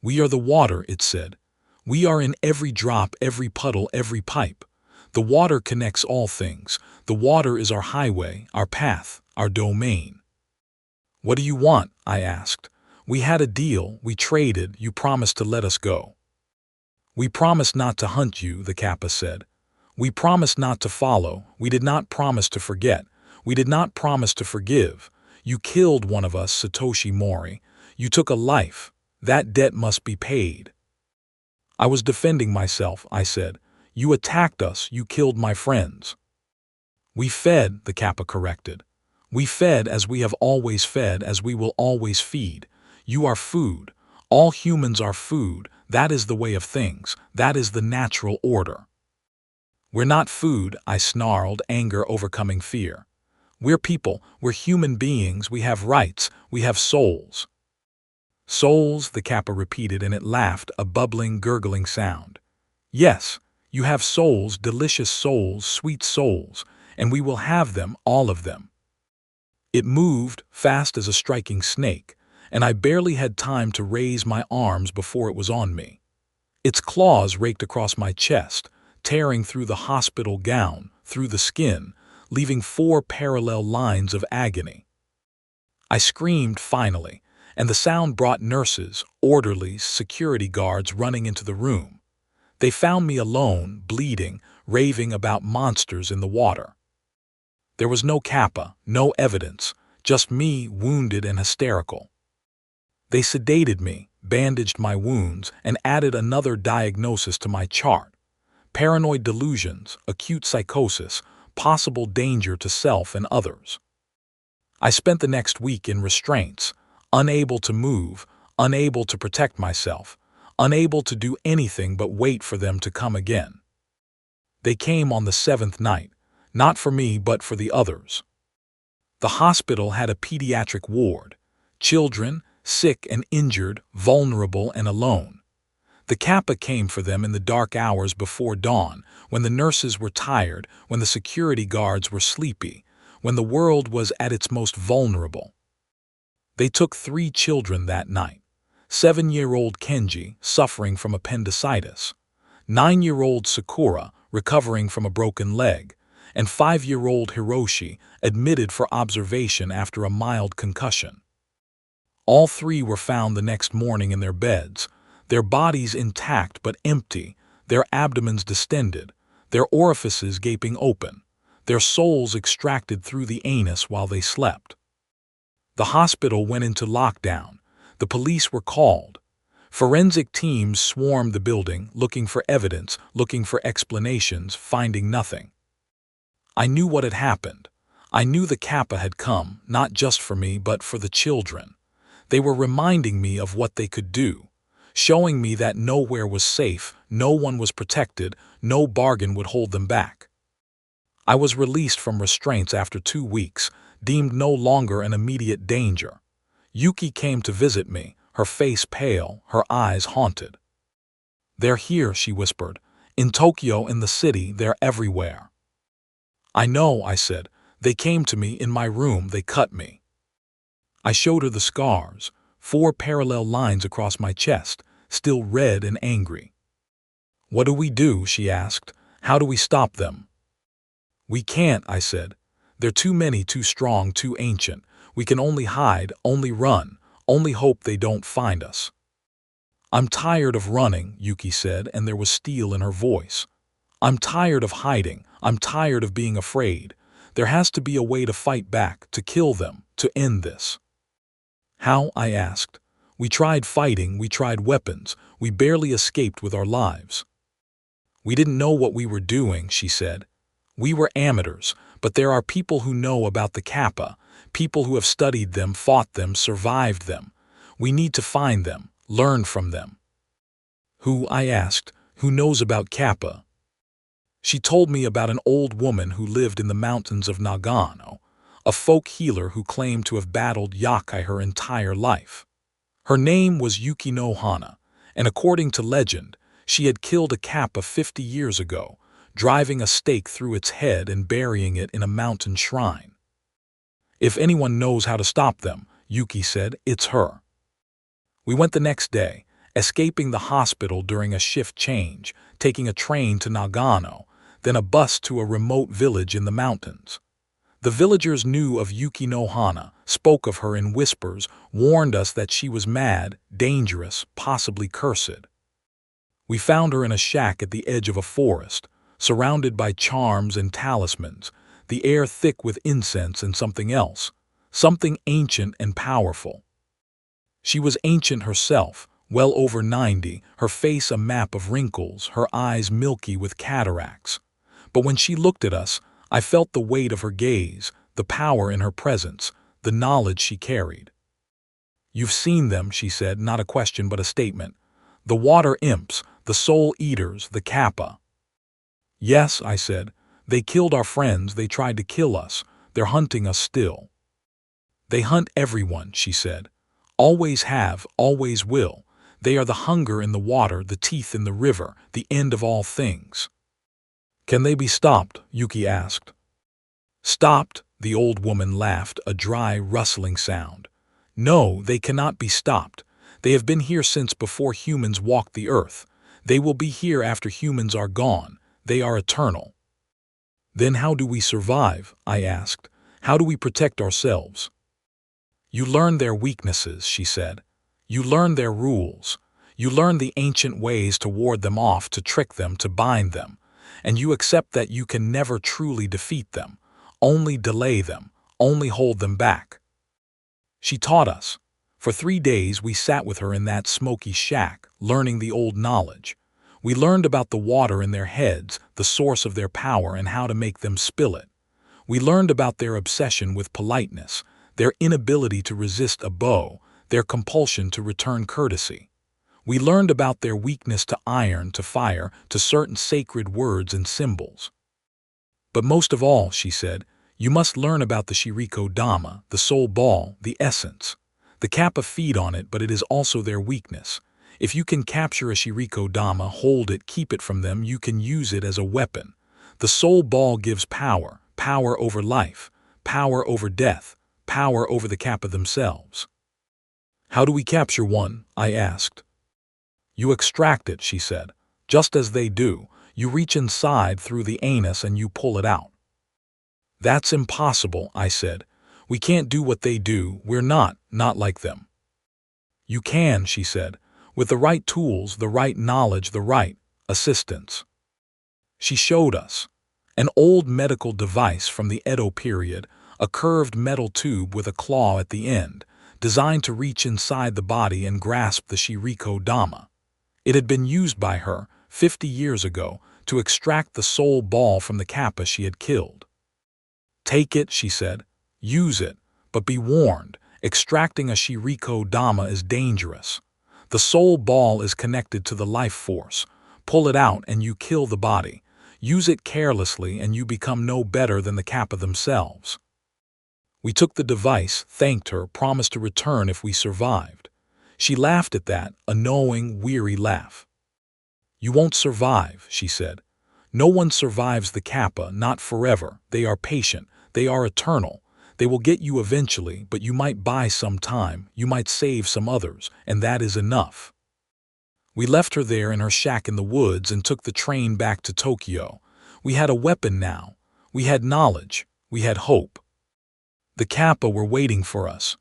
"We are the water," it said. "We are in every drop, every puddle, every pipe. The water connects all things. The water is our highway, our path, our domain." "What do you want?" I asked. "We had a deal, we traded, you promised to let us go." "We promised not to hunt you," the Kappa said. "We promised not to follow, we did not promise to forget, we did not promise to forgive. You killed one of us, Satoshi Mori. You took a life. That debt must be paid." "I was defending myself," I said. "You attacked us, you killed my friends." "We fed," the Kappa corrected. We fed as we have always fed, as we will always feed. You are food. All humans are food. That is the way of things. That is the natural order. We're not food, I snarled, anger overcoming fear. We're people. We're human beings. We have rights. We have souls. Souls, the Kappa repeated, and it laughed, a bubbling, gurgling sound. Yes, you have souls, delicious souls, sweet souls, and we will have them, all of them. It moved, fast as a striking snake, and I barely had time to raise my arms before it was on me. Its claws raked across my chest, tearing through the hospital gown, through the skin, leaving 4 parallel lines of agony. I screamed finally, and the sound brought nurses, orderlies, security guards running into the room. They found me alone, bleeding, raving about monsters in the water. There was no Kappa, no evidence, just me, wounded and hysterical. They sedated me, bandaged my wounds, and added another diagnosis to my chart: paranoid delusions, acute psychosis, possible danger to self and others. I spent the next week in restraints, unable to move, unable to protect myself, unable to do anything but wait for them to come again. They came on the 7th night, not for me but for the others. The hospital had a pediatric ward, children, sick and injured, vulnerable and alone. The Kappa came for them in the dark hours before dawn, when the nurses were tired, when the security guards were sleepy, when the world was at its most vulnerable. They took 3 children that night: 7-year-old Kenji, suffering from appendicitis; 9-year-old Sakura, recovering from a broken leg; and 5-year-old Hiroshi, admitted for observation after a mild concussion. All 3 were found the next morning in their beds, their bodies intact but empty, their abdomens distended, their orifices gaping open, their souls extracted through the anus while they slept. The hospital went into lockdown. The police were called. Forensic teams swarmed the building, looking for evidence, looking for explanations, finding nothing. I knew what had happened. I knew the Kappa had come, not just for me, but for the children. They were reminding me of what they could do, showing me that nowhere was safe, no one was protected, no bargain would hold them back. I was released from restraints after 2 weeks, deemed no longer an immediate danger. Yuki came to visit me, her face pale, her eyes haunted. "They're here," she whispered. "In Tokyo, in the city, they're everywhere." "I know," I said. "They came to me in my room, they cut me." I showed her the scars, 4 parallel lines across my chest, still red and angry. "What do we do?" she asked. "How do we stop them?" "We can't," I said. "They're too many, too strong, too ancient. We can only hide, only run, only hope they don't find us." "I'm tired of running," Yuki said, and there was steel in her voice. "I'm tired of hiding. I'm tired of being afraid. There has to be a way to fight back, to kill them, to end this." "How?" I asked. "We tried fighting, we tried weapons, we barely escaped with our lives." "We didn't know what we were doing," she said. "We were amateurs, but there are people who know about the Kappa, people who have studied them, fought them, survived them. We need to find them, learn from them." "Who?" I asked. "Who knows about Kappa?" She told me about an old woman who lived in the mountains of Nagano, a folk healer who claimed to have battled yakai her entire life. Her name was Yukino Hana, and according to legend, she had killed a Kappa 50 years ago, driving a stake through its head and burying it in a mountain shrine. "If anyone knows how to stop them," Yuki said, "it's her." We went the next day, escaping the hospital during a shift change, taking a train to Nagano, then a bus to a remote village in the mountains. The villagers knew of Yukino Hana, spoke of her in whispers, warned us that she was mad, dangerous, possibly cursed. We found her in a shack at the edge of a forest, surrounded by charms and talismans, the air thick with incense and something else, something ancient and powerful. She was ancient herself, well over 90, her face a map of wrinkles, her eyes milky with cataracts. But when she looked at us, I felt the weight of her gaze, the power in her presence, the knowledge she carried. "You've seen them," she said, not a question but a statement. "The water imps, the soul eaters, the Kappa." "Yes," I said. "They killed our friends, they tried to kill us. They're hunting us still." "They hunt everyone," she said. "Always have, always will. They are the hunger in the water, the teeth in the river, the end of all things." "Can they be stopped?" Yuki asked. "Stopped?" The old woman laughed, a dry, rustling sound. "No, they cannot be stopped. They have been here since before humans walked the earth. They will be here after humans are gone. They are eternal." "Then how do we survive?" I asked. "How do we protect ourselves?" "You learn their weaknesses," she said. "You learn their rules. You learn the ancient ways to ward them off, to trick them, to bind them. And you accept that you can never truly defeat them, only delay them, only hold them back." She taught us. For 3 days we sat with her in that smoky shack, learning the old knowledge. We learned about the water in their heads, the source of their power, and how to make them spill it. We learned about their obsession with politeness, their inability to resist a bow, their compulsion to return courtesy. We learned about their weakness to iron, to fire, to certain sacred words and symbols. "But most of all," she said, "you must learn about the Shirikodama, the soul ball, the essence. The Kappa feed on it, but it is also their weakness. If you can capture a Shirikodama, hold it, keep it from them, you can use it as a weapon. The soul ball gives power, power over life, power over death, power over the Kappa themselves." "How do we capture one?" I asked. "You extract it," she said. "Just as they do. You reach inside through the anus and you pull it out." "That's impossible," I said. "We can't do what they do. We're not like them." "You can," she said, "with the right tools, the right knowledge, the right assistance." She showed us. An old medical device from the Edo period, a curved metal tube with a claw at the end, designed to reach inside the body and grasp the Shirikodama. It had been used by her, 50 years ago, to extract the soul ball from the Kappa she had killed. "Take it," she said. "Use it, but be warned, extracting a Shirikodama is dangerous. The soul ball is connected to the life force. Pull it out and you kill the body. Use it carelessly and you become no better than the Kappa themselves." We took the device, thanked her, promised to return if we survived. She laughed at that, a knowing, weary laugh. "You won't survive," she said. "No one survives the Kappa, not forever. They are patient. They are eternal. They will get you eventually, but you might buy some time, you might save some others, and that is enough." We left her there in her shack in the woods and took the train back to Tokyo. We had a weapon now. We had knowledge. We had hope. The Kappa were waiting for us.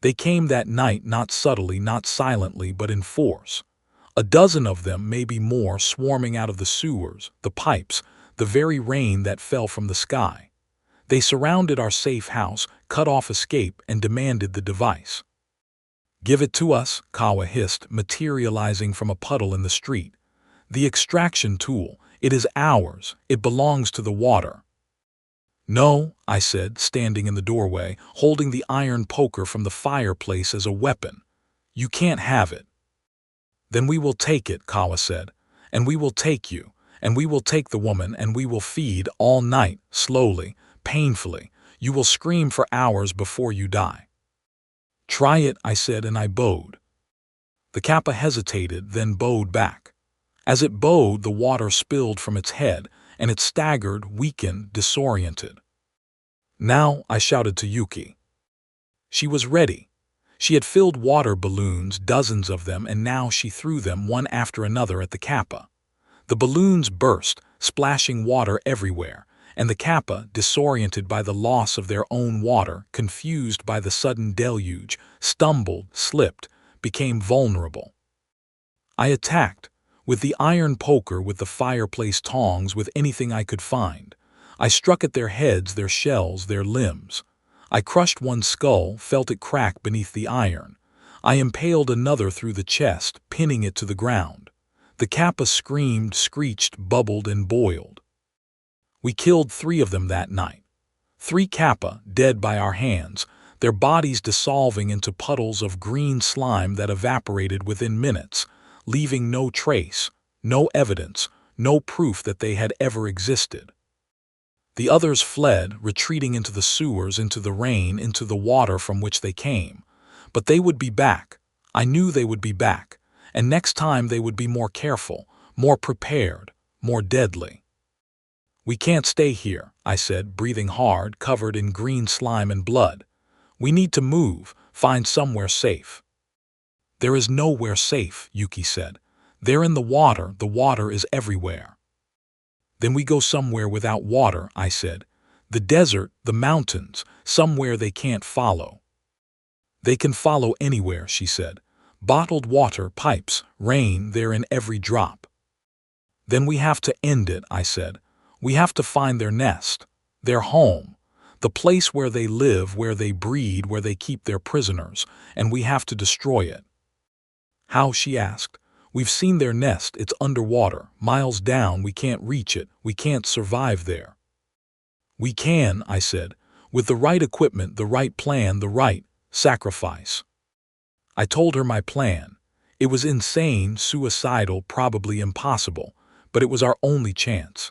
They came that night, not subtly, not silently, but in force. A dozen of them, maybe more, swarming out of the sewers, the pipes, the very rain that fell from the sky. They surrounded our safe house, cut off escape, and demanded the device. "Give it to us," Kawa hissed, materializing from a puddle in the street. "The extraction tool, it is ours, it belongs to the water." "No," I said, standing in the doorway, holding the iron poker from the fireplace as a weapon. "You can't have it." "Then we will take it," Kawa said. "And we will take you, and we will take the woman, and we will feed all night, slowly, painfully. You will scream for hours before you die." "Try it," I said, and I bowed. The Kappa hesitated, then bowed back. As it bowed, the water spilled from its head, and it staggered, weakened, disoriented. "Now," I shouted to Yuki. She was ready. She had filled water balloons, dozens of them, and now she threw them one after another at the Kappa. The balloons burst, splashing water everywhere, and the Kappa, disoriented by the loss of their own water, confused by the sudden deluge, stumbled, slipped, became vulnerable. I attacked, with the iron poker, with the fireplace tongs, with anything I could find. I struck at their heads, their shells, their limbs. I crushed one skull, felt it crack beneath the iron. I impaled another through the chest, pinning it to the ground. The Kappa screamed, screeched, bubbled, and boiled. We killed 3 of them that night. 3 Kappa, dead by our hands, their bodies dissolving into puddles of green slime that evaporated within minutes, leaving no trace, no evidence, no proof that they had ever existed. The others fled, retreating into the sewers, into the rain, into the water from which they came. But they would be back. I knew they would be back, and next time they would be more careful, more prepared, more deadly. "We can't stay here," I said, breathing hard, covered in green slime and blood. "We need to move, find somewhere safe." "There is nowhere safe," Yuki said. "They're in the water is everywhere." "Then we go somewhere without water," I said. "The desert, the mountains, somewhere they can't follow." "They can follow anywhere," she said. "Bottled water, pipes, rain, they're in every drop." "Then we have to end it," I said. "We have to find their nest, their home, the place where they live, where they breed, where they keep their prisoners, and we have to destroy it." "How?" she asked. "We've seen their nest, it's underwater, miles down, we can't reach it, we can't survive there." "We can," I said, "with the right equipment, the right plan, the right sacrifice." I told her my plan. It was insane, suicidal, probably impossible, but it was our only chance.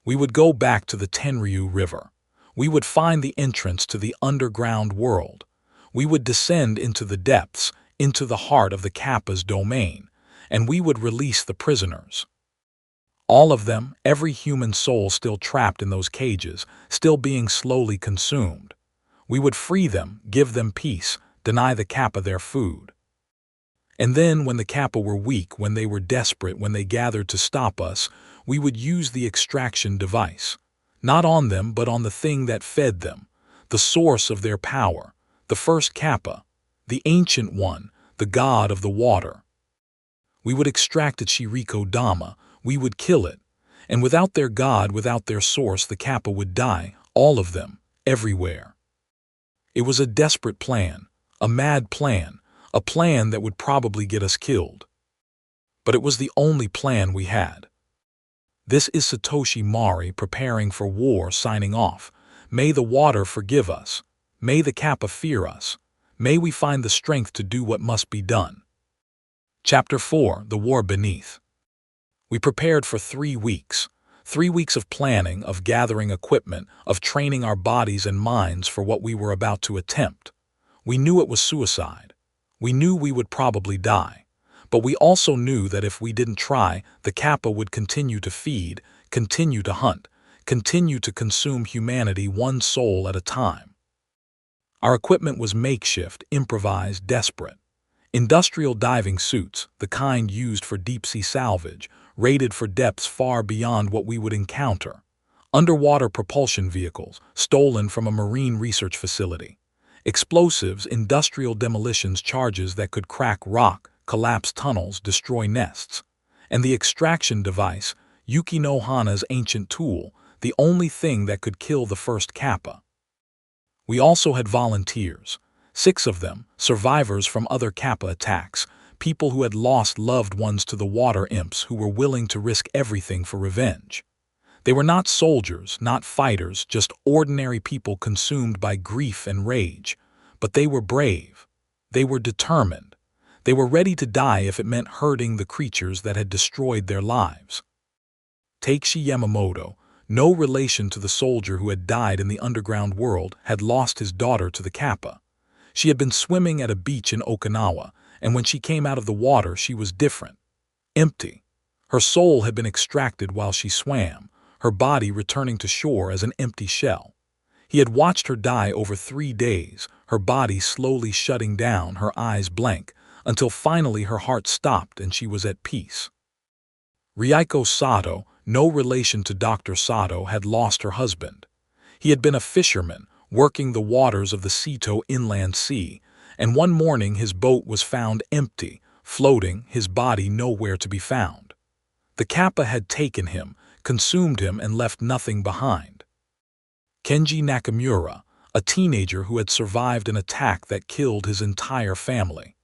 We would go back to the Tenryu River. We would find the entrance to the underground world. We would descend into the depths, into the heart of the Kappa's domain, and we would release the prisoners. All of them, every human soul still trapped in those cages, still being slowly consumed. We would free them, give them peace, deny the Kappa their food. And then, when the Kappa were weak, when they were desperate, when they gathered to stop us, we would use the extraction device. Not on them, but on the thing that fed them, the source of their power, the first Kappa, the ancient one, the god of the water. We would extract its Shirikodama, we would kill it, and without their god, without their source, the Kappa would die, all of them, everywhere. It was a desperate plan, a mad plan, a plan that would probably get us killed. But it was the only plan we had. This is Satoshi Mari preparing for war, signing off. May the water forgive us. May the Kappa fear us. May we find the strength to do what must be done. Chapter 4: The War Beneath. We prepared for 3 weeks. 3 weeks of planning, of gathering equipment, of training our bodies and minds for what we were about to attempt. We knew it was suicide. We knew we would probably die. But we also knew that if we didn't try, the Kappa would continue to feed, continue to hunt, continue to consume humanity one soul at a time. Our equipment was makeshift, improvised, desperate. Industrial diving suits, the kind used for deep-sea salvage, rated for depths far beyond what we would encounter. Underwater propulsion vehicles, stolen from a marine research facility. Explosives, industrial demolitions, charges that could crack rock, collapse tunnels, destroy nests. And the extraction device, Yuki no Hana's ancient tool, the only thing that could kill the first Kappa. We also had volunteers. 6 of them, survivors from other Kappa attacks, people who had lost loved ones to the water imps, who were willing to risk everything for revenge. They were not soldiers, not fighters, just ordinary people consumed by grief and rage. But they were brave. They were determined. They were ready to die if it meant hurting the creatures that had destroyed their lives. Takeshi Yamamoto, no relation to the soldier who had died in the underground world, had lost his daughter to the Kappa. She had been swimming at a beach in Okinawa, and when she came out of the water she was different. Empty. Her soul had been extracted while she swam, her body returning to shore as an empty shell. He had watched her die over 3 days, her body slowly shutting down, her eyes blank, until finally her heart stopped and she was at peace. Ryuko Sato, no relation to Dr. Sato, had lost her husband. He had been a fisherman, working the waters of the Seto inland sea, and one morning his boat was found empty, floating, his body nowhere to be found. The Kappa had taken him, consumed him, and left nothing behind. Kenji Nakamura, a teenager who had survived an attack that killed his entire family.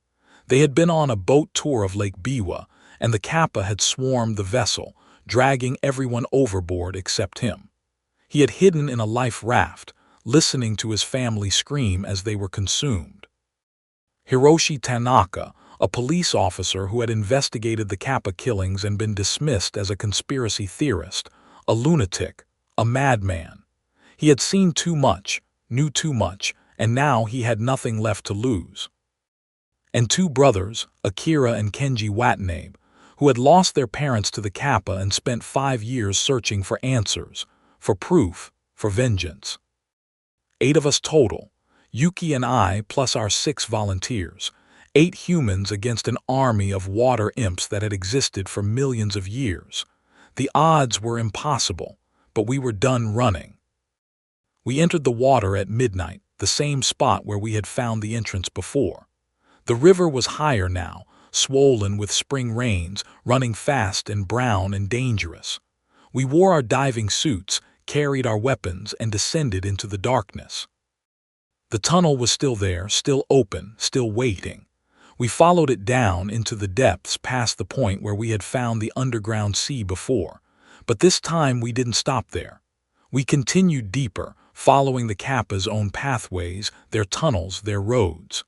They had been on a boat tour of Lake Biwa, and the Kappa had swarmed the vessel, dragging everyone overboard except him. He had hidden in a life raft, listening to his family scream as they were consumed. Hiroshi Tanaka, a police officer who had investigated the Kappa killings and been dismissed as a conspiracy theorist, a lunatic, a madman. He had seen too much, knew too much, and now he had nothing left to lose. And two brothers, Akira and Kenji Watanabe, who had lost their parents to the Kappa and spent 5 years searching for answers, for proof, for vengeance. 8 of us total, Yuki and I plus our 6 volunteers, 8 humans against an army of water imps that had existed for millions of years. The odds were impossible, but we were done running. We entered the water at midnight, the same spot where we had found the entrance before. The river was higher now, swollen with spring rains, running fast and brown and dangerous. We wore our diving suits, carried our weapons, and descended into the darkness. The tunnel was still there, still open, still waiting. We followed it down into the depths past the point where we had found the underground sea before. But this time we didn't stop there. We continued deeper, following the Kappa's own pathways, their tunnels, their roads.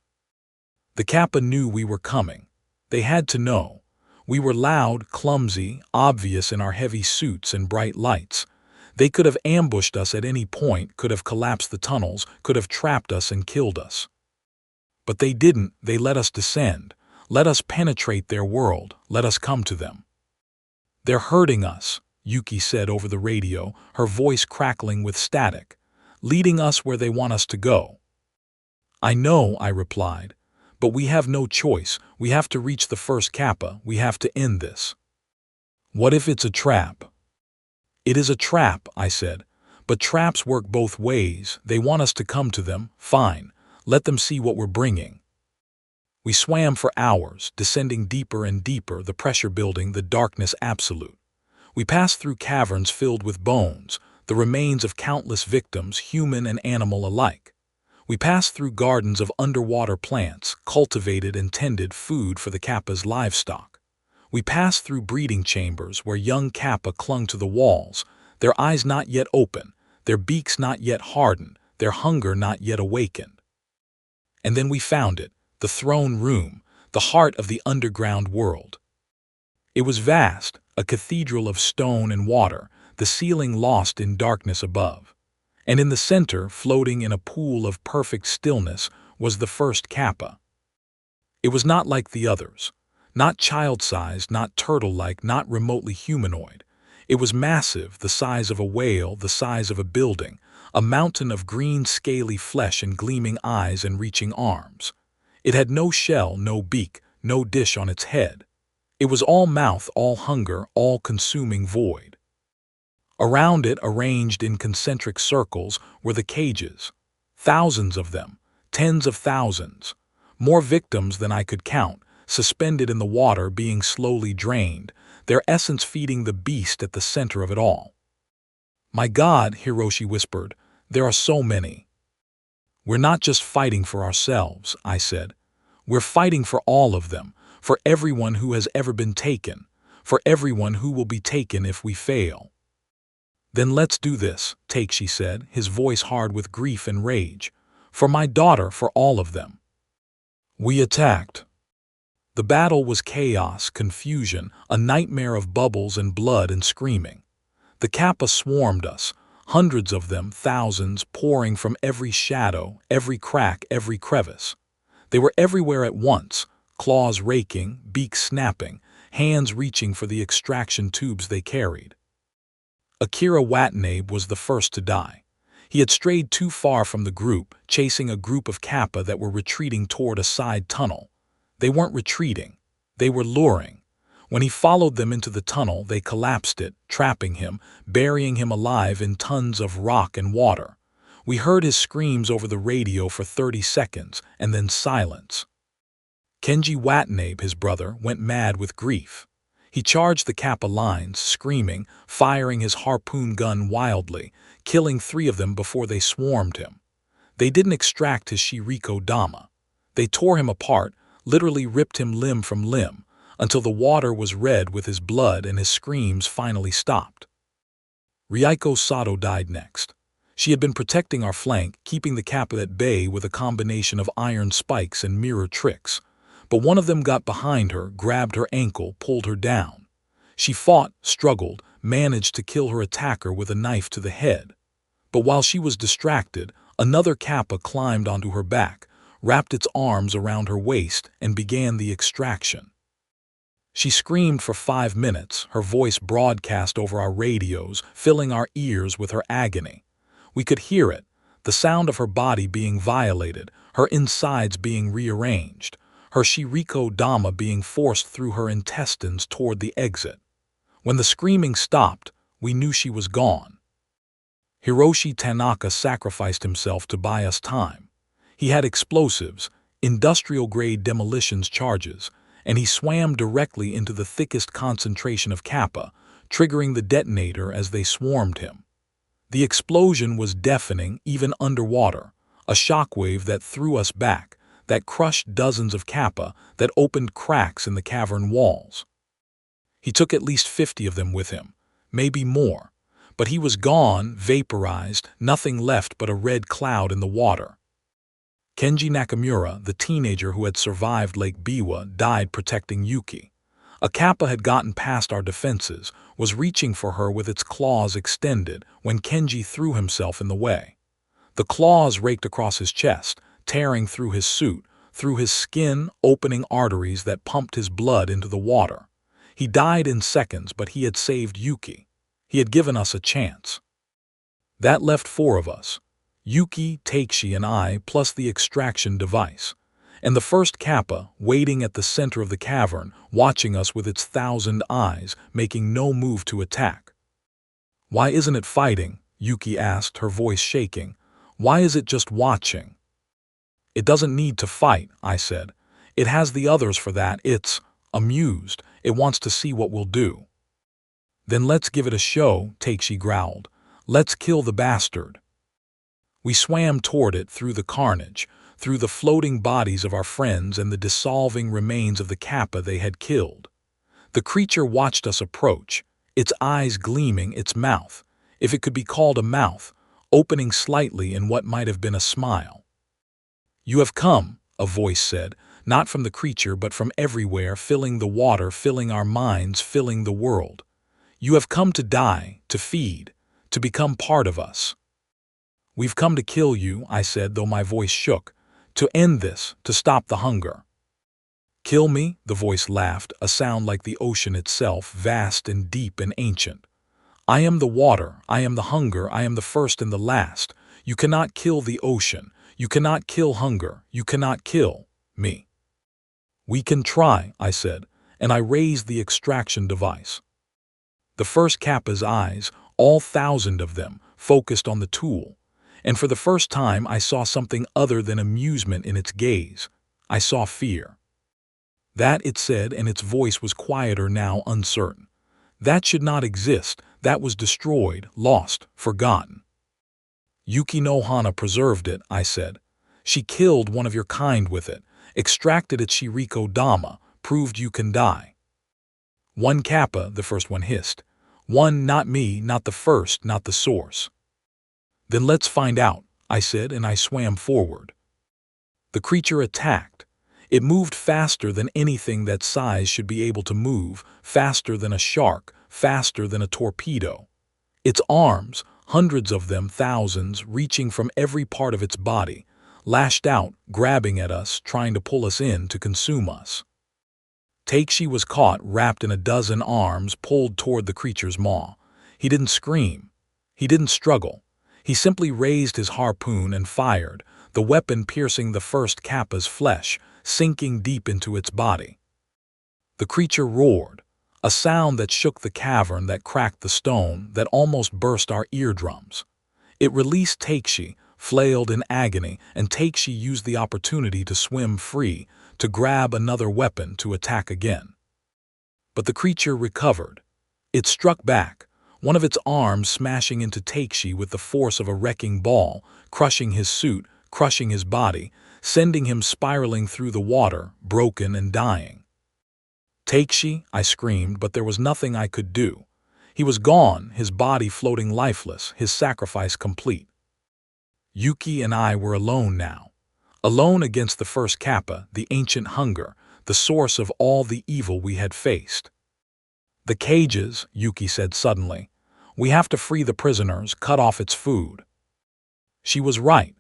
The Kappa knew we were coming. They had to know. We were loud, clumsy, obvious in our heavy suits and bright lights. They could have ambushed us at any point, could have collapsed the tunnels, could have trapped us and killed us. But they didn't. They let us descend, let us penetrate their world, let us come to them. "They're hurting us," Yuki said over the radio, her voice crackling with static, "leading us where they want us to go." "I know," I replied, "but we have no choice. We have to reach the first Kappa. We have to end this." "What if it's a trap?" "It is a trap," I said, "but traps work both ways. They want us to come to them. Fine. Let them see what we're bringing." We swam for hours, descending deeper and deeper, the pressure building, the darkness absolute. We passed through caverns filled with bones, the remains of countless victims, human and animal alike. We passed through gardens of underwater plants, cultivated and tended food for the Kappa's livestock. We passed through breeding chambers where young Kappa clung to the walls, their eyes not yet open, their beaks not yet hardened, their hunger not yet awakened. And then we found it, the throne room, the heart of the underground world. It was vast, a cathedral of stone and water, the ceiling lost in darkness above. And in the center, floating in a pool of perfect stillness, was the first Kappa. It was not like the others. Not child-sized, not turtle-like, not remotely humanoid. It was massive, the size of a whale, the size of a building, a mountain of green scaly flesh and gleaming eyes and reaching arms. It had no shell, no beak, no dish on its head. It was all mouth, all hunger, all-consuming void. Around it, arranged in concentric circles, were the cages. Thousands of them, tens of thousands, more victims than I could count, suspended in the water being slowly drained, their essence feeding the beast at the center of it all. "My God," Hiroshi whispered, "there are so many." "We're not just fighting for ourselves," I said. "We're fighting for all of them, for everyone who has ever been taken, for everyone who will be taken if we fail." "Then let's do this," Takeshi said, his voice hard with grief and rage. "For my daughter, for all of them." We attacked. The battle was chaos, confusion, a nightmare of bubbles and blood and screaming. The Kappa swarmed us, hundreds of them, thousands, pouring from every shadow, every crack, every crevice. They were everywhere at once, claws raking, beaks snapping, hands reaching for the extraction tubes they carried. Akira Watanabe was the first to die. He had strayed too far from the group, chasing a group of Kappa that were retreating toward a side tunnel. They weren't retreating. They were luring. When he followed them into the tunnel, they collapsed it, trapping him, burying him alive in tons of rock and water. We heard his screams over the radio for 30 seconds, and then silence. Kenji Watanabe, his brother, went mad with grief. He charged the Kappa lines, screaming, firing his harpoon gun wildly, killing 3 of them before they swarmed him. They didn't extract his Shirikodama. They tore him apart, literally ripped him limb from limb, until the water was red with his blood and his screams finally stopped. Ryoko Sato died next. She had been protecting our flank, keeping the Kappa at bay with a combination of iron spikes and mirror tricks. But one of them got behind her, grabbed her ankle, pulled her down. She fought, struggled, managed to kill her attacker with a knife to the head. But while she was distracted, another Kappa climbed onto her back, wrapped its arms around her waist, and began the extraction. She screamed for 5 minutes, her voice broadcast over our radios, filling our ears with her agony. We could hear it, the sound of her body being violated, her insides being rearranged, her Shirikodama being forced through her intestines toward the exit. When the screaming stopped, we knew she was gone. Hiroshi Tanaka sacrificed himself to buy us time. He had explosives, industrial-grade demolitions charges, and he swam directly into the thickest concentration of Kappa, triggering the detonator as they swarmed him. The explosion was deafening even underwater, a shockwave that threw us back, that crushed dozens of Kappa, that opened cracks in the cavern walls. He took at least 50 of them with him, maybe more, but he was gone, vaporized, nothing left but a red cloud in the water. Kenji Nakamura, the teenager who had survived Lake Biwa, died protecting Yuki. A Kappa had gotten past our defenses, was reaching for her with its claws extended when Kenji threw himself in the way. The claws raked across his chest, tearing through his suit, through his skin, opening arteries that pumped his blood into the water. He died in seconds, but he had saved Yuki. He had given us a chance. That left 4 of us. Yuki, Takeshi, and I, plus the extraction device. And the first Kappa, waiting at the center of the cavern, watching us with its 1,000 eyes, making no move to attack. "Why isn't it fighting?" Yuki asked, her voice shaking. "Why is it just watching?" "It doesn't need to fight," I said. "It has the others for that. It's amused. It wants to see what we'll do." "Then let's give it a show," Takeshi growled. "Let's kill the bastard." We swam toward it through the carnage, through the floating bodies of our friends and the dissolving remains of the Kappa they had killed. The creature watched us approach, its eyes gleaming, its mouth, if it could be called a mouth, opening slightly in what might have been a smile. "You have come," a voice said, not from the creature but from everywhere, filling the water, filling our minds, filling the world. "You have come to die, to feed, to become part of us." "We've come to kill you," I said, though my voice shook, "to end this, to stop the hunger." "Kill me?" the voice laughed, a sound like the ocean itself, vast and deep and ancient. "I am the water, I am the hunger, I am the first and the last. You cannot kill the ocean, you cannot kill hunger, you cannot kill me." "We can try," I said, and I raised the extraction device. The first Kappa's eyes, all 1,000 of them, focused on the tool. And for the first time I saw something other than amusement in its gaze. I saw fear. "That," it said, and its voice was quieter now, uncertain. "That should not exist. That was destroyed, lost, forgotten." "Yuki no Hana preserved it," I said. "She killed one of your kind with it, extracted its Shirikodama, proved you can die." "One Kappa," the first one hissed. "One, not me, not the first, not the source." "Then let's find out," I said, and I swam forward. The creature attacked. It moved faster than anything that size should be able to move, faster than a shark, faster than a torpedo. Its arms, hundreds of them, thousands, reaching from every part of its body, lashed out, grabbing at us, trying to pull us in to consume us. Takeshi was caught, wrapped in a dozen arms, pulled toward the creature's maw. He didn't scream. He didn't struggle. He simply raised his harpoon and fired, the weapon piercing the first Kappa's flesh, sinking deep into its body. The creature roared, a sound that shook the cavern, that cracked the stone, that almost burst our eardrums. It released Takeshi, flailed in agony, and Takeshi used the opportunity to swim free, to grab another weapon, to attack again. But the creature recovered. It struck back, one of its arms smashing into Takeshi with the force of a wrecking ball, crushing his suit, crushing his body, sending him spiraling through the water, broken and dying. "Takeshi," I screamed, but there was nothing I could do. He was gone, his body floating lifeless, his sacrifice complete. Yuki and I were alone now. Alone against the first Kappa, the ancient hunger, the source of all the evil we had faced. "The cages," Yuki said suddenly. "We have to free the prisoners, cut off its food." She was right.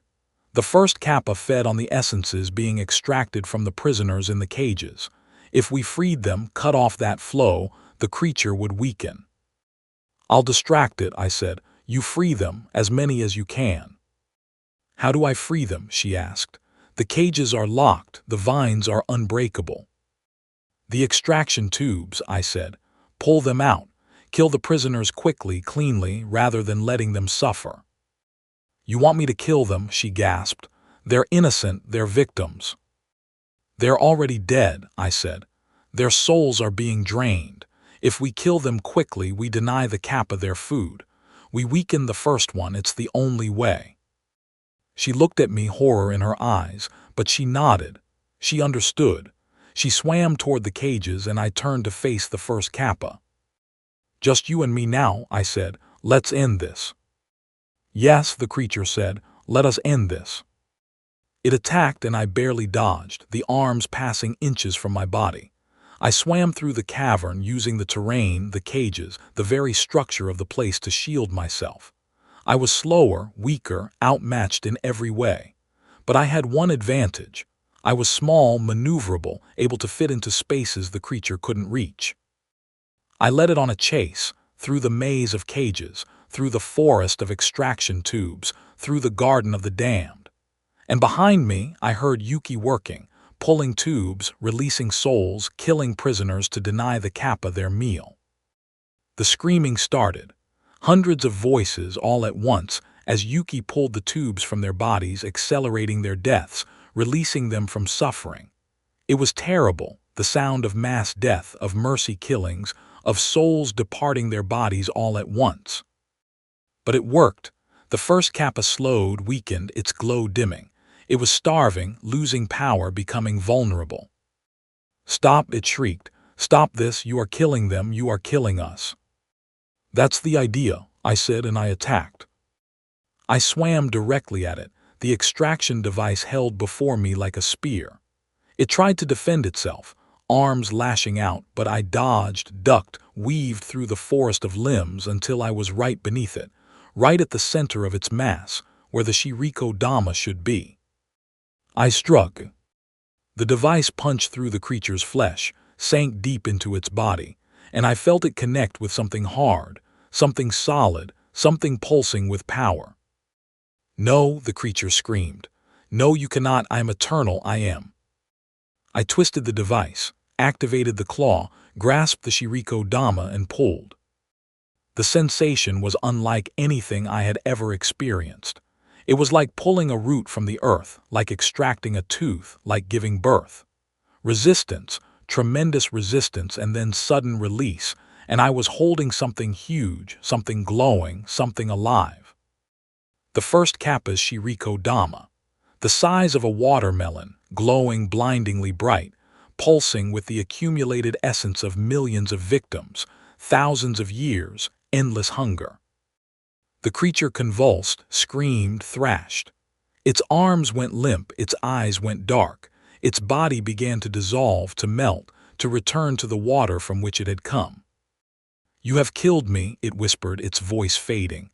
The first Kappa fed on the essences being extracted from the prisoners in the cages. If we freed them, cut off that flow, the creature would weaken. "I'll distract it," I said. "You free them, as many as you can." "How do I free them?" she asked. "The cages are locked, the vines are unbreakable." "The extraction tubes," I said. "Pull them out. Kill the prisoners quickly, cleanly, rather than letting them suffer." "You want me to kill them?" she gasped. "They're innocent, they're victims." "They're already dead," I said. "Their souls are being drained. If we kill them quickly, we deny the Kappa their food. We weaken the first one, it's the only way." She looked at me, horror in her eyes, but she nodded. She understood. She swam toward the cages, and I turned to face the first Kappa. "Just you and me now," I said. "Let's end this." "Yes," the creature said, "let us end this." It attacked, and I barely dodged, the arms passing inches from my body. I swam through the cavern, using the terrain, the cages, the very structure of the place to shield myself. I was slower, weaker, outmatched in every way. But I had one advantage. I was small, maneuverable, able to fit into spaces the creature couldn't reach. I led it on a chase, through the maze of cages, through the forest of extraction tubes, through the garden of the damned. And behind me, I heard Yuki working, pulling tubes, releasing souls, killing prisoners to deny the Kappa their meal. The screaming started. Hundreds of voices all at once as Yuki pulled the tubes from their bodies, accelerating their deaths, releasing them from suffering. It was terrible, the sound of mass death, of mercy killings, of souls departing their bodies all at once. But it worked. The first Kappa slowed, weakened, its glow dimming. It was starving, losing power, becoming vulnerable. "Stop," it shrieked. "Stop this, you are killing them, you are killing us." "That's the idea," I said, and I attacked. I swam directly at it, the extraction device held before me like a spear. It tried to defend itself, arms lashing out, but I dodged, ducked, weaved through the forest of limbs until I was right beneath it, right at the center of its mass, where the Shirikodama should be. I struck. The device punched through the creature's flesh, sank deep into its body, and I felt it connect with something hard, something solid, something pulsing with power. "No," the creature screamed. "No, you cannot. I am eternal, I am." I twisted the device, activated the claw, grasped the Shirikodama, and pulled. The sensation was unlike anything I had ever experienced. It was like pulling a root from the earth, like extracting a tooth, like giving birth. Resistance, tremendous resistance, and then sudden release, and I was holding something huge, something glowing, something alive. The first Kappa's Shirikodama, the size of a watermelon, glowing blindingly bright, pulsing with the accumulated essence of millions of victims, thousands of years, endless hunger. The creature convulsed, screamed, thrashed. Its arms went limp, its eyes went dark, its body began to dissolve, to melt, to return to the water from which it had come. "You have killed me," it whispered, its voice fading.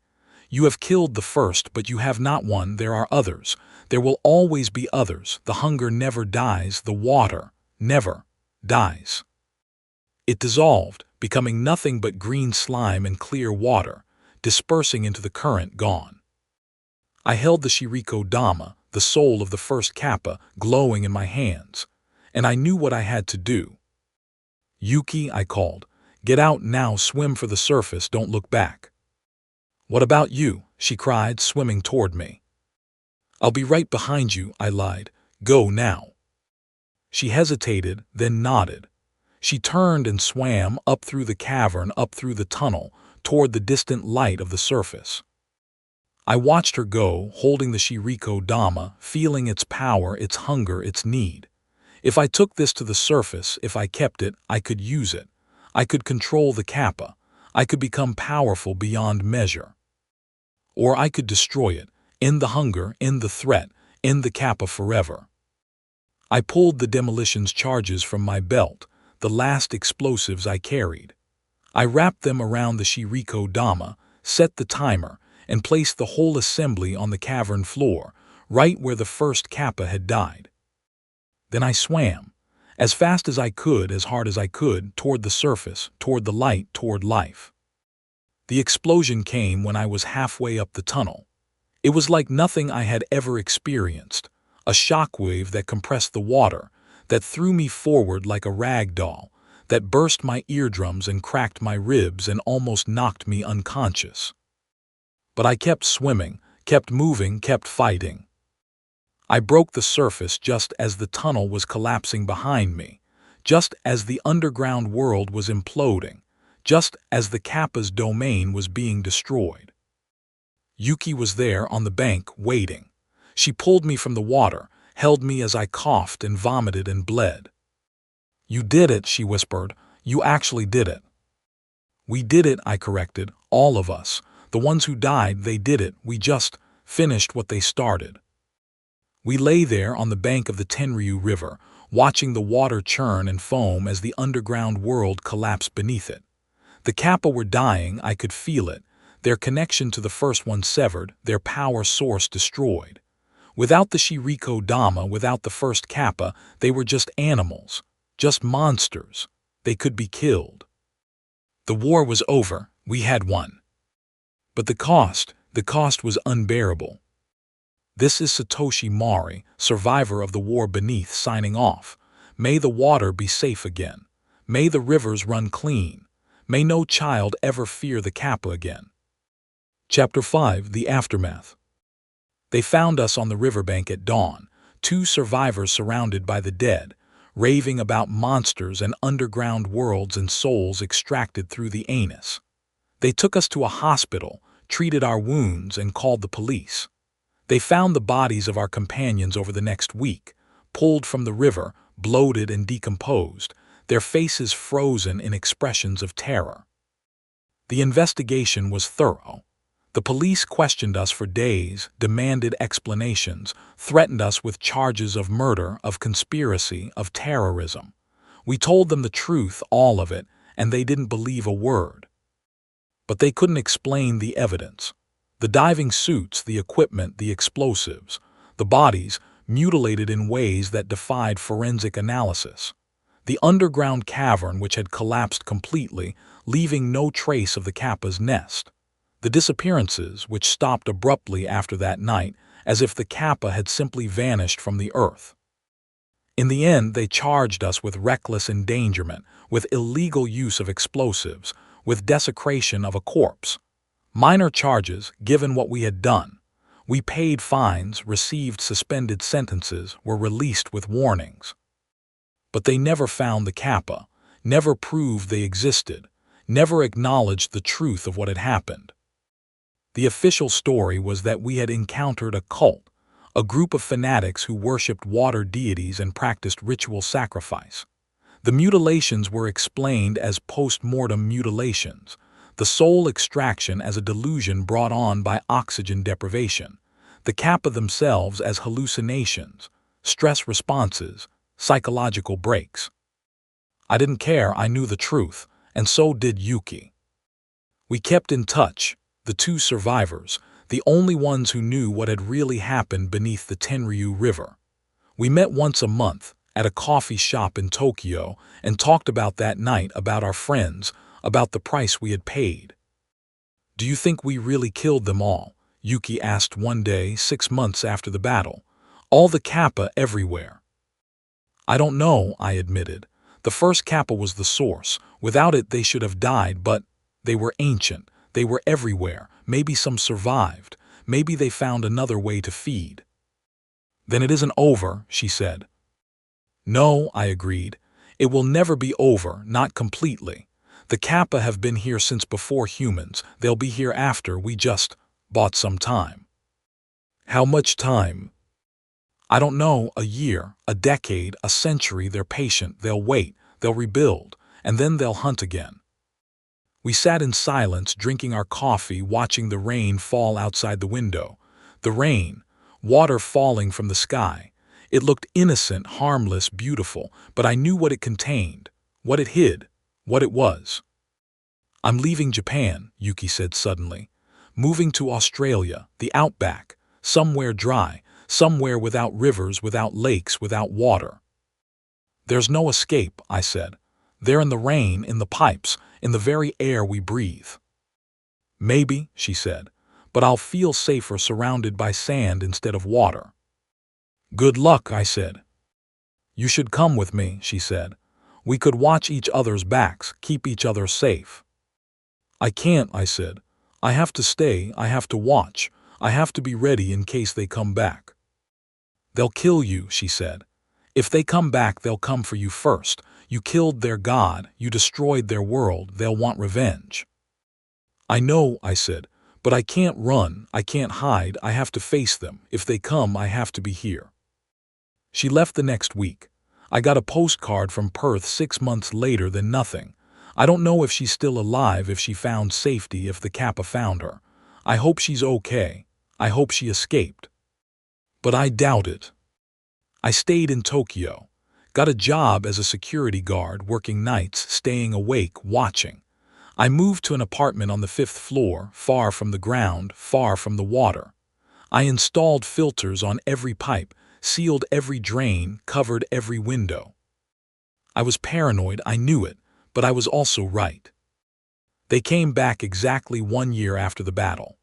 "You have killed the first, but you have not won. There are others. There will always be others. The hunger never dies, the water never dies." It dissolved, becoming nothing but green slime and clear water, dispersing into the current, gone. I held the Shirikodama, the soul of the first Kappa, glowing in my hands, and I knew what I had to do. "Yuki," I called, "get out now, swim for the surface, don't look back." "What about you?" she cried, swimming toward me. "I'll be right behind you," I lied. "Go now." She hesitated, then nodded. She turned and swam up through the cavern, up through the tunnel, toward the distant light of the surface. I watched her go, holding the Shirikodama, feeling its power, its hunger, its need. If I took this to the surface, if I kept it, I could use it. I could control the Kappa. I could become powerful beyond measure. Or I could destroy it, end the hunger, end the threat, end the Kappa forever. I pulled the demolitions charges from my belt, the last explosives I carried. I wrapped them around the Shirikodama, set the timer, and placed the whole assembly on the cavern floor, right where the first Kappa had died. Then I swam, as fast as I could, as hard as I could, toward the surface, toward the light, toward life. The explosion came when I was halfway up the tunnel. It was like nothing I had ever experienced, a shockwave that compressed the water, that threw me forward like a rag doll, that burst my eardrums and cracked my ribs and almost knocked me unconscious. But I kept swimming, kept moving, kept fighting. I broke the surface just as the tunnel was collapsing behind me, just as the underground world was imploding, just as the Kappa's domain was being destroyed. Yuki was there on the bank, waiting. She pulled me from the water, held me as I coughed and vomited and bled. "You did it," she whispered. "You actually did it." "We did it," I corrected. "All of us. The ones who died, they did it. We just finished what they started." We lay there on the bank of the Tenryu River, watching the water churn and foam as the underground world collapsed beneath it. The Kappa were dying, I could feel it, their connection to the first one severed, their power source destroyed. Without the Shirikodama, without the first Kappa, they were just animals, just monsters. They could be killed. The war was over, we had won. But the cost was unbearable. This is Satoshi Mori, survivor of the war beneath, signing off. May the water be safe again. May the rivers run clean. May no child ever fear the Kappa again. Chapter 5: The Aftermath. They found us on the riverbank at dawn, 2 survivors surrounded by the dead, raving about monsters and underground worlds and souls extracted through the anus. They took us to a hospital, treated our wounds, and called the police. They found the bodies of our companions over the next week, pulled from the river, bloated and decomposed, their faces frozen in expressions of terror. The investigation was thorough. The police questioned us for days, demanded explanations, threatened us with charges of murder, of conspiracy, of terrorism. We told them the truth, all of it, and they didn't believe a word. But they couldn't explain the evidence. The diving suits, the equipment, the explosives, the bodies mutilated in ways that defied forensic analysis. The underground cavern which had collapsed completely, leaving no trace of the Kappa's nest. The disappearances which stopped abruptly after that night, as if the Kappa had simply vanished from the earth. In the end, they charged us with reckless endangerment, with illegal use of explosives, with desecration of a corpse. Minor charges, given what we had done. We paid fines, received suspended sentences, were released with warnings. But they never found the Kappa, never proved they existed, never acknowledged the truth of what had happened. The official story was that we had encountered a cult, a group of fanatics who worshipped water deities and practiced ritual sacrifice. The mutilations were explained as post-mortem mutilations, the soul extraction as a delusion brought on by oxygen deprivation, the Kappa themselves as hallucinations, stress responses, psychological breaks. I didn't care, I knew the truth, and so did Yuki. We kept in touch, the 2 survivors, the only ones who knew what had really happened beneath the Tenryu River. We met once a month, at a coffee shop in Tokyo, and talked about that night, about our friends, about the price we had paid. "Do you think we really killed them all?" Yuki asked one day, 6 months after the battle. "All the Kappa everywhere." "I don't know," I admitted. "The first Kappa was the source. Without it they should have died, but they were ancient. They were everywhere. Maybe some survived. Maybe they found another way to feed." "Then it isn't over," she said. "No," I agreed. "It will never be over, not completely. The Kappa have been here since before humans. They'll be here after. We just bought some time." "How much time?" "I don't know, a year, a decade, a century. They're patient. They'll wait. They'll rebuild. And then they'll hunt again." We sat in silence, drinking our coffee, watching the rain fall outside the window. The rain, water falling from the sky. It looked innocent, harmless, beautiful, but I knew what it contained, what it hid, what it was. "I'm leaving Japan," Yuki said suddenly. "Moving to Australia, the outback, somewhere dry, somewhere without rivers, without lakes, without water." "There's no escape," I said. "They're in the rain, in the pipes, in the very air we breathe." "Maybe," she said, "but I'll feel safer surrounded by sand instead of water." "Good luck," I said. "You should come with me," she said. "We could watch each other's backs, keep each other safe." "I can't," I said. "I have to stay, I have to watch, I have to be ready in case they come back." "They'll kill you," she said. "If they come back, they'll come for you first. You killed their god, you destroyed their world, they'll want revenge." "I know," I said, "but I can't run, I can't hide, I have to face them. If they come, I have to be here." She left the next week. I got a postcard from Perth 6 months later, then nothing. I don't know if she's still alive, if she found safety, if the Kappa found her. I hope she's okay. I hope she escaped. But I doubt it. I stayed in Tokyo. Got a job as a security guard, working nights, staying awake, watching. I moved to an apartment on the 5th floor, far from the ground, far from the water. I installed filters on every pipe, sealed every drain, covered every window. I was paranoid, I knew it, but I was also right. They came back exactly 1 year after the battle.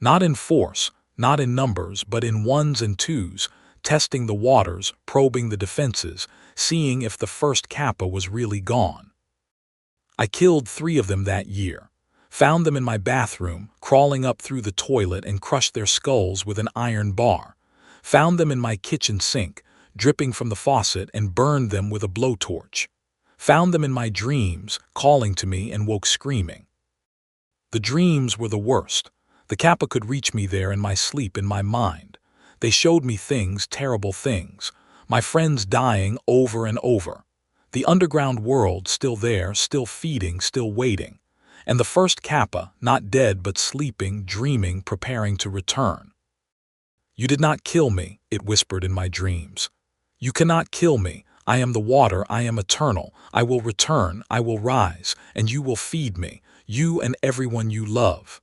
Not in force, not in numbers, but in ones and twos, testing the waters, probing the defenses, seeing if the first Kappa was really gone. I killed 3 of them that year. Found them in my bathroom, crawling up through the toilet, and crushed their skulls with an iron bar. Found them in my kitchen sink, dripping from the faucet, and burned them with a blowtorch. Found them in my dreams, calling to me, and woke screaming. The dreams were the worst. The Kappa could reach me there in my sleep, in my mind. They showed me things, terrible things. My friends dying over and over. The underground world still there, still feeding, still waiting. And the first Kappa, not dead but sleeping, dreaming, preparing to return. "You did not kill me," it whispered in my dreams. "You cannot kill me. I am the water, I am eternal. I will return, I will rise, and you will feed me, you and everyone you love."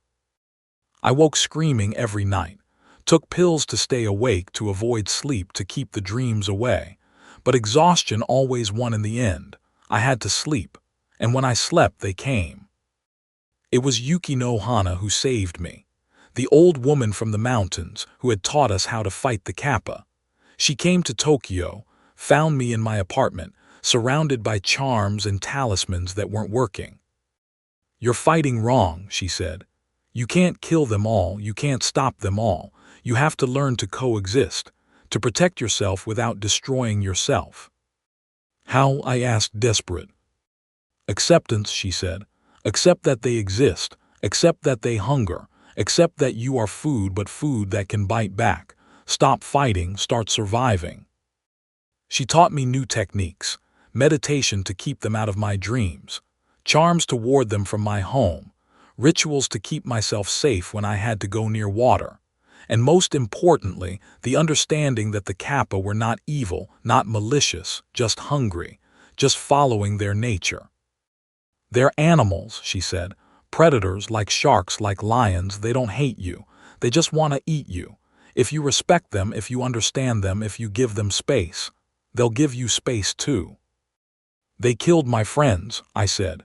I woke screaming every night. Took pills to stay awake, to avoid sleep, to keep the dreams away. But exhaustion always won in the end. I had to sleep, and when I slept, they came. It was Yuki no Hana who saved me. The old woman from the mountains who had taught us how to fight the Kappa. She came to Tokyo, found me in my apartment, surrounded by charms and talismans that weren't working. "You're fighting wrong," she said. "You can't kill them all, you can't stop them all. You have to learn to coexist, to protect yourself without destroying yourself." "How?" I asked, desperate. "Acceptance," she said. "Accept that they exist, accept that they hunger, accept that you are food, but food that can bite back. Stop fighting, start surviving." She taught me new techniques, meditation to keep them out of my dreams, charms to ward them from my home, rituals to keep myself safe when I had to go near water, and most importantly, the understanding that the Kappa were not evil, not malicious, just hungry, just following their nature. "They're animals," she said, "predators, like sharks, like lions. They don't hate you, they just want to eat you. If you respect them, if you understand them, if you give them space, they'll give you space too." "They killed my friends," I said.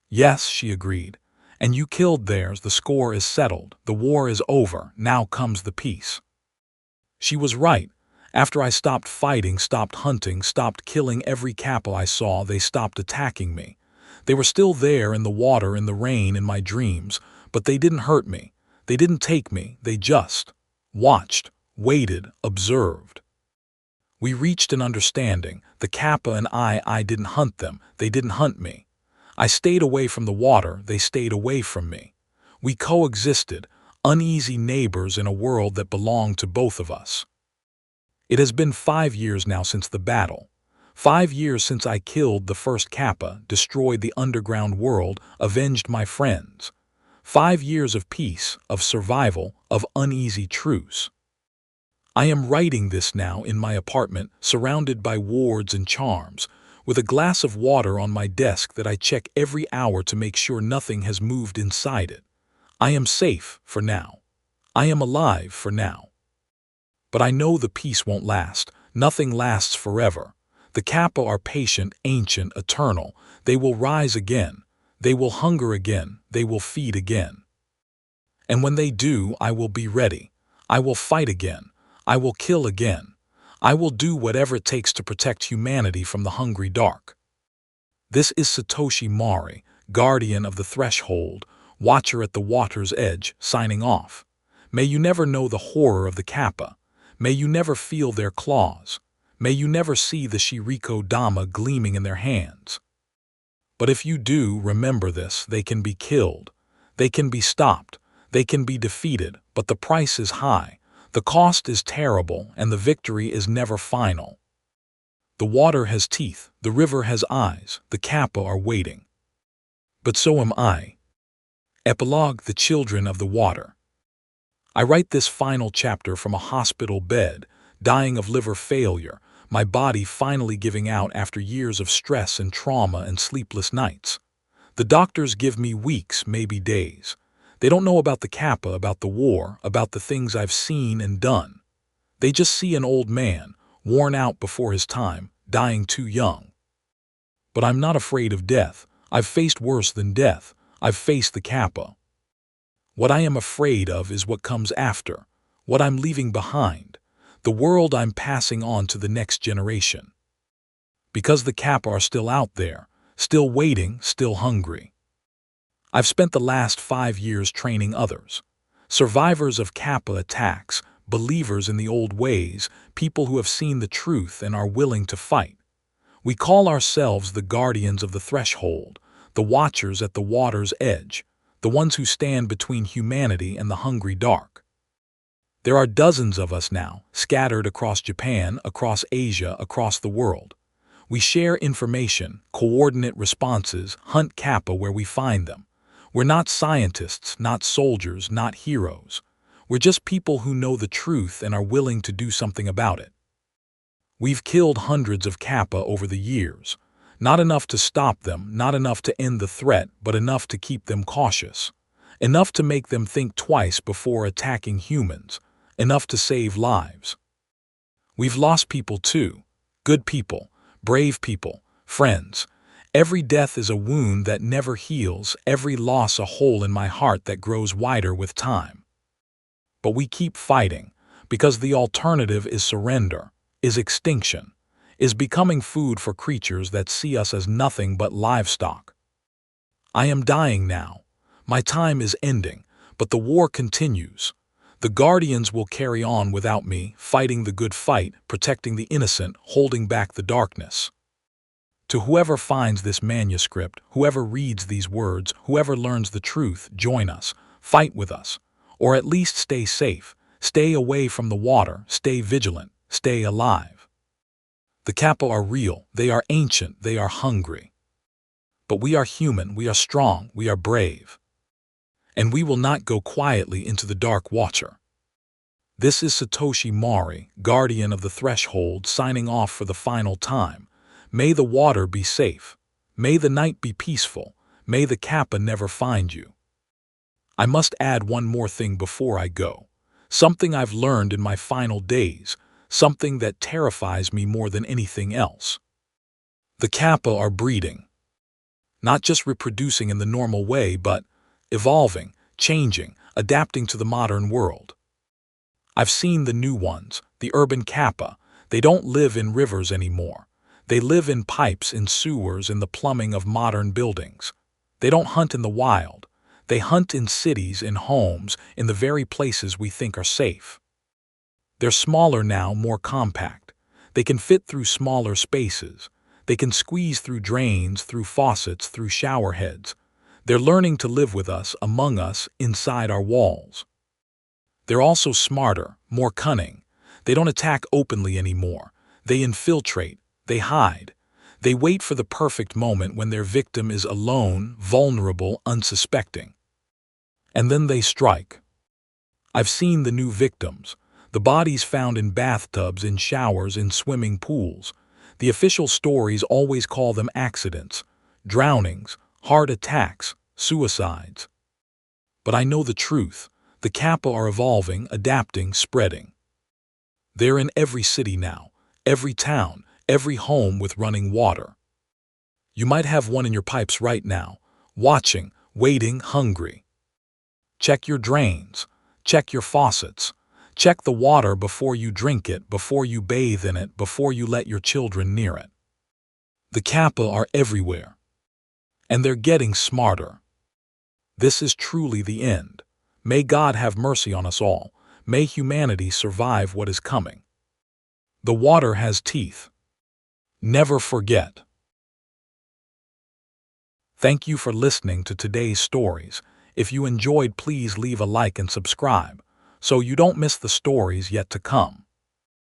"Yes," she agreed. "And you killed theirs. The score is settled. The war is over. Now comes the peace." She was right. After I stopped fighting, stopped hunting, stopped killing every Kappa I saw, they stopped attacking me. They were still there in the water, in the rain, in my dreams, but they didn't hurt me. They didn't take me. They just watched, waited, observed. We reached an understanding. The Kappa and I didn't hunt them. They didn't hunt me. I stayed away from the water. They stayed away from me. We coexisted, uneasy neighbors in a world that belonged to both of us. It has been 5 years now since the battle. 5 years since I killed the first Kappa, destroyed the underground world, avenged my friends. 5 years of peace, of survival, of uneasy truce. I am writing this now in my apartment, surrounded by wards and charms, with a glass of water on my desk that I check every hour to make sure nothing has moved inside it. I am safe for now. I am alive for now. But I know the peace won't last. Nothing lasts forever. The Kappa are patient, ancient, eternal. They will rise again. They will hunger again. They will feed again. And when they do, I will be ready. I will fight again. I will kill again. I will do whatever it takes to protect humanity from the hungry dark. This is Satoshi Mari, guardian of the threshold, watcher at the water's edge, signing off. May you never know the horror of the Kappa. May you never feel their claws. May you never see the Shirikodama gleaming in their hands. But if you do, remember this: they can be killed. They can be stopped. They can be defeated, but the price is high. The cost is terrible, and the victory is never final. The water has teeth, the river has eyes, the Kappa are waiting. But so am I. Epilogue: The Children of the Water. I write this final chapter from a hospital bed, dying of liver failure, my body finally giving out after years of stress and trauma and sleepless nights. The doctors give me weeks, maybe days. They don't know about the Kappa, about the war, about the things I've seen and done. They just see an old man, worn out before his time, dying too young. But I'm not afraid of death. I've faced worse than death. I've faced the Kappa. What I am afraid of is what comes after, what I'm leaving behind, the world I'm passing on to the next generation. Because the Kappa are still out there, still waiting, still hungry. I've spent the last 5 years training others, survivors of Kappa attacks, believers in the old ways, people who have seen the truth and are willing to fight. We call ourselves the guardians of the threshold, the watchers at the water's edge, the ones who stand between humanity and the hungry dark. There are dozens of us now, scattered across Japan, across Asia, across the world. We share information, coordinate responses, hunt Kappa where we find them. We're not scientists, not soldiers, not heroes. We're just people who know the truth and are willing to do something about it. We've killed hundreds of Kappa over the years. Not enough to stop them, not enough to end the threat, but enough to keep them cautious. Enough to make them think twice before attacking humans. Enough to save lives. We've lost people too. Good people, brave people, friends. Every death is a wound that never heals, every loss a hole in my heart that grows wider with time. But we keep fighting, because the alternative is surrender, is extinction, is becoming food for creatures that see us as nothing but livestock. I am dying now. My time is ending, but the war continues. The guardians will carry on without me, fighting the good fight, protecting the innocent, holding back the darkness. To whoever finds this manuscript, whoever reads these words, whoever learns the truth, join us, fight with us, or at least stay safe, stay away from the water, stay vigilant, stay alive. The Kappa are real, they are ancient, they are hungry. But we are human, we are strong, we are brave. And we will not go quietly into the dark watcher. This is Satoshi Mari, guardian of the threshold, signing off for the final time. May the water be safe. May the night be peaceful. May the Kappa never find you. I must add one more thing before I go. Something I've learned in my final days, something that terrifies me more than anything else. The Kappa are breeding. Not just reproducing in the normal way, but evolving, changing, adapting to the modern world. I've seen the new ones, the urban Kappa. They don't live in rivers anymore. They live in pipes, in sewers, in the plumbing of modern buildings. They don't hunt in the wild. They hunt in cities, in homes, in the very places we think are safe. They're smaller now, more compact. They can fit through smaller spaces. They can squeeze through drains, through faucets, through shower heads. They're learning to live with us, among us, inside our walls. They're also smarter, more cunning. They don't attack openly anymore. They infiltrate. They hide. They wait for the perfect moment when their victim is alone, vulnerable, unsuspecting. And then they strike. I've seen the new victims, the bodies found in bathtubs, in showers, in swimming pools. The official stories always call them accidents, drownings, heart attacks, suicides. But I know the truth. The Kappa are evolving, adapting, spreading. They're in every city now, every town, every home with running water. You might have one in your pipes right now, watching, waiting, hungry. Check your drains. Check your faucets. Check the water before you drink it, before you bathe in it, before you let your children near it. The Kappa are everywhere. And they're getting smarter. This is truly the end. May God have mercy on us all. May humanity survive what is coming. The water has teeth. Never forget. Thank you for listening to today's stories. If you enjoyed, please leave a like and subscribe so you don't miss the stories yet to come.